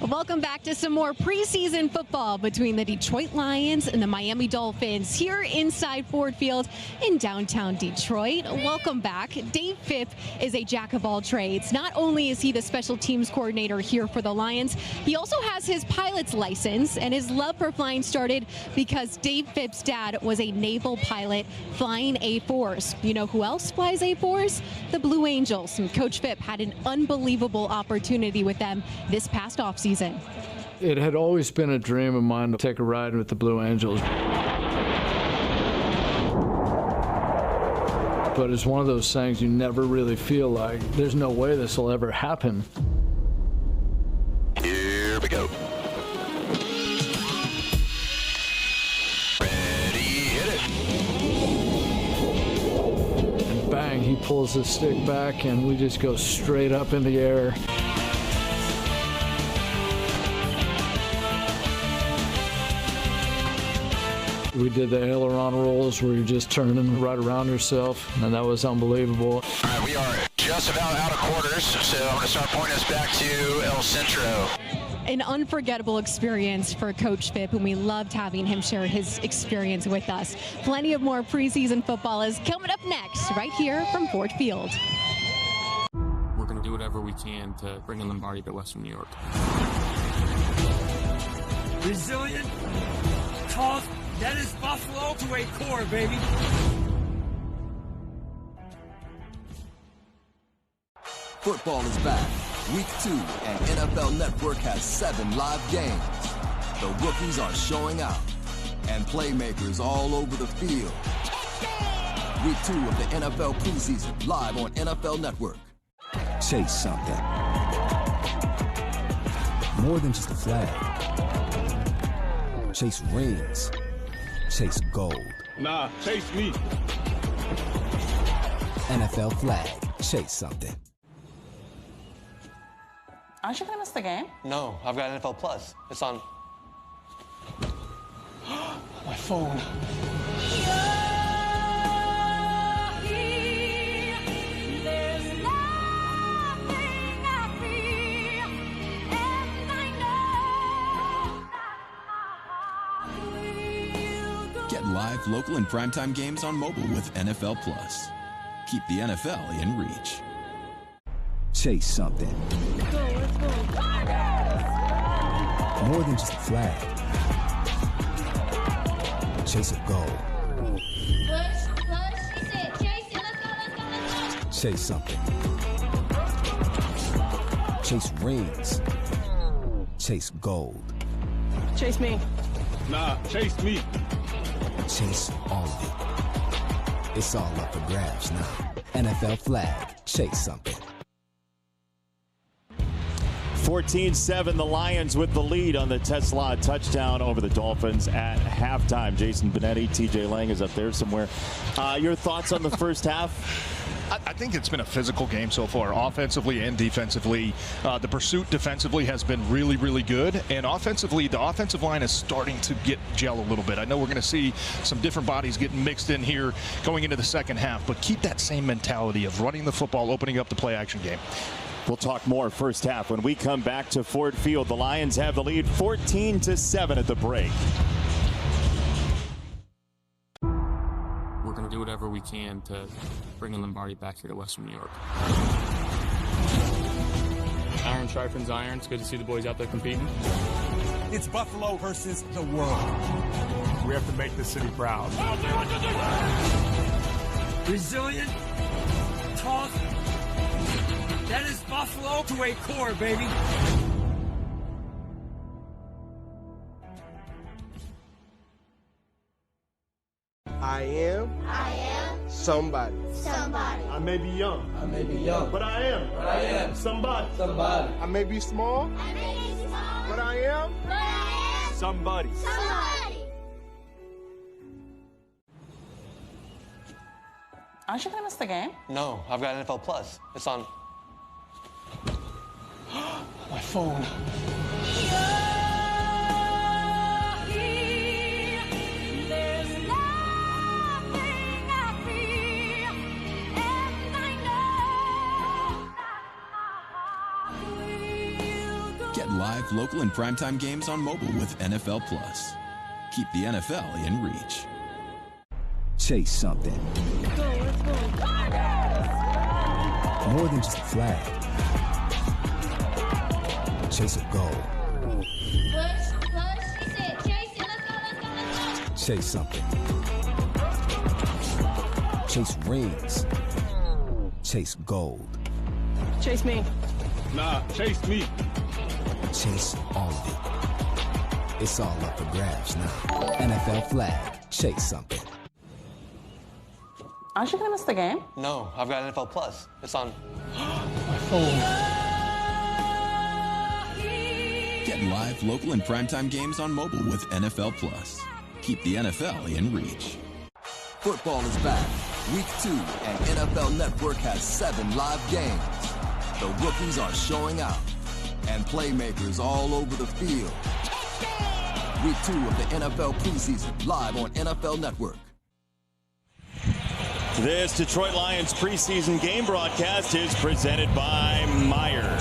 Welcome back to some more preseason football between the Detroit Lions and the Miami Dolphins here inside Ford Field in downtown Detroit. Welcome back. Dave Phipp is a jack of all trades. Not only is he the special teams coordinator here for the Lions, he also has his pilot's license, and his love for flying started because Dave Phipp's dad was a naval pilot flying A4s. You know who else flies A4s? The Blue Angels. And Coach Phipp had an unbelievable opportunity with them this past offseason. It had always been a dream of mine to take a ride with the Blue Angels. But it's one of those things you never really feel like there's no way this will ever happen. Here we go. Ready, hit it. And bang, he pulls the stick back and we just go straight up in the air. We did the aileron rolls where you're just turning right around yourself, and that was unbelievable. All right, we are just about out of quarters, so I'm going to start pointing us back to El Centro. An unforgettable experience for Coach Phipp, and we loved having him share his experience with us. Plenty of more preseason football is coming up next, right here from Ford Field. We're going to do whatever we can to bring in Lombardi to Western New York. Resilient, tough, that is Buffalo to a core, baby. Football is back. Week 2, and NFL Network has 7 live games. The rookies are showing out, and playmakers all over the field. Week 2 of the NFL preseason, live on NFL Network. Chase something. More than just a flag. Chase rings. Chase gold. Nah, chase me. NFL flag. Chase something. Aren't you going to miss the game? No, I've got NFL Plus. It's on. My phone. Get live, local, and primetime games on mobile with NFL Plus. Keep the NFL in reach. Chase something. More than just a flag. Chase a goal. Chase something. Chase rings. Chase gold. Chase me. Nah, chase me. Chase all of it. It's all up for grabs now. NFL flag. Chase something. 14-7, the Lions with the lead on the Tesla touchdown over the Dolphins at halftime. Jason Benetti, TJ Lang is up there somewhere. Your thoughts on the first half? I think it's been a physical game so far, offensively and defensively. The pursuit defensively has been really, really good. And offensively, the offensive line is starting to get gel a little bit. I know we're going to see some different bodies getting mixed in here going into the second half, but keep that same mentality of running the football, opening up the play-action game. We'll talk more first half when we come back to Ford Field. The Lions have the lead 14-7 at the break. We're going to do whatever we can to bring in Lombardi back here to Western New York. Iron sharpens iron. It's good to see the boys out there competing. It's Buffalo versus the world. We have to make the city proud. Resilient, tough, that is Buffalo to a core, baby. I am somebody. I may be young. But I am. Somebody. I may be small. But I am Somebody. Aren't you going to miss the game? No, I've got NFL Plus. It's on. My phone. Get live, local, and primetime games on mobile with NFL Plus. Keep the NFL in reach. Chase something. More than just a flag. Chase a goal. Chase something. Chase rings. Chase gold. Chase me. Nah, chase me. Chase all of it. It's all up for grabs now. NFL flag. Chase something. Aren't you going to miss the game? No, I've got NFL Plus. It's on My phone. Get live, local, and primetime games on mobile with NFL Plus. Keep the NFL in reach. Football is back. Week 2, and NFL Network has 7 live games. The rookies are showing out, and playmakers all over the field. Week 2 of the NFL preseason, live on NFL Network. This Detroit Lions preseason game broadcast is presented by Meyer.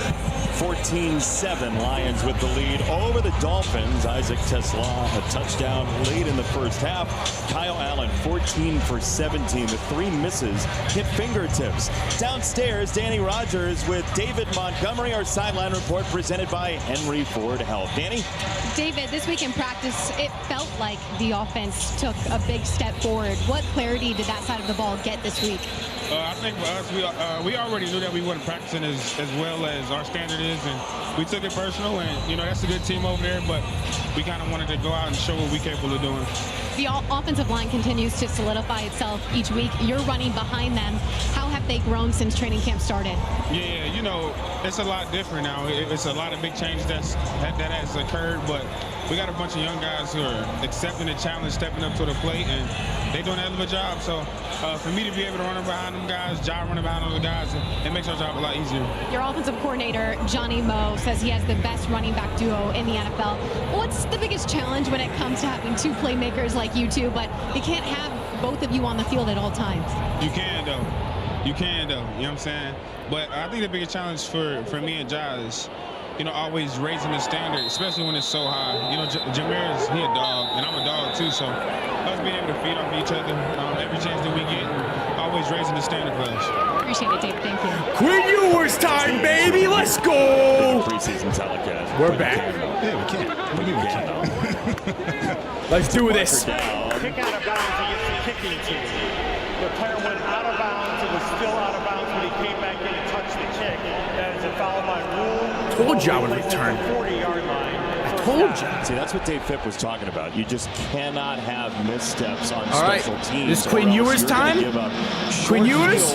14-7 Lions with the lead over the Dolphins. Isaac Tesla, a touchdown late in the first half. Kyle Allen, 14 for 17. The 3 misses hit fingertips. Downstairs, Danny Rogers with David Montgomery. Our sideline report presented by Henry Ford Health. Danny? David, this week in practice, it felt like the offense took a big step forward. What clarity did that side of the ball get this week? I think for us, we already knew that we weren't practicing as well as our standard is, and we took it personal, and, you know, that's a good team over there, but we kind of wanted to go out and show what we're capable of doing. The offensive line continues to solidify itself each week. You're running behind them. How have they grown since training camp started? Yeah, you know, it's a lot different now. It's a lot of big change that has occurred, but we got a bunch of young guys who are accepting the challenge, stepping up to the plate, and they're doing a hell of a job. So for me to be able to run behind them guys, John running behind those guys, it makes our job a lot easier. Your offensive coordinator, Johnny Moe, says he has the best running back duo in the NFL. What's the biggest challenge when it comes to having 2 playmakers like you two, but you can't have both of you on the field at all times? You can, though. You know what I'm saying? But I think the biggest challenge for me and Josh is, you know, always raising the standard, especially when it's so high. You know, Jameer he a dog, and I'm a dog too, so us being able to feed off each other every chance that we get, always raising the standard for us. Appreciate it, Dave. Thank you. Quinn Ewers time, baby. Let's go. Preseason telecast. We're back. Yeah, we can't. What do you mean we can't? Let's do this. Kick out of bounds against the kicking team. The player went out of bounds. It was still out of bounds when he came back in and touched the kick. That is a foul by rule. Told you I would return. 40-yard line. I told you. See, that's what Dave Phipp was talking about. You just cannot have missteps on all right. special teams. This Quinn Ewers time. Quinn Ewers.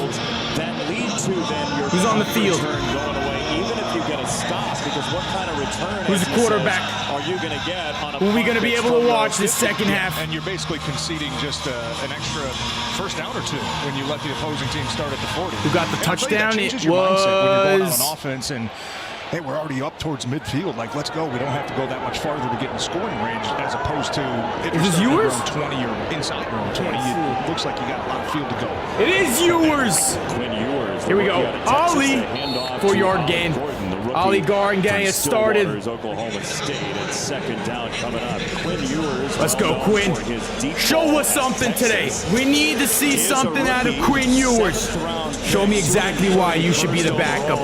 That lead to then your who's on the field? Going away, even if you get a stop, because what kind of return? Who's the quarterback? Are you going to get on a? Who are we going to be able to watch this second half? And you're basically conceding just an extra first down or 2 when you let the opposing team start at the 40. Who got the touchdown? It was when you're going out on offense and. Hey, we're already up towards midfield. Like, let's go. We don't have to go that much farther to get in scoring range, as opposed to if is this yours? 20 or inside room 20. It looks like you got a lot of field to go. It is yours. Quinn Ewers. Here we go. Ollie, 4-yard gain. Ollie Garden getting it started. Oklahoma State at second down coming up. Quinn Ewers. Let's go, Quinn. Show us something today. We need to see something out of Quinn Ewers. Show me exactly why you should be the backup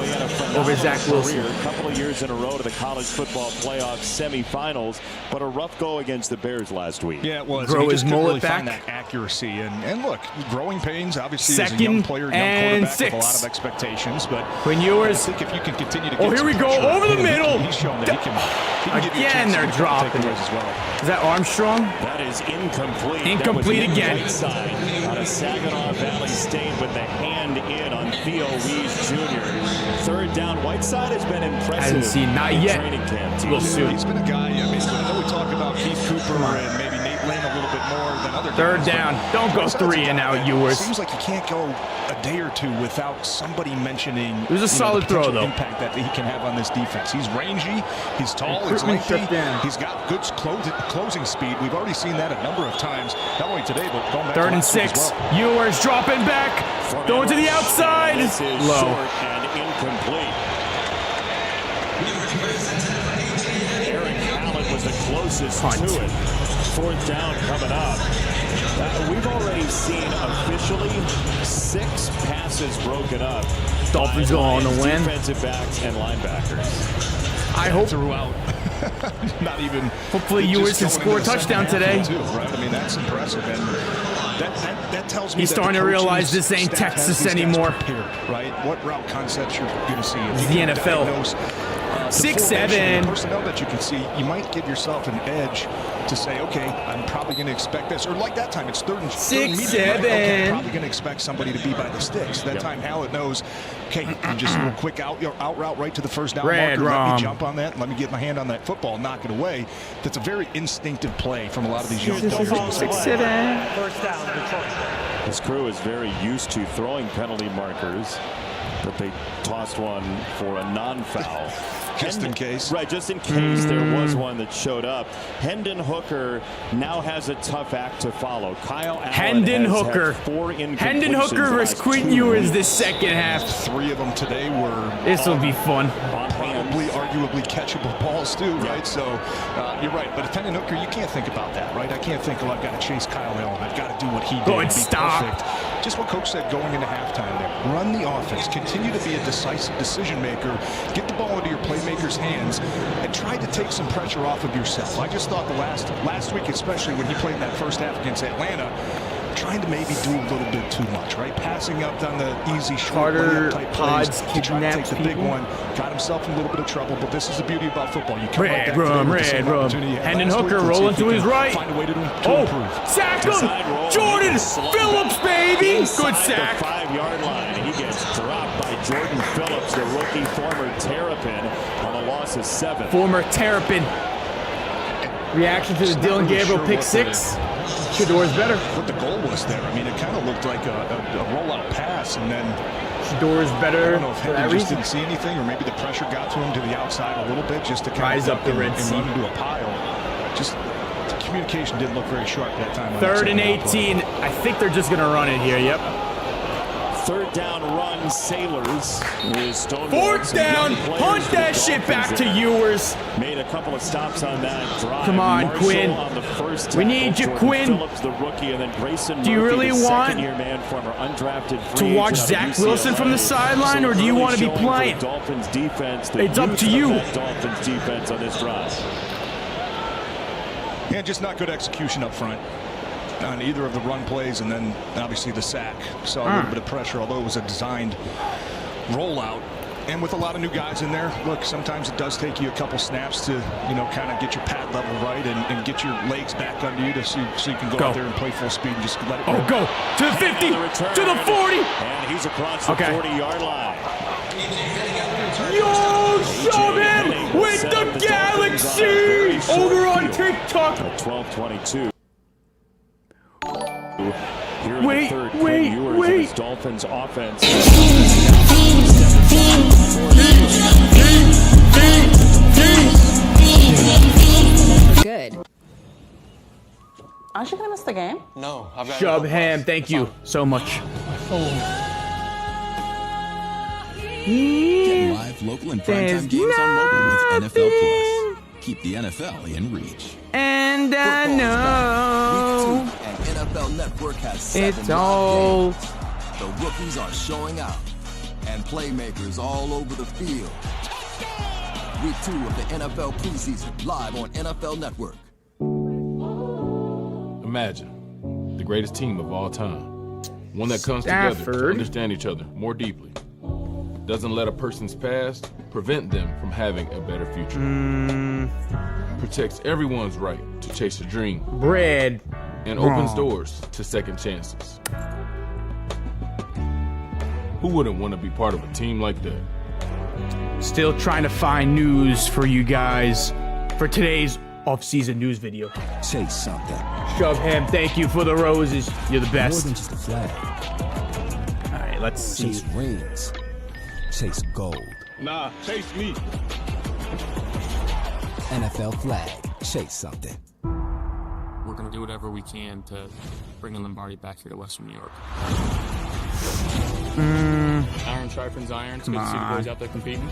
over Zach Wilson. A couple of years in a row to the college football playoff semifinals, but a rough go against the Bears last week. Yeah, it was. Grow his mullet really back. Find that accuracy, and look, growing pains. Obviously, Second as a young player, young and quarterback 6. with a lot of expectations. But Quinn Ewers. I think if you can continue to get here we go over the middle. He's shown that he can give you a Again, chance they're to dropping it. as well. Is that Armstrong? That is incomplete. Incomplete again. Whiteside on a Saginaw Valley State with the hand in on Theo Wees Jr. Third down. Whiteside has been impressive. Hasn't seen, not in yet. Training camp. We'll see. He's been a guy. I mean, I know we talk about Keith Cooper and maybe Nate Lane a little bit more than other guys. Third down. Don't go 3 and out, Ewers. It seems like you can't go a day or 2 without somebody mentioning. It was a solid throw, though. Impact that he can have on this defense. He's rangy. He's tall. He's lengthy. He's got good closing speed. We've already seen that a number of times, not only today but going back. 3rd and 6. Ewers dropping back, going to the outside. This is low. Short and incomplete. Punt was the closest to it. 4th down coming up. We've already seen officially 6 passes broken up. Dolphins go on to win. Defensive backs and linebackers. I hope throughout. Not even. Hopefully, Ewers can score a touchdown today. Too, right? I mean, that's impressive, and that tells me he's starting to realize this ain't Texas anymore. Prepared, right? What route concepts you're going to see? It's the NFL. 6'7". Personnel that you can see, you might give yourself an edge to say, okay, I'm probably going to expect this. Or like that time, it's 3rd and 6'7". Okay, I'm probably going to expect somebody to be by the sticks. That time, Hallett knows, okay, you just a quick out route right to the 1st down marker. Let me jump on that. Let me get my hand on that football, knock it away. That's a very instinctive play from a lot of these young players. 6'7". 1st down, Detroit. This crew is very used to throwing penalty markers, but they tossed one for a non-foul. Just in case. Right, just in case there was one that showed up. Hendon Hooker now has a tough act to follow. Kyle Allen Hendon has Hooker. had 4 incompletions. Hendon Hooker versus Quinn Ewers this second half. 3 of them today were. This will be fun. Probably, arguably catchable balls too, right? So you're right. But if Hendon Hooker, you can't think about that, right? I can't think, oh, I've got to chase Kyle Allen. I've got to do what he did. Good stop. Perfect. Just what Coach said going into halftime there. Run the offense. Continue to be a decisive decision maker. Get the ball into your playmakers' hands and try to take some pressure off of yourself. I just thought the last week, especially when he played in that first half against Atlanta, trying to maybe do a little bit too much, right? Passing up on the easy short type plays to try to take the big one. Got himself in a little bit of trouble, but this is the beauty about football. You come red room. Hendon Hooker rolling to his right. Find a way to improve. Sack him! Jordan Phillips, baby! Good sack. The 5-yard line. He gets dropped by Jordan Phillips, the rookie, former Terrapin, on a loss of 7. Former Terrapin. Reaction to the Dylan Gabriel pick 6. Shador's better. What the goal was there. I mean, it kind of looked like a rollout pass, and then Shador's better. I don't know if Hendon just didn't see anything, or maybe the pressure got to him to the outside a little bit, just to kind rise of up the Red Sea and run into a pile. Just the communication didn't look very sharp that time. 3rd and 18. I think they're just gonna run it here. Yep. 3rd down run, Sailors. 4th down, punt that shit back to Ewers. Made a couple of stops on that drive. Come on, Marshall Quinn. On the first we need you, Quinn. Phillips, the rookie, and then Grayson do you Murphy, really want man, former undrafted to watch Zach Wilson from the sideline, or do you want to be playing? Dolphins defense. It's up to you. Dolphins defense on this drive. Yeah, just not good execution up front on either of the run plays, and then obviously the sack. Saw a little bit of pressure, although it was a designed rollout. And with a lot of new guys in there, look, sometimes it does take you a couple snaps to, kind of get your pad level right and get your legs back under you so you can go out there and play full speed and just let it go. To the 50, to the 40. And he's across the 40-yard line. Yo, shove him with the Galaxy over on TikTok. 12-22. Wait. Dolphins offense. Good. Aren't you gonna miss the game? No, I've got Shove ham. Thank you so much. Get live, local, and primetime games on mobile with NFL Plus. Keep the NFL in reach. And I know Week 2 and NFL Network has 7 it's all games. The rookies are showing out, and playmakers all over the field. Week 2 of the NFL preseason, live on NFL Network. Imagine the greatest team of all time. One that comes together to understand each other more deeply. Doesn't let a person's past prevent them from having a better future. Protects everyone's right to chase a dream. Bread. And opens doors to second chances. Who wouldn't want to be part of a team like that? Still trying to find news for you guys for today's off-season news video. Chase something. Shove ham, thank you for the roses. You're the best. More than just a flag. All right, let's see. Chase rings. Chase gold. Nah, chase me. NFL flag. Chase something. We're going to do whatever we can to bring Lombardi back here to Western New York. Iron sharpens iron. It's good to see the boys out there competing.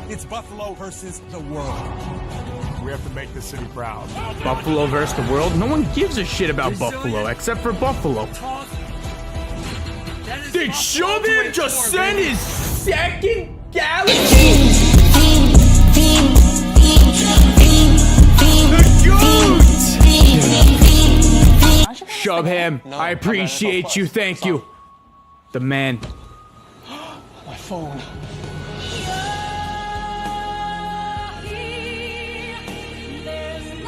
It's Buffalo versus the world. We have to make the city proud. Buffalo versus the world? No one gives a shit about Buffalo except for Buffalo. Did Shubham just send his second galaxy? The goat! Shubham, I appreciate you. Thank you. The man. My phone.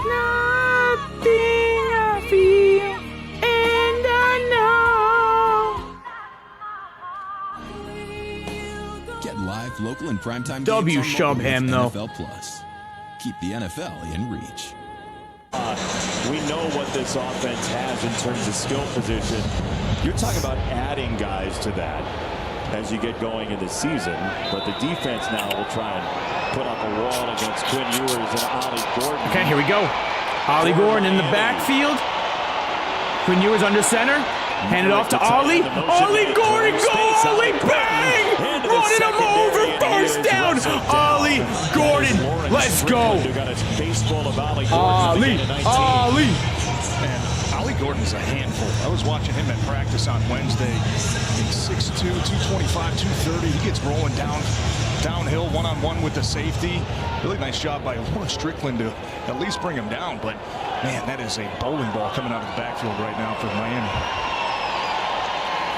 Nothing I feel, and I know. Get live, local, and primetime W games on mobile Shubham, with though. NFL Plus. Keep the NFL in reach. We know what this offense has in terms of skill position. You're talking about adding guys to that as you get going in the season. But the defense now will try and put up a wall against Quinn Ewers and Ollie Gordon. Okay, here we go. Ollie Gordon in the backfield. Quinn Ewers under center. Hand it off to Ollie. Ollie Gordon, go Ollie, bang! Running him over, first down. Ollie Gordon, let's go. Ollie, Ollie. Man, Ollie Gordon's a handful. I was watching him at practice on Wednesday. He's 6'2", 225, 230. He gets rolling downhill, one-on-one with the safety. Really nice job by Lawrence Strickland to at least bring him down. But, man, that is a bowling ball coming out of the backfield right now for Miami.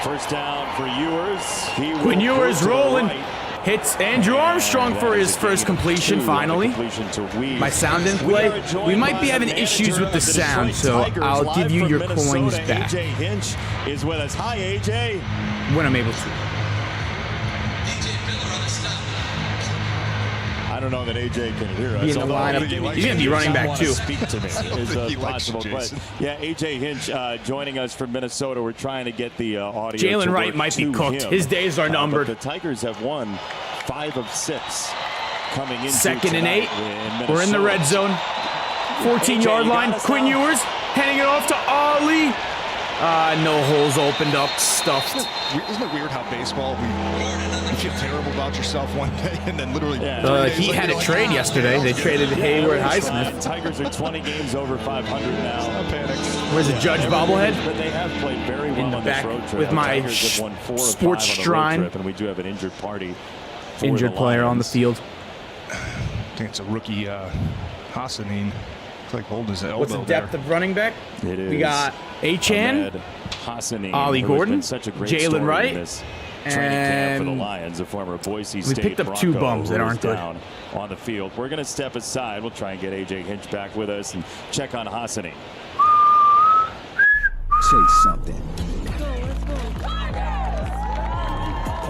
First down for Ewers. Quinn Ewers rolling. Hits Andrew Armstrong for his first completion, finally. My sound didn't play. We might be having issues with the sound, so I'll give you your coins back. AJ Hinch is with us. Hi, AJ. When I'm able to. I don't know that AJ can hear us. Be in the lineup. He's going to be running back, too. Speak to me is possible. But yeah, AJ Hinch joining us from Minnesota. We're trying to get the audio. Jalen Wright might be cooked. His days are numbered. The Tigers have won 5 of 6 coming into 2nd and 8. We're in the red zone. 14-yard line. Quinn Ewers handing it off to Ollie. No holes opened up. Stuffed. Isn't it weird how baseball, you feel terrible about yourself one day and then literally... He had a trade yesterday. They traded Hayward Highsmith. Tigers are 20 games over 500 now. Where's the Judge bobblehead? But they have played very well in the back on this road trip. with my sports shrine. And we do have an injured party. Injured player on the field. I think it's a rookie, Hassanin. It's like holding his elbow. What's the depth of running back? It is. We got Achane, Ollie Gordon, Jalen Wright, and for the Lions, a former Boise State we picked up 2 bums that aren't good on the field. We're going to step aside. We'll try and get AJ Hinch back with us and check on Hassanin. Chase something.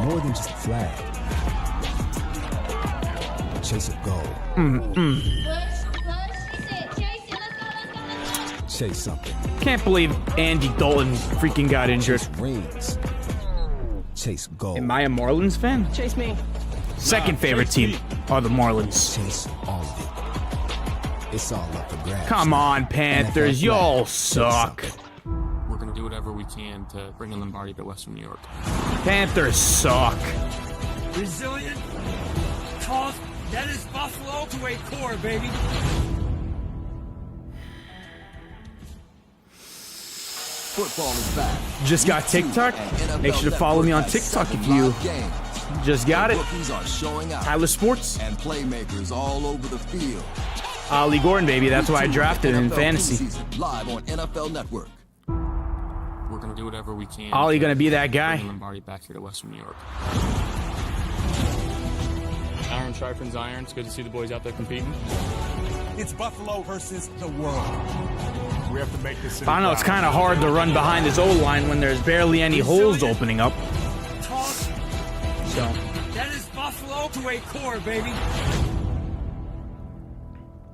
More than just a flag. Chase a goal. Chase something. Can't believe Andy Dalton freaking got injured. Chase rings. Chase goal. Am I a Marlins fan? Chase me. Second favorite team are the Marlins. Chase all of it. It's all up for grabs. Come on, Panthers. Y'all suck. We're going to do whatever we can to bring in Lombardi to Western New York. Panthers suck. Resilient, tough, that is Buffalo to a core, baby. Football is back. Just got TikTok? Make sure to follow me on TikTok if you just got it. Tyler Sports. And playmakers all over the field. Ollie Gordon, baby. That's why I drafted him in fantasy. Live on NFL Network. We're going to do whatever we can. Ollie going to be that guy. Bring Lombardi back here to Western New York. Iron sharpens iron. It's good to see the boys out there competing. It's Buffalo versus the world. We have to make this city I know it's kind of hard to run behind his O-line when there's barely any holes opening up. So that is Buffalo to a core, baby.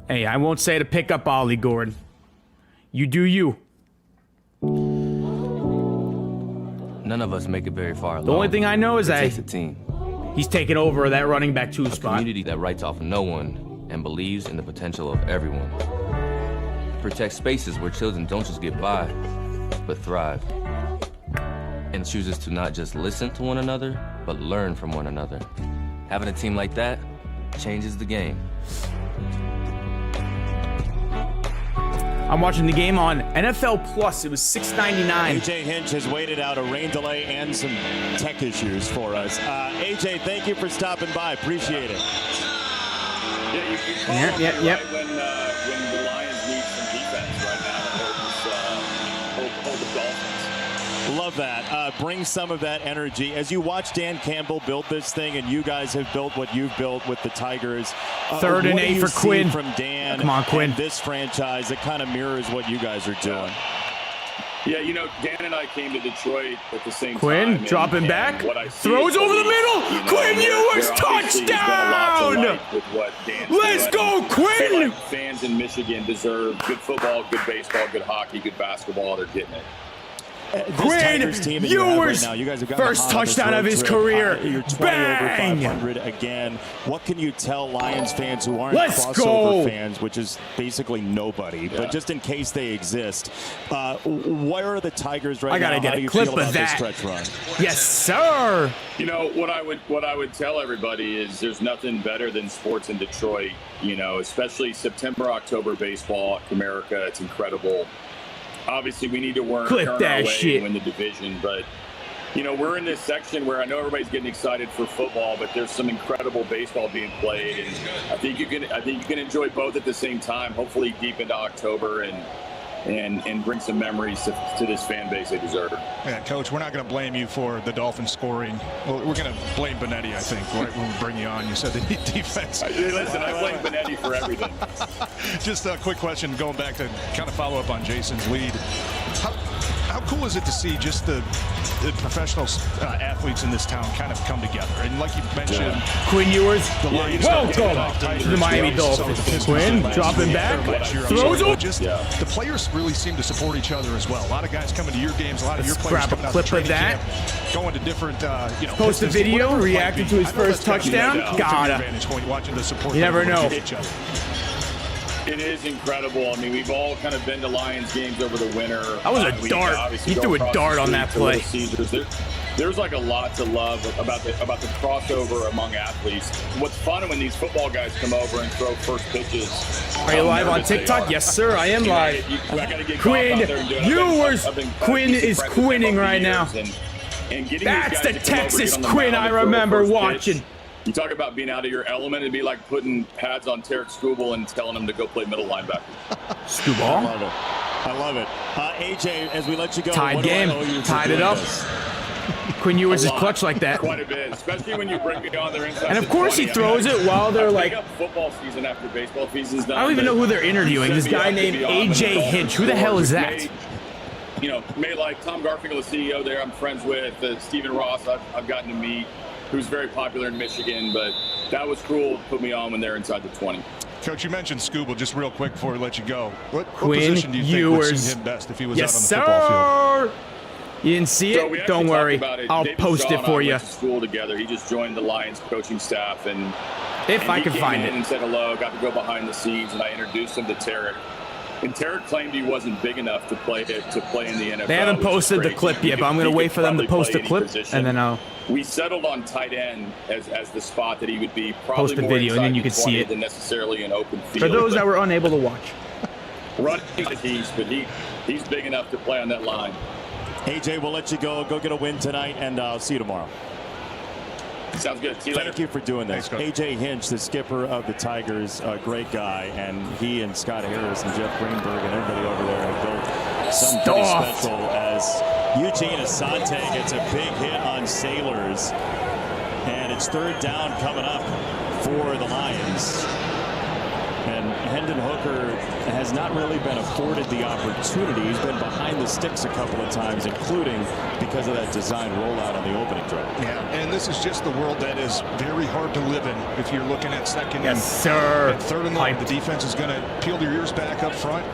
Hey, I won't say to pick up Ollie Gordon. You do you. None of us make it very far alone. The only thing I know is it takes a team. He's taking over that running back 2 spot. A community that writes off no one and believes in the potential of everyone. Protect spaces where children don't just get by, but thrive. And chooses to not just listen to one another, but learn from one another. Having a team like that changes the game. I'm watching the game on NFL Plus. It was $6.99. AJ Hinch has waited out a rain delay and some tech issues for us. AJ, thank you for stopping by. Appreciate it. Yeah, you call Yep. right when the Lions need some defense right now to hold the Dolphins. Love that. Bring some of that energy. As you watch Dan Campbell build this thing, and you guys have built what you've built with the Tigers. 3rd and 8 for Quinn. From Dan, come on, Quinn. And this franchise, it kind of mirrors what you guys are doing. Yeah, you know, Dan and I came to Detroit at the same Quinn, time. dropping back. What I see Throws over the middle. You know, Quinn Ewers, touchdown! With what Dan's Let's doing. go, Quinn! I feel like fans in Michigan deserve good football, good baseball, good hockey, good basketball. They're getting it. Quinn Ewers, first touchdown of his career. You're 20 Bang! over 500 again. What can you tell Lions fans who aren't Let's crossover go! fans, which is basically nobody, but just in case they exist, where are the Tigers right now? I gotta get a clip of that. This stretch run? Yes, sir. You know what I would tell everybody is there's nothing better than sports in Detroit. You know, especially September, October baseball, Comerica. It's incredible. Obviously, we need to turn our way and win the division, but you know, we're in this section where I know everybody's getting excited for football, but there's some incredible baseball being played, and I think you can enjoy both at the same time. Hopefully, deep into October and bring some memories to this fan base they deserve. Yeah, Coach, we're not going to blame you for the Dolphins scoring. Well, we're going to blame Benetti, I think, right when we bring you on. You said they need defense. Listen, I blame Benetti for everything. Just a quick question, going back to kind of follow up on Jason's lead. How cool is it to see just the professional athletes in this town kind of come together? And like you mentioned, Quinn Ewers, welcome to the Miami Dolphins. Quinn dropping back, throws over. The players really seem to support each other as well. A lot of guys coming to your games, a lot of your players grab a coming out clip to training of that. camp, going to different, post a video, reacting to his first touchdown. Gotta. Watching the support. You never know. It is incredible. I mean, we've all kind of been to Lions games over the winter. That was a dart. He threw a dart on that play. There's like a lot to love about the crossover among athletes. What's fun when these football guys come over and throw first pitches. Are you live on TikTok? Yes, sir. I am live. Quinn Ewers. Quinn is quinning right now. That's the Texas Quinn I remember watching. You talk about being out of your element. It'd be like putting pads on Tarek Skubal and telling him to go play middle linebacker. Skubal? I love it. AJ, as we let you go, tied game. Tied it up. Quinn Ewers is clutch like that. Quite a bit, especially when you bring me on their inside. And of course he throws it while they're like. Football season after baseball season's done. I don't even know who they're interviewing. This guy named AJ Hinch. Who the hell is that? You know, like Tom Garfinkel, the CEO there, I'm friends with. Stephen Ross, I've gotten to meet, who's very popular in Michigan, but that was cool to put me on when they're inside the 20. Coach, you mentioned Skubal, just real quick before we let you go. What position do you think would suit him best if he was out on the football field? You didn't see it? Don't worry. I'll post it for you. We went to school together. He just joined the Lions coaching staff, and if I can find it, and said hello. Got to go behind the scenes, and I introduced him to Tarek. And Tarek claimed he wasn't big enough to play in the NFL. They haven't posted the clip yet, but I'm going to wait for them to post the clip, and then I'll. We settled on tight end as the spot that he would be. Probably post the video, and then you can see it. Than necessarily an open field. For those that were unable to watch. Running the East, but he's big enough to play on that line. AJ, we'll let you go. Go get a win tonight, and I'll see you tomorrow. Sounds good. See you later. Thank you for doing this. AJ Hinch, the skipper of the Tigers, a great guy, and he and Scott Harris and Jeff Greenberg and everybody over there have built something pretty special as Eugene Asante gets a big hit on Sailors, and it's third down coming up for the Lions. And Hendon Hooker has not really been afforded the opportunity. He's been behind the sticks a couple of times, including because of that design rollout on the opening drive. Yeah, and this is just the world that is very hard to live in if you're looking at second and third and long. The defense is going to peel their ears back up front,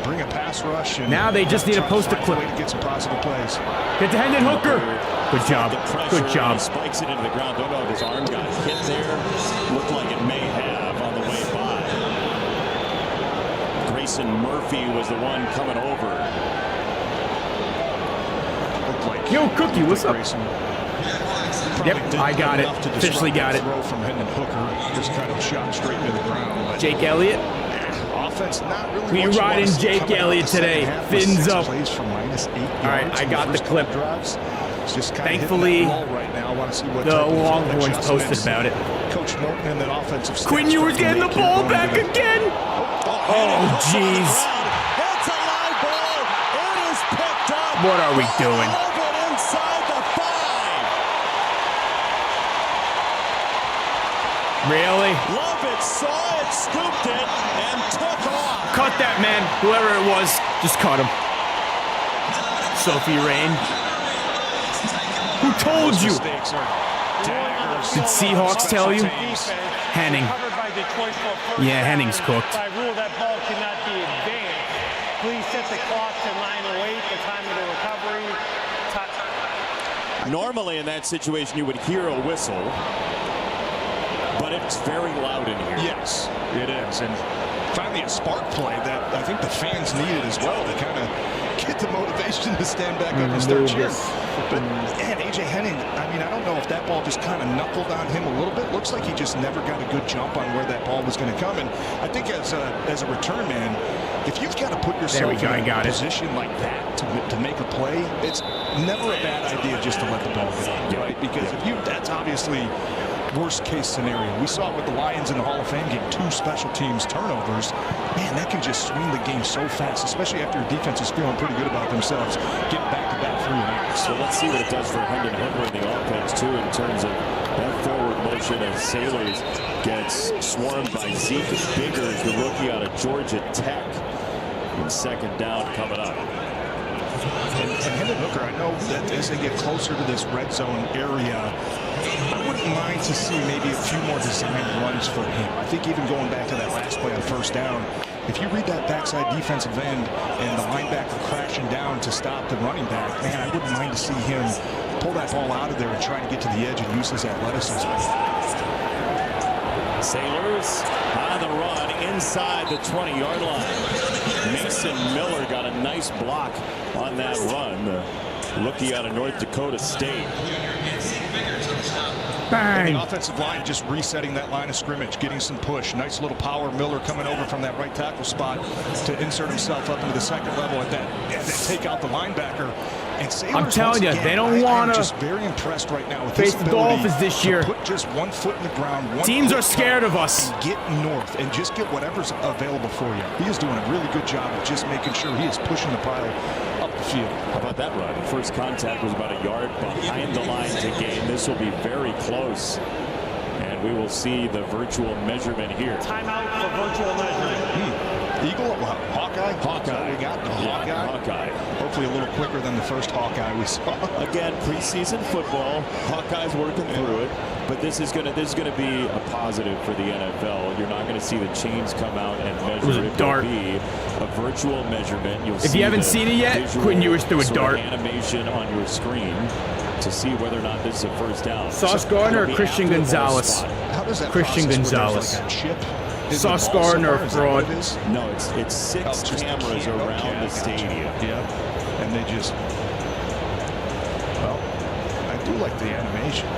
bring a pass rush. And now they just need to post a clip. To get some positive plays. Get to Hendon Hooker. Good job. Good job. He spikes it into the ground. Don't know if his arm got hit there. Looked like it may have on the way by. Grayson Murphy was the one coming over. Yo, Cookie, what's up? Grayson Yep, I got it. Officially got it. Throw from Hendon Hooker, just kind of shot straight into the ground. But Jake Elliott. Offense not really. We riding Jake Elliott today. Fins up. Plays for -8 All right, I got the clip. Just thankfully, right now. I want to see what the Longhorns posted about it. Coach Morton and that offensive. Quinn Ewers getting the ball back again. Oh, jeez. It's a live ball. It is picked up. What are we doing? Inside the 5. Really? Love it, saw it, scooped it, and took off. Cut that, man. Whoever it was, just cut him. Sophie Rain. Who told you? Did Seahawks tell you? Henning. Yeah, Henning's cooked. By rule, that ball cannot be advanced. Please set the clock to 9:08, the time of the recovery. Normally in that situation, you would hear a whistle, but it's very loud in here. Yes, it is. And finally a spark play that I think the fans needed as well to kind of get the motivation to stand back up and start cheering. But, man, A.J. Henning, I mean, I don't know if that ball just kind of knuckled on him a little bit. Looks like he just never got a good jump on where that ball was going to come. And I think as a return man, if you've got to put yourself in a position like that to make a play, it's never a bad idea just to let the ball go, right? Because if you, that's obviously worst case scenario. We saw it with the Lions in the Hall of Fame game, 2 special teams turnovers. Man, that can just swing the game so fast, especially after your defense is feeling pretty good about themselves, getting back-to-back 3 and outs. So let's see what it does for Hendon Hooker in the offense, too, in terms of that forward motion as Sailors gets swarmed by Zeke Biggers, the rookie out of Georgia Tech. And second down coming up. And Hendon Hooker, I know that as they get closer to this red zone area, I wouldn't mind to see maybe a few more designed runs for him. I think even going back to that last play on first down, if you read that backside defensive end and the linebacker crashing down to stop the running back, man, I wouldn't mind to see him pull that ball out of there and try to get to the edge and use his athleticism. Sailors on the run inside the 20-yard line. Mason Miller got a nice block on that run. The rookie out of North Dakota State. Bang. And the offensive line just resetting that line of scrimmage, getting some push. Nice little power. Miller coming over from that right tackle spot to insert himself up into the second level at that, and then take out the linebacker. And Sailors, I'm telling you, they don't want to just very impressed right now with face the Dolphins this year. Put just one foot in the ground. Teams are scared of us. And get north and just get whatever's available for you. He is doing a really good job of just making sure he is pushing the pile up the field. How about that run? First contact was about a yard behind the line to gain. This will be very close. And we will see the virtual measurement here. Timeout for virtual measurement. Eagle, Hawkeye? Hawkeye. We got the Hawkeye. Hopefully a little quicker than the first Hawkeye we saw. Again, preseason football. Hawkeye's working through it, but this is gonna be a positive for the NFL. You're not gonna see the chains come out and measure. It was a dart. Will be a virtual measurement. You'll if see you haven't seen it yet, Quinn Ewers threw a dart. Animation on your screen to see whether or not this is a first down. Sauce Gardner or Christian Gonzalez? How does that Christian Gonzalez. Like a chip? Sauce Gardner or fraud? No, it's 6 cameras around the stadium. Yeah, and they just, well, I do like the animation.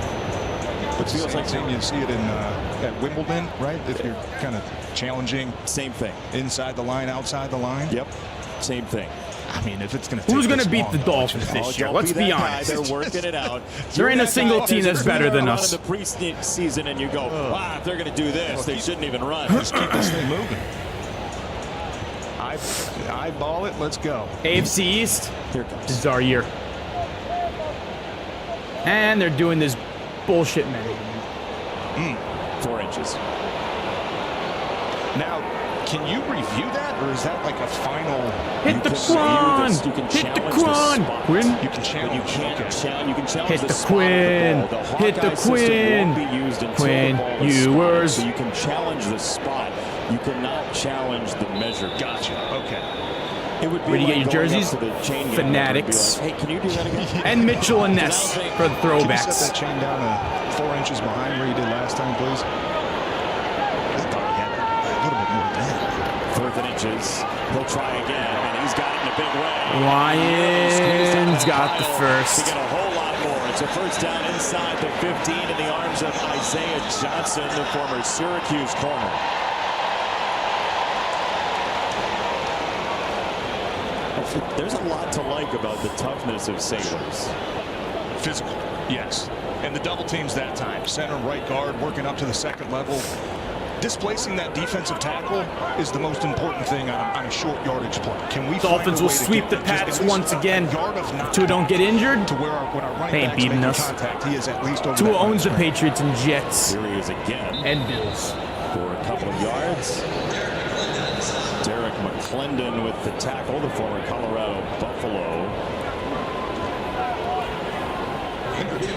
It feels like you see it in at Wimbledon, right? If you're kind of challenging. Same thing. Inside the line, outside the line. Yep, same thing. I mean, if it's going to who's going to beat the Dolphins this year? Let's be honest. They're working it out. There ain't a single team that's better than us. In the preseason, and you go, wow, if they're going to do this, they shouldn't even run. Let's keep this thing moving. Eyeball it. Let's go. AFC East. Here it comes. This is our year. And they're doing this bullshit measurement. 4 inches. Now, can you review that, or is that like a final? Hit the Quan! Hit the Quan! Quinn? You can challenge. You can challenge hit the the Quinn! Hit the Quinn! Quinn Ewers! So you can challenge the spot. You cannot challenge the measure. Gotcha. Okay. It would be where do you like get your jerseys? Fanatics. Like, hey, can you do that again? And Mitchell and Ness for the throwbacks. Can you set that chain down 4 inches behind where you did last time, please? I thought he had a little bit more than that. 4th and inches. He'll try again, and he's got it in a big way. Lions got the first. To get a whole lot more. It's a first down inside the 15 in the arms of Isaiah Johnson, the former Syracuse corner. There's a lot to like about the toughness of Sailors. Physical, yes. And the double teams that time. Center, right guard, working up to the second level. Displacing that defensive tackle is the most important thing on a short yardage play. Can we Dolphins will sweep the Pats once again. Tua don't get injured. To where when our running they ain't beating us. Contact, he is at least over Tua owns the Patriots and Jets. Here he is again. And Bills. For a couple of yards. Derek McClendon with the tackle, the former Colorado Buffalo.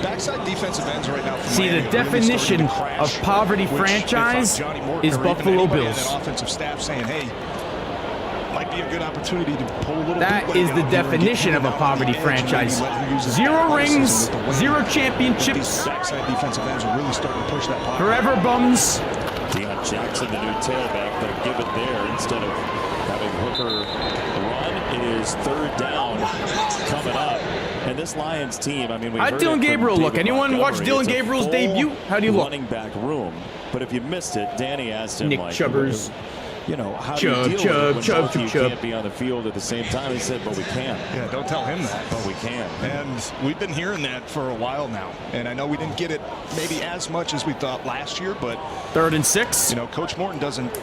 Backside defensive ends right now. See, the definition of poverty franchise is Buffalo Bills. Offensive staff saying, "Hey, might be a good opportunity to pull a little." That is the definition of a poverty franchise. 0 rings, 0 championships. Backside defensive ends are really starting to push that pocket. Forever bums. Deion Jackson, the new tailback, but give it there instead of having Hooker run. It is third down coming up. And this Lions team, I mean, we heard Dylan Gabriel look? Anyone watch Dylan It's a Gabriel's full debut? How do you look? Running back room. But if you missed it, Danny asked him, Nick like, Chubbers. You know, how do you deal with it when both of you can't be on the field at the same time? He said, but we can. Yeah, don't tell him that. But we can. And we've been hearing that for a while now. And I know we didn't get it maybe as much as we thought last year, but 3rd and 6. You know, Coach Morton doesn't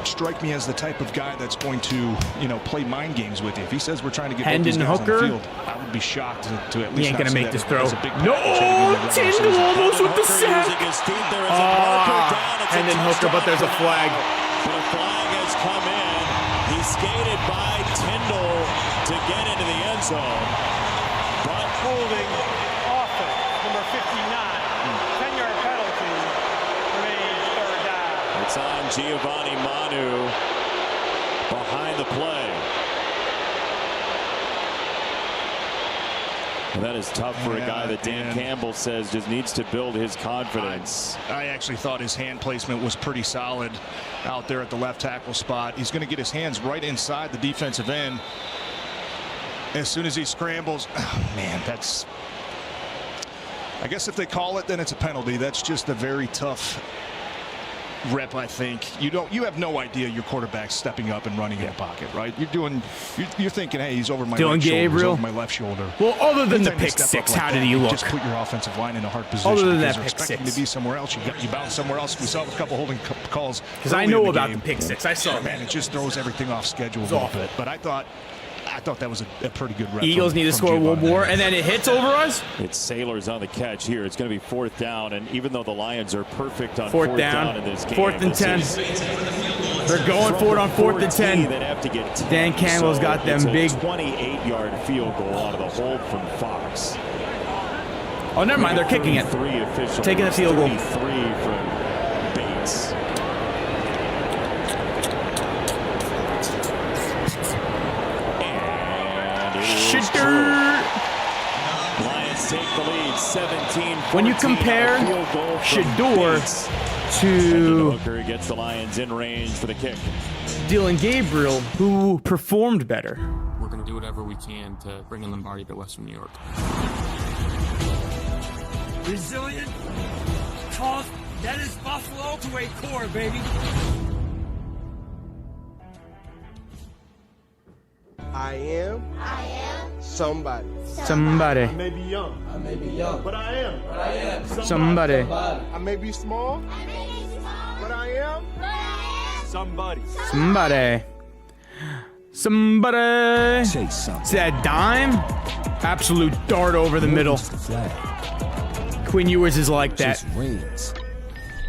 strike me as the type of guy that's going to, you know, play mind games with you. If he says we're trying to get both these guys on the field, I would be shocked to at least. He ain't gonna make this throw. No, Tyndall almost with the sack. And then Hooker, but there's a flag. But a flag has come in. He skated by Tyndall to get into the end zone. But holding offense, number 59. 10-yard penalty remains third down. It's on Giovanni Manu behind the play. And that is tough for a guy that Dan Campbell says just needs to build his confidence. I actually thought his hand placement was pretty solid out there at the left tackle spot. He's going to get his hands right inside the defensive end. As soon as he scrambles, oh man, that's, I guess if they call it, then it's a penalty. That's just a very tough rep, I think. You have no idea your quarterback's stepping up and running in the pocket, right? You're thinking, hey, he's over my right shoulder, he's over my left shoulder. Well, other than the pick six, how did he look? Just put your offensive line in a hard position. Other than that pick pick six, to be somewhere else. You bounce somewhere else. We saw a couple holding calls. Because I know about the pick six. I saw man, it just throws everything off schedule a little bit. But I thought that was a pretty good rep. Eagles need to score one more, and then it hits over us. It's Sailors on the catch here. It's going to be 4th down, and even though the Lions are perfect on fourth 4th down in this game, 4th and 10. They're going for it on 4th and 10. They'd have to get 10. Dan Campbell's got them big 28-yard field goal out of the hold from Fox. Oh, never mind. They're kicking it. Taking the field goal. 3 from Bates. Lions take the lead 17-14. When you compare Shador to Hooker gets the Lions in range for the kick. Dylan Gabriel, who performed better. We're going to do whatever we can to bring in Lombardi to Western New York. Resilient, tough, that is Buffalo to a core, baby. I am somebody. Somebody. I may be young. But I am. Somebody. I may be small. But I am. Somebody. Somebody. See that dime? Absolute dart over the middle. Quinn Ewers is like that. Chase rings.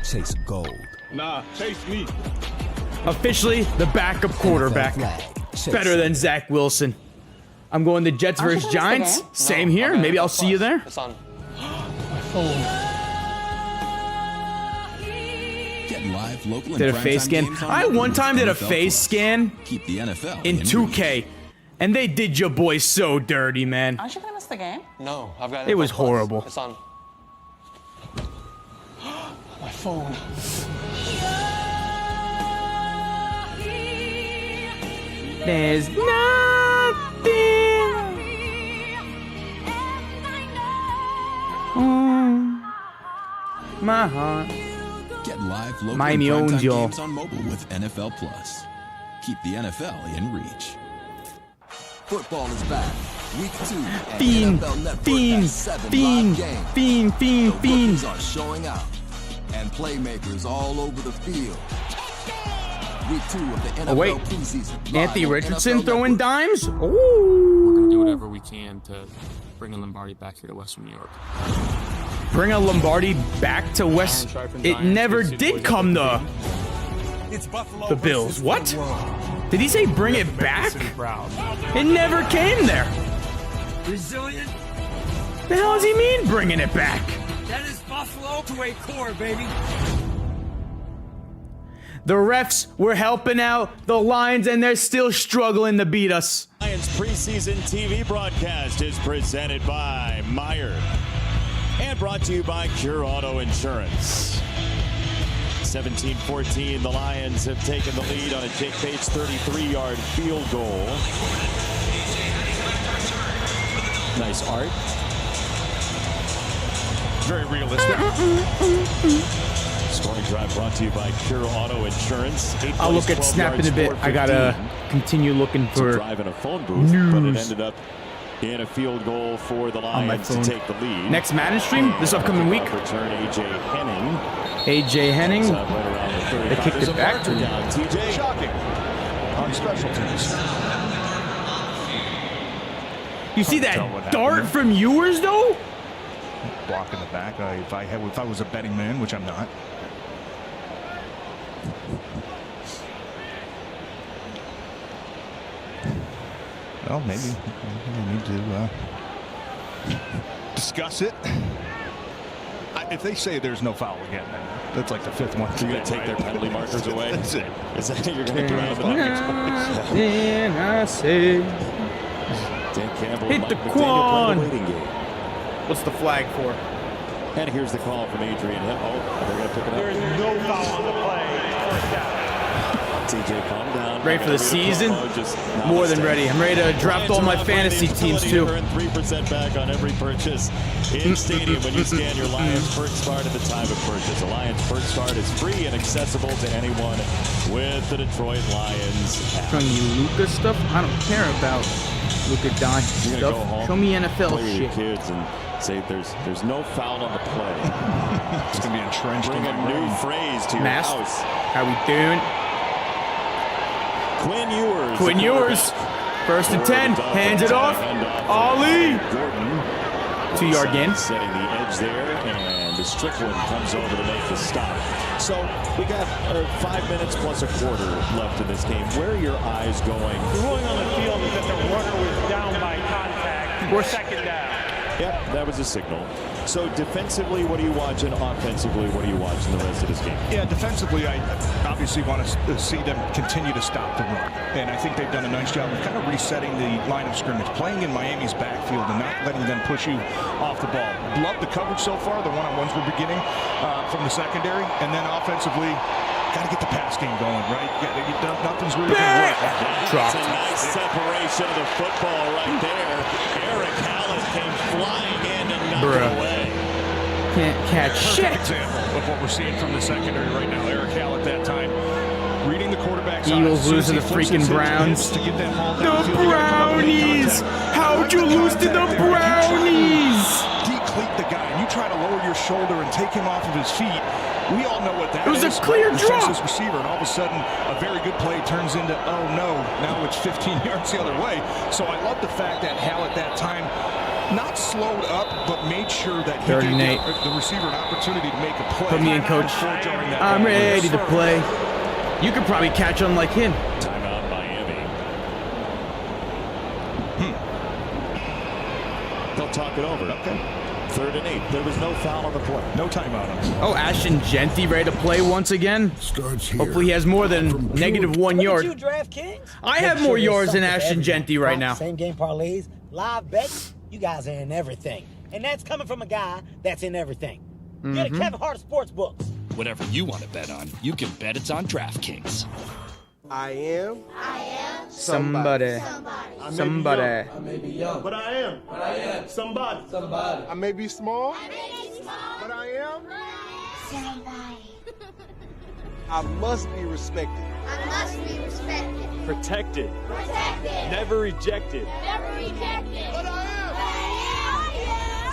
Chase gold. Nah, chase me. Officially the backup quarterback. Better than Zach Wilson. I'm going to Jets versus Giants. Same here. Maybe I'll see you there. It's on my phone. Get live, local, Did a face scan. I one time did a face scan Keep the NFL in 2K, and they did your boy so dirty, man. Aren't you gonna miss the game? No, I've got it. Was horrible. It's on my phone. There's nothing my heart. Get live local Miami and owns primetime y'all. games on mobile with NFL Plus. Keep the NFL in reach. Football is back. Week 2 and Fiend, NFL Network fiend, has 7 fiend, live games. fiend, fiend, The fiend. rookies are showing out, and playmakers all over the field. Week 2 of the NFL Oh, wait. preseason. live Anthony on Richardson NFL throwing Network. dimes? We're going Ooh. to do whatever we can to bring Lombardi back here to Western New York. Bring a Lombardi back to West. It never did come to It's Buffalo the Bills. versus What? the world. Did he say bring We it have to make back? the city proud. It never came there. Resilient. The hell does he mean bringing it back? That is Buffalo to a core, baby. The refs were helping out the Lions, and they're still struggling to beat us. Lions preseason TV broadcast is presented by Meyer and brought to you by Cure Auto Insurance. 17-14, the Lions have taken the lead on a Jake Bates 33-yard field goal. Nice art. Very realistic. Scoring drive brought to you by Cure Auto Insurance. I'll look at Snap in a bit. I gotta continue looking for drive in a phone booth, but it ended up in a field goal for the Lions to take the lead. Next Madden stream this upcoming week. Return AJ Henning. AJ Henning. Right around the 35. They kicked it back to him. Down, TJ. Shocking on special teams. You see that dart from Ewers though? Block in the back. If I was a betting man, which I'm not. Well, maybe we need to discuss it. If they say there's no foul again, then that's like the 5th one. You're going to take their penalty markers away? That's it. Is that you're going to get around the buckets? Then I say, Dan Campbell, hit Mike the McDaniel quan. playing the waiting game. What's the flag for? And here's the call from Adrian Hill. Oh, they're going to pick it up. There is no foul on the play. First down. TJ, calm down. Ready for the season? More than ready. I'm ready to draft all my fantasy teams too. Earn 3% back on every purchase in Stadium when you scan your Lions Perks card at the time of purchase. A Lions Perks card is free and accessible to anyone with the Detroit Lions app. Showing you Luka stuff? I don't care about Luka Don You're gonna go home, stuff. Show me NFL play with your shit. kids and say there's no foul on the play. It's gonna be entrenched. Bring a new phrase to your Mask. house. How we doing? Quinn Ewers. Quinn Ewers. First and 10. Hands it off. Ali. 2-yard gain. Setting the edge there, and the Strickland comes over to make the stop. So we got 5 minutes plus a quarter left in this game. Where are your eyes going? The ruling on the field is that the runner was down by contact. We're second down. Yep, that was a signal. So defensively, what are you watching? Offensively, what are you watching the rest of this game? Yeah, defensively, I obviously want to see them continue to stop the run. And I think they've done a nice job of kind of resetting the line of scrimmage, playing in Miami's backfield and not letting them push you off the ball. Love the coverage so far, the one-on-ones we're beginning from the secondary. And then offensively, got to get the pass game going, right? Nothing's really going to work. That's a nice separation of the football right there. Eric Hallett came flying in and knocked it away. Can't catch shit. Example of what we're seeing from the secondary right now. Eric Hallett that time reading the quarterback's Eagles eyes. lose to the freaking Browns. To get that ball The downfield, you gotta come up and make Brownies! contact. How'd you lose to the Brownies? Decleat the guy, and you try to lower your shoulder and take him off of his feet. We all know what that is. It was a clear drop. This receiver, and all of a sudden, a very good play turns into, oh no, now it's 15 yards the other way. So I love the fact that Hallett that time not slowed up, but made sure that he gave the receiver an opportunity to make a play. Put me in, coach. I'm ready to play. You could probably catch on like him. Timeout Miami. They'll talk it over. Okay. 3rd and 8. There was no foul on the play. No timeout on it. Oh, Ashton Genty ready to play once again? Hopefully he has more than -1 yard. You DraftKings? I have more yards than Ashton Genty right now. Same game parlays, live bets. You guys are in everything. And that's coming from a guy that's in everything. You're the Kevin Hart of sports books. Whatever you want to bet on, you can bet it's on DraftKings. I am Somebody. Somebody. I may be young, but I am somebody. I may be small, but I am I must be respected. I must be respected. Protected. Protected. Never rejected. Never rejected. But I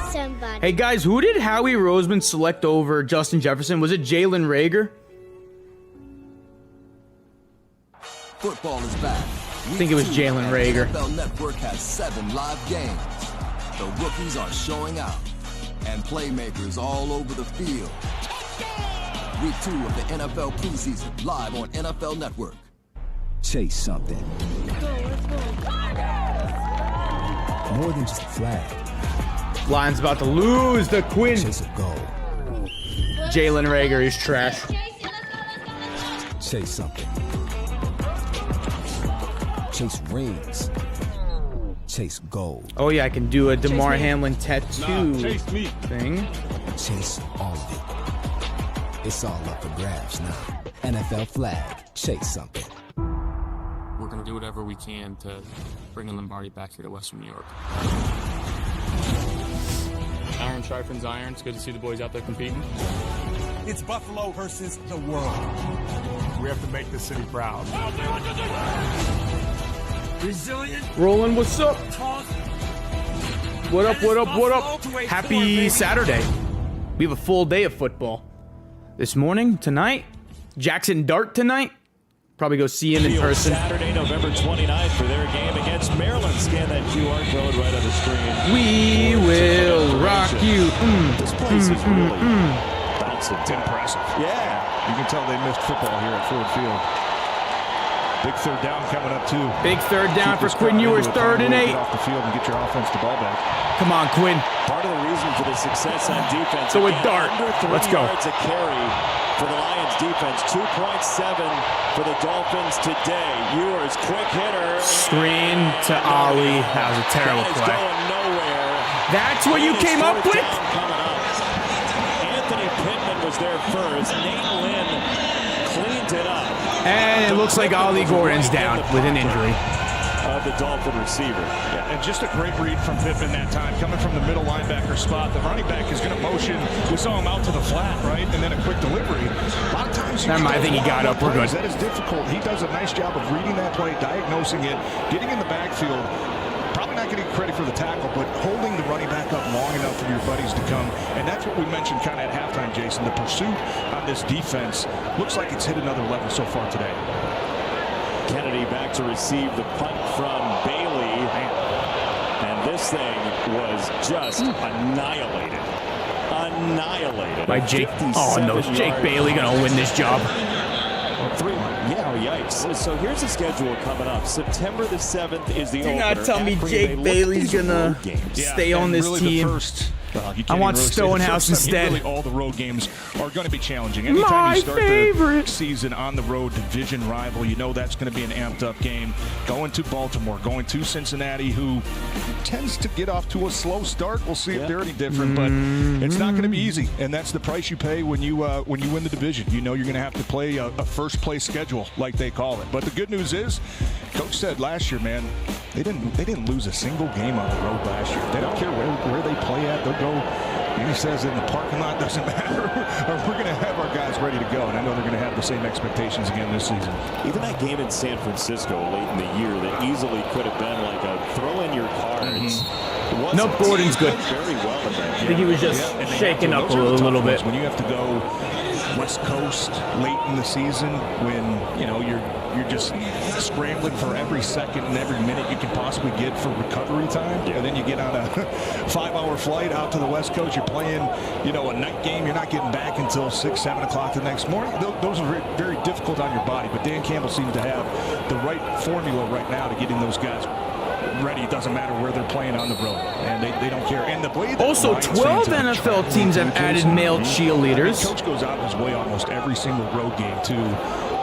am. Somebody. Hey guys, who did Howie Roseman select over Justin Jefferson? Was it Jalen Reagor? Football is back. I think it was Jalen Reagor. NFL Network has 7 live games. The rookies are showing out, and playmakers all over the field. Week 2 of the NFL preseason, live on NFL Network. Chase something. More than just a flag. Lions about to lose the Quinn. Chase a goal. Jalen Reagor is trash. Chase something. Chase rings. Chase gold. Oh yeah, I can do a DeMar Hamlin tattoo thing. Chase all of it. It's all up for grabs now. NFL flag. Chase something. We're going to do whatever we can to bring Lombardi back here to Western New York. Iron sharpens iron. It's good to see the boys out there competing. It's Buffalo versus the world. We have to make the city proud. Resilient. Roland, what's up? What up, what up, what up? Happy Saturday. We have a full day of football. This morning, tonight, Jackson Dart tonight. Probably go see him in person. Saturday, November 29th for their game against Maryland. Scan that QR code right on the screen. We will rock you. This place is really bouncing. It's impressive. Yeah. You can tell they missed football here at Ford Field. Big third down coming up, too. Big third down for Quinn Ewers, 3rd and 8. Get off the field and get your offense the ball back. Come on, Quinn. Part of the reason for the success on defense. So with Dart. Let's go. Yards a carry for the Lions defense. 2.7 for the Dolphins today. Ewers, quick hitter. Screen to Ollie. That was a terrible play. Going nowhere. That's what you came up with? Anthony Pittman was there first. Nate Lynn cleaned it up. And it looks like Ollie Gordon's down with an injury. Of the Dolphin receiver. Yeah, and just a great read from Pittman that time. Coming from the middle linebacker spot, the running back is going to motion. We saw him out to the flat, right? And then a quick delivery. A lot of times I think he got up. We're good. That is difficult. He does a nice job of reading that play, diagnosing it, getting in the backfield. Probably not getting credit for the tackle, but holding the running back up long enough for your buddies to come. And that's what we mentioned kind of at halftime, Jason. The pursuit on this defense looks like it's hit another level so far today. Kennedy back to receive the punt from Bailey. And this thing was just annihilated. By Jake. Oh, no. Is Jake Bailey going to win this job? Yeah, yikes. So here's the schedule coming up. September the 7th is the opener. Do not tell me Jake Bailey's going to stay on this team. I want Stonehouse instead. Really, all the road games are going to be challenging. Anytime you start the season on the road, division rival, you know that's going to be an amped-up game. Going to Baltimore, going to Cincinnati, who tends to get off to a slow start. We'll see if they're any different, but it's not going to be easy, and that's the price you pay when you win the division. You know you're going to have to play a first-place schedule, like they call it. But the good news is, Coach said last year, man, they didn't lose a single game on the road last year. They don't care where they play at. They'll go. He says in the parking lot, doesn't matter. We're going to have our guys ready to go, and I know they're going to have the same expectations again this season. Even that game in San Francisco late in the year that easily could have been like a throw in your cards. Nope, Gordon's good. Very well in that I think he was just shaking up a little bit. When you have to go West Coast late in the season, when you're just scrambling for every second and every minute you can possibly get for recovery time, and then you get on a 5-hour flight out to the West Coast. You're playing, a night game. You're not getting back until 6, 7 o'clock the next morning. Those are very, very difficult on your body. But Dan Campbell seems to have the right formula right now to getting those guys ready. It doesn't matter where they're playing on the road, and they don't care. And the way that also, 12 NFL teams have added male cheerleaders. Coach goes out of his way almost every single road game to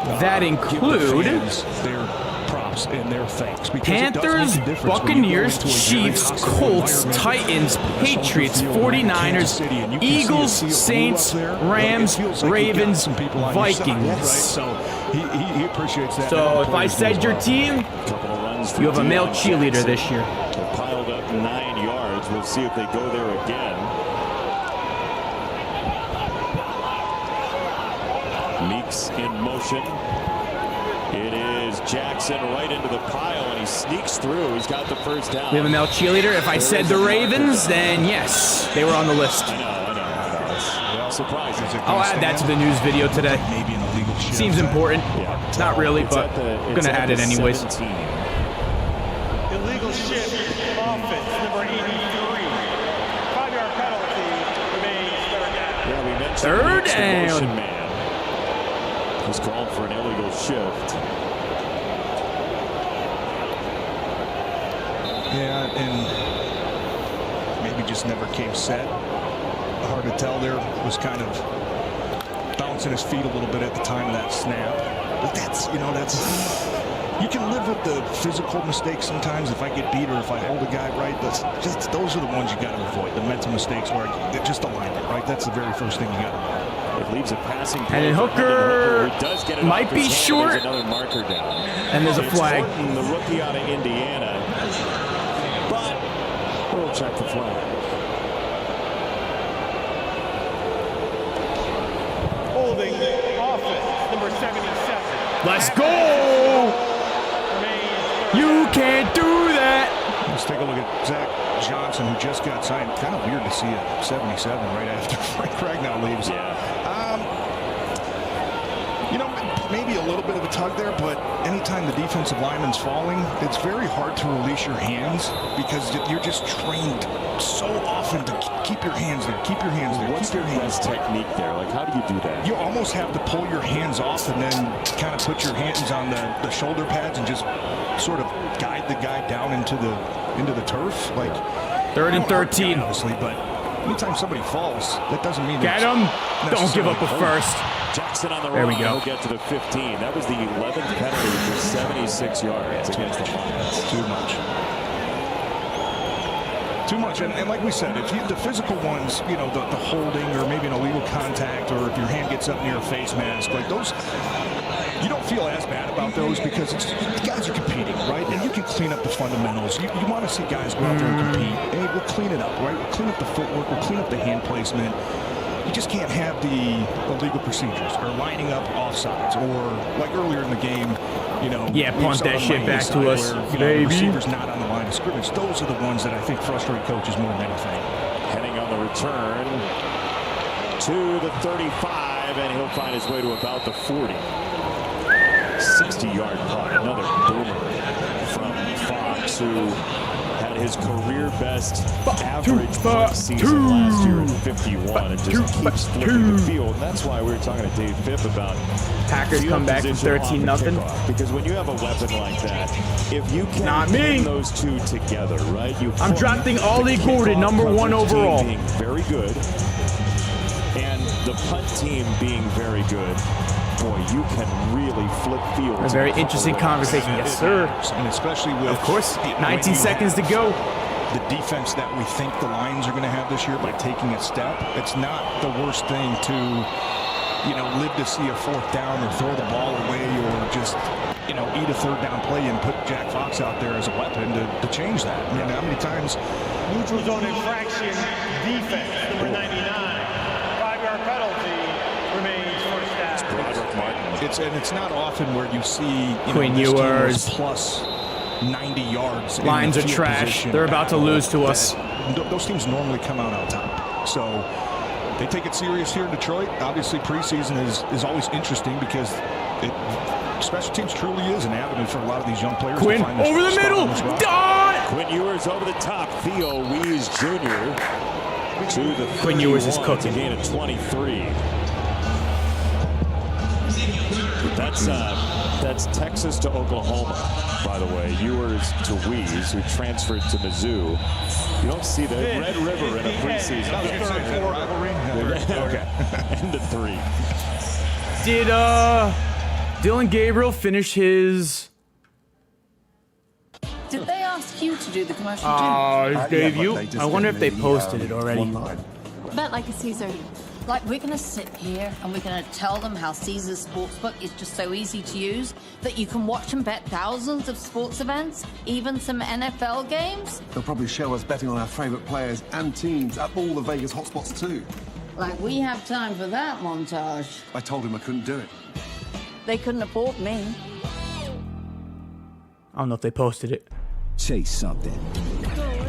that include their props and their thanks. Panthers, Buccaneers, Chiefs, Colts, Titans, Patriots, 49ers, Eagles, Saints, Rams, Ravens, Vikings. So he appreciates that. So if I said your team, you have a male cheerleader this year. They piled up 9 yards. We'll see if they go there again. Meeks in motion. It is Jackson right into the pile, and he sneaks through. He's got the first down. We have a male cheerleader. If I said the Ravens, then yes, they were on the list. I know. It's surprising. I'll add that to the news video today. Maybe an illegal shift. Seems important. Yeah. Not really, but I'm going to add it anyways. 17. Illegal shift, offense, number 83. 5-yard penalty remains third down. Yeah, we mentioned Third Meeks, the down. motion man. He's called for an illegal shift. Yeah, and maybe just never came set. Hard to tell there. Was kind of bouncing his feet a little bit at the time of that snap. But that's, you can live with the physical mistakes sometimes. If I get beat or if I hold a guy right, those are the ones you got to avoid. The mental mistakes where they're just alignment, right? That's the very first thing you got to avoid. It leaves a passing play. And then Hooker does get it might be short. There's another marker down. And there's a flag. Horton, the rookie out of Indiana. But we'll check the flag. Holding offense, number 77. Let's go! You can't do that! Let's take a look at Zach Johnson, who just got signed. Kind of weird to see a 77 right after Frank Ragnow leaves. Yeah. Maybe a little bit of a tug there, but anytime the defensive lineman's falling, it's very hard to release your hands because you're just trained so often to keep your hands there, keep your hands there. What's your best technique there? Like, how do you do that? You almost have to pull your hands off and then kind of put your hands on the shoulder pads and just sort of guide the guy down into the turf. Like 3rd and 13. Obviously, but anytime somebody falls, that doesn't mean get him. Don't give up a first. Jackson on the there run. we go. He'll get to the 15. That was the 11th penalty for 76 yards against the Lions. Too much. And like we said, if the physical ones, the holding or maybe an illegal contact, or if your hand gets up near a face mask, like those, you don't feel as bad about those because the guys are competing, right? And you can clean up the fundamentals. You want to see guys go out there and compete. Hey, we'll clean it up, right? We'll clean up the footwork. We'll clean up the hand placement. You just can't have the illegal procedures or lining up offsides or like earlier in the game, Yeah, punt that shit back to us, baby. The receiver's not on the line of scrimmage. Those are the ones that I think frustrate coaches more than anything. Heading on the return to the 35, and he'll find his way to about the 40. 60-yard punt, another boomer from Fox, who had his career best average punt season last year at 51 and just keeps flipping the field. And that's why we were talking to Dave Phipp about Packers come back from 13-0. Because when you have a weapon like that, if you can pin those two together, right? I'm drafting Ollie Gordon, #1 overall. Being very good, and the punt team being very good. Boy, you can really flip fields. A very interesting conversation, yes, sir. And especially with, of course, 19 seconds to go. The defense that we think the Lions are going to have this year by taking a step, it's not the worst thing to, live to see a 4th down or throw the ball away or just, eat a 3rd down play and put Jack Fox out there as a weapon to change that. I mean, how many times? Neutral zone infraction, defense, number 99. 5-yard penalty remains first down. It's not often where you see Quinn Ewers plus 90 yards. Lions are trash. They're about to lose to us. Those teams normally come out on top. So they take it serious here in Detroit. Obviously, preseason is always interesting because special teams truly is an avenue for a lot of these young players. Quinn to find over the middle. Quinn Ewers over the top. Theo Wees Jr. to the Quinn Ewers is cooking. To gain a 23. That's Texas to Oklahoma, by the way. Ewers to Wees, who transferred to Mizzou. You don't see the Red River in a preseason. That was the 3rd rivalry. Okay. And the 3. Did Dylan Gabriel finish his? Did they ask you to do the commercial? Dave, I wonder if they posted it already. Bet like a Caesar. Like, we're going to sit here and we're going to tell them how Caesars Sportsbook is just so easy to use that you can watch and bet thousands of sports events, even some NFL games. They'll probably show us betting on our favorite players and teams at all the Vegas hotspots too. Like we have time for that montage. I told him I couldn't do it. They couldn't afford me. I don't know if they posted it. Chase something.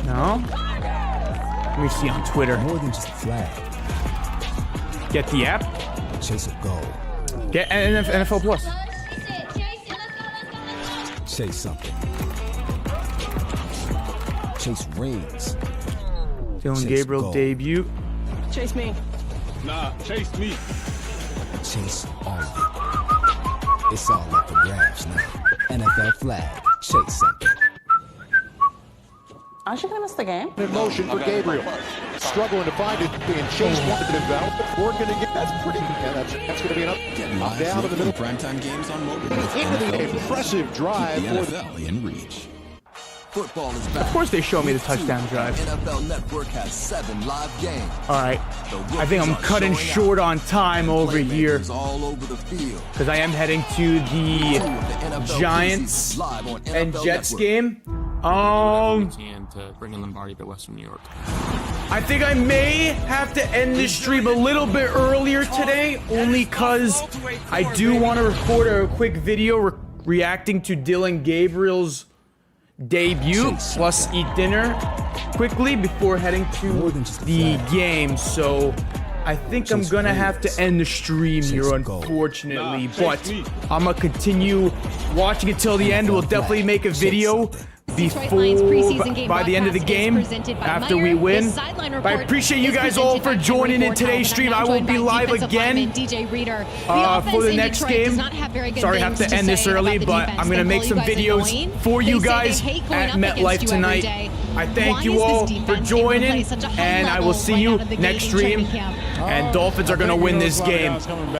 No? Let me see on Twitter. More than just a flag. Get the app. Chase a goal. Get NFL Plus. Chase something. Chase rings. Dylan Gabriel goal. debut. Chase me. Nah, chase me. Chase all of it. It's all up for grabs now. NFL flag. Chase something. Aren't you gonna miss the game? In motion for Gabriel. Struggling to find it. Being chased wanted to develop. We're going to get that's pretty. Yeah, that's going to be enough. Get live Down to the middle. primetime games on mobile. Into the impressive drive the for NFL in reach. Football is back. Of course they show me the touchdown drive. NFL Network has 7 live games. All right. I think I'm cutting short on time over here all over the field. because I am heading to the Giants and Jets game. We can to bring in Lombardi to Western New York. I think I may have to end this stream a little bit earlier today, only because I do want to record a quick video reacting to Dylan Gabriel's debut, plus eat dinner quickly before heading to the game. So I think I'm gonna have to end the stream here, unfortunately, but I'm gonna continue watching it till the end. We'll definitely make a video by the end of the game after we win. But I appreciate you guys all for joining in today's stream. I will be live again for the next game. Sorry I have to end this early, but I'm going to make some videos for you guys at MetLife tonight. I thank you all for joining, and I will see you next stream. And Dolphins are going to win this game.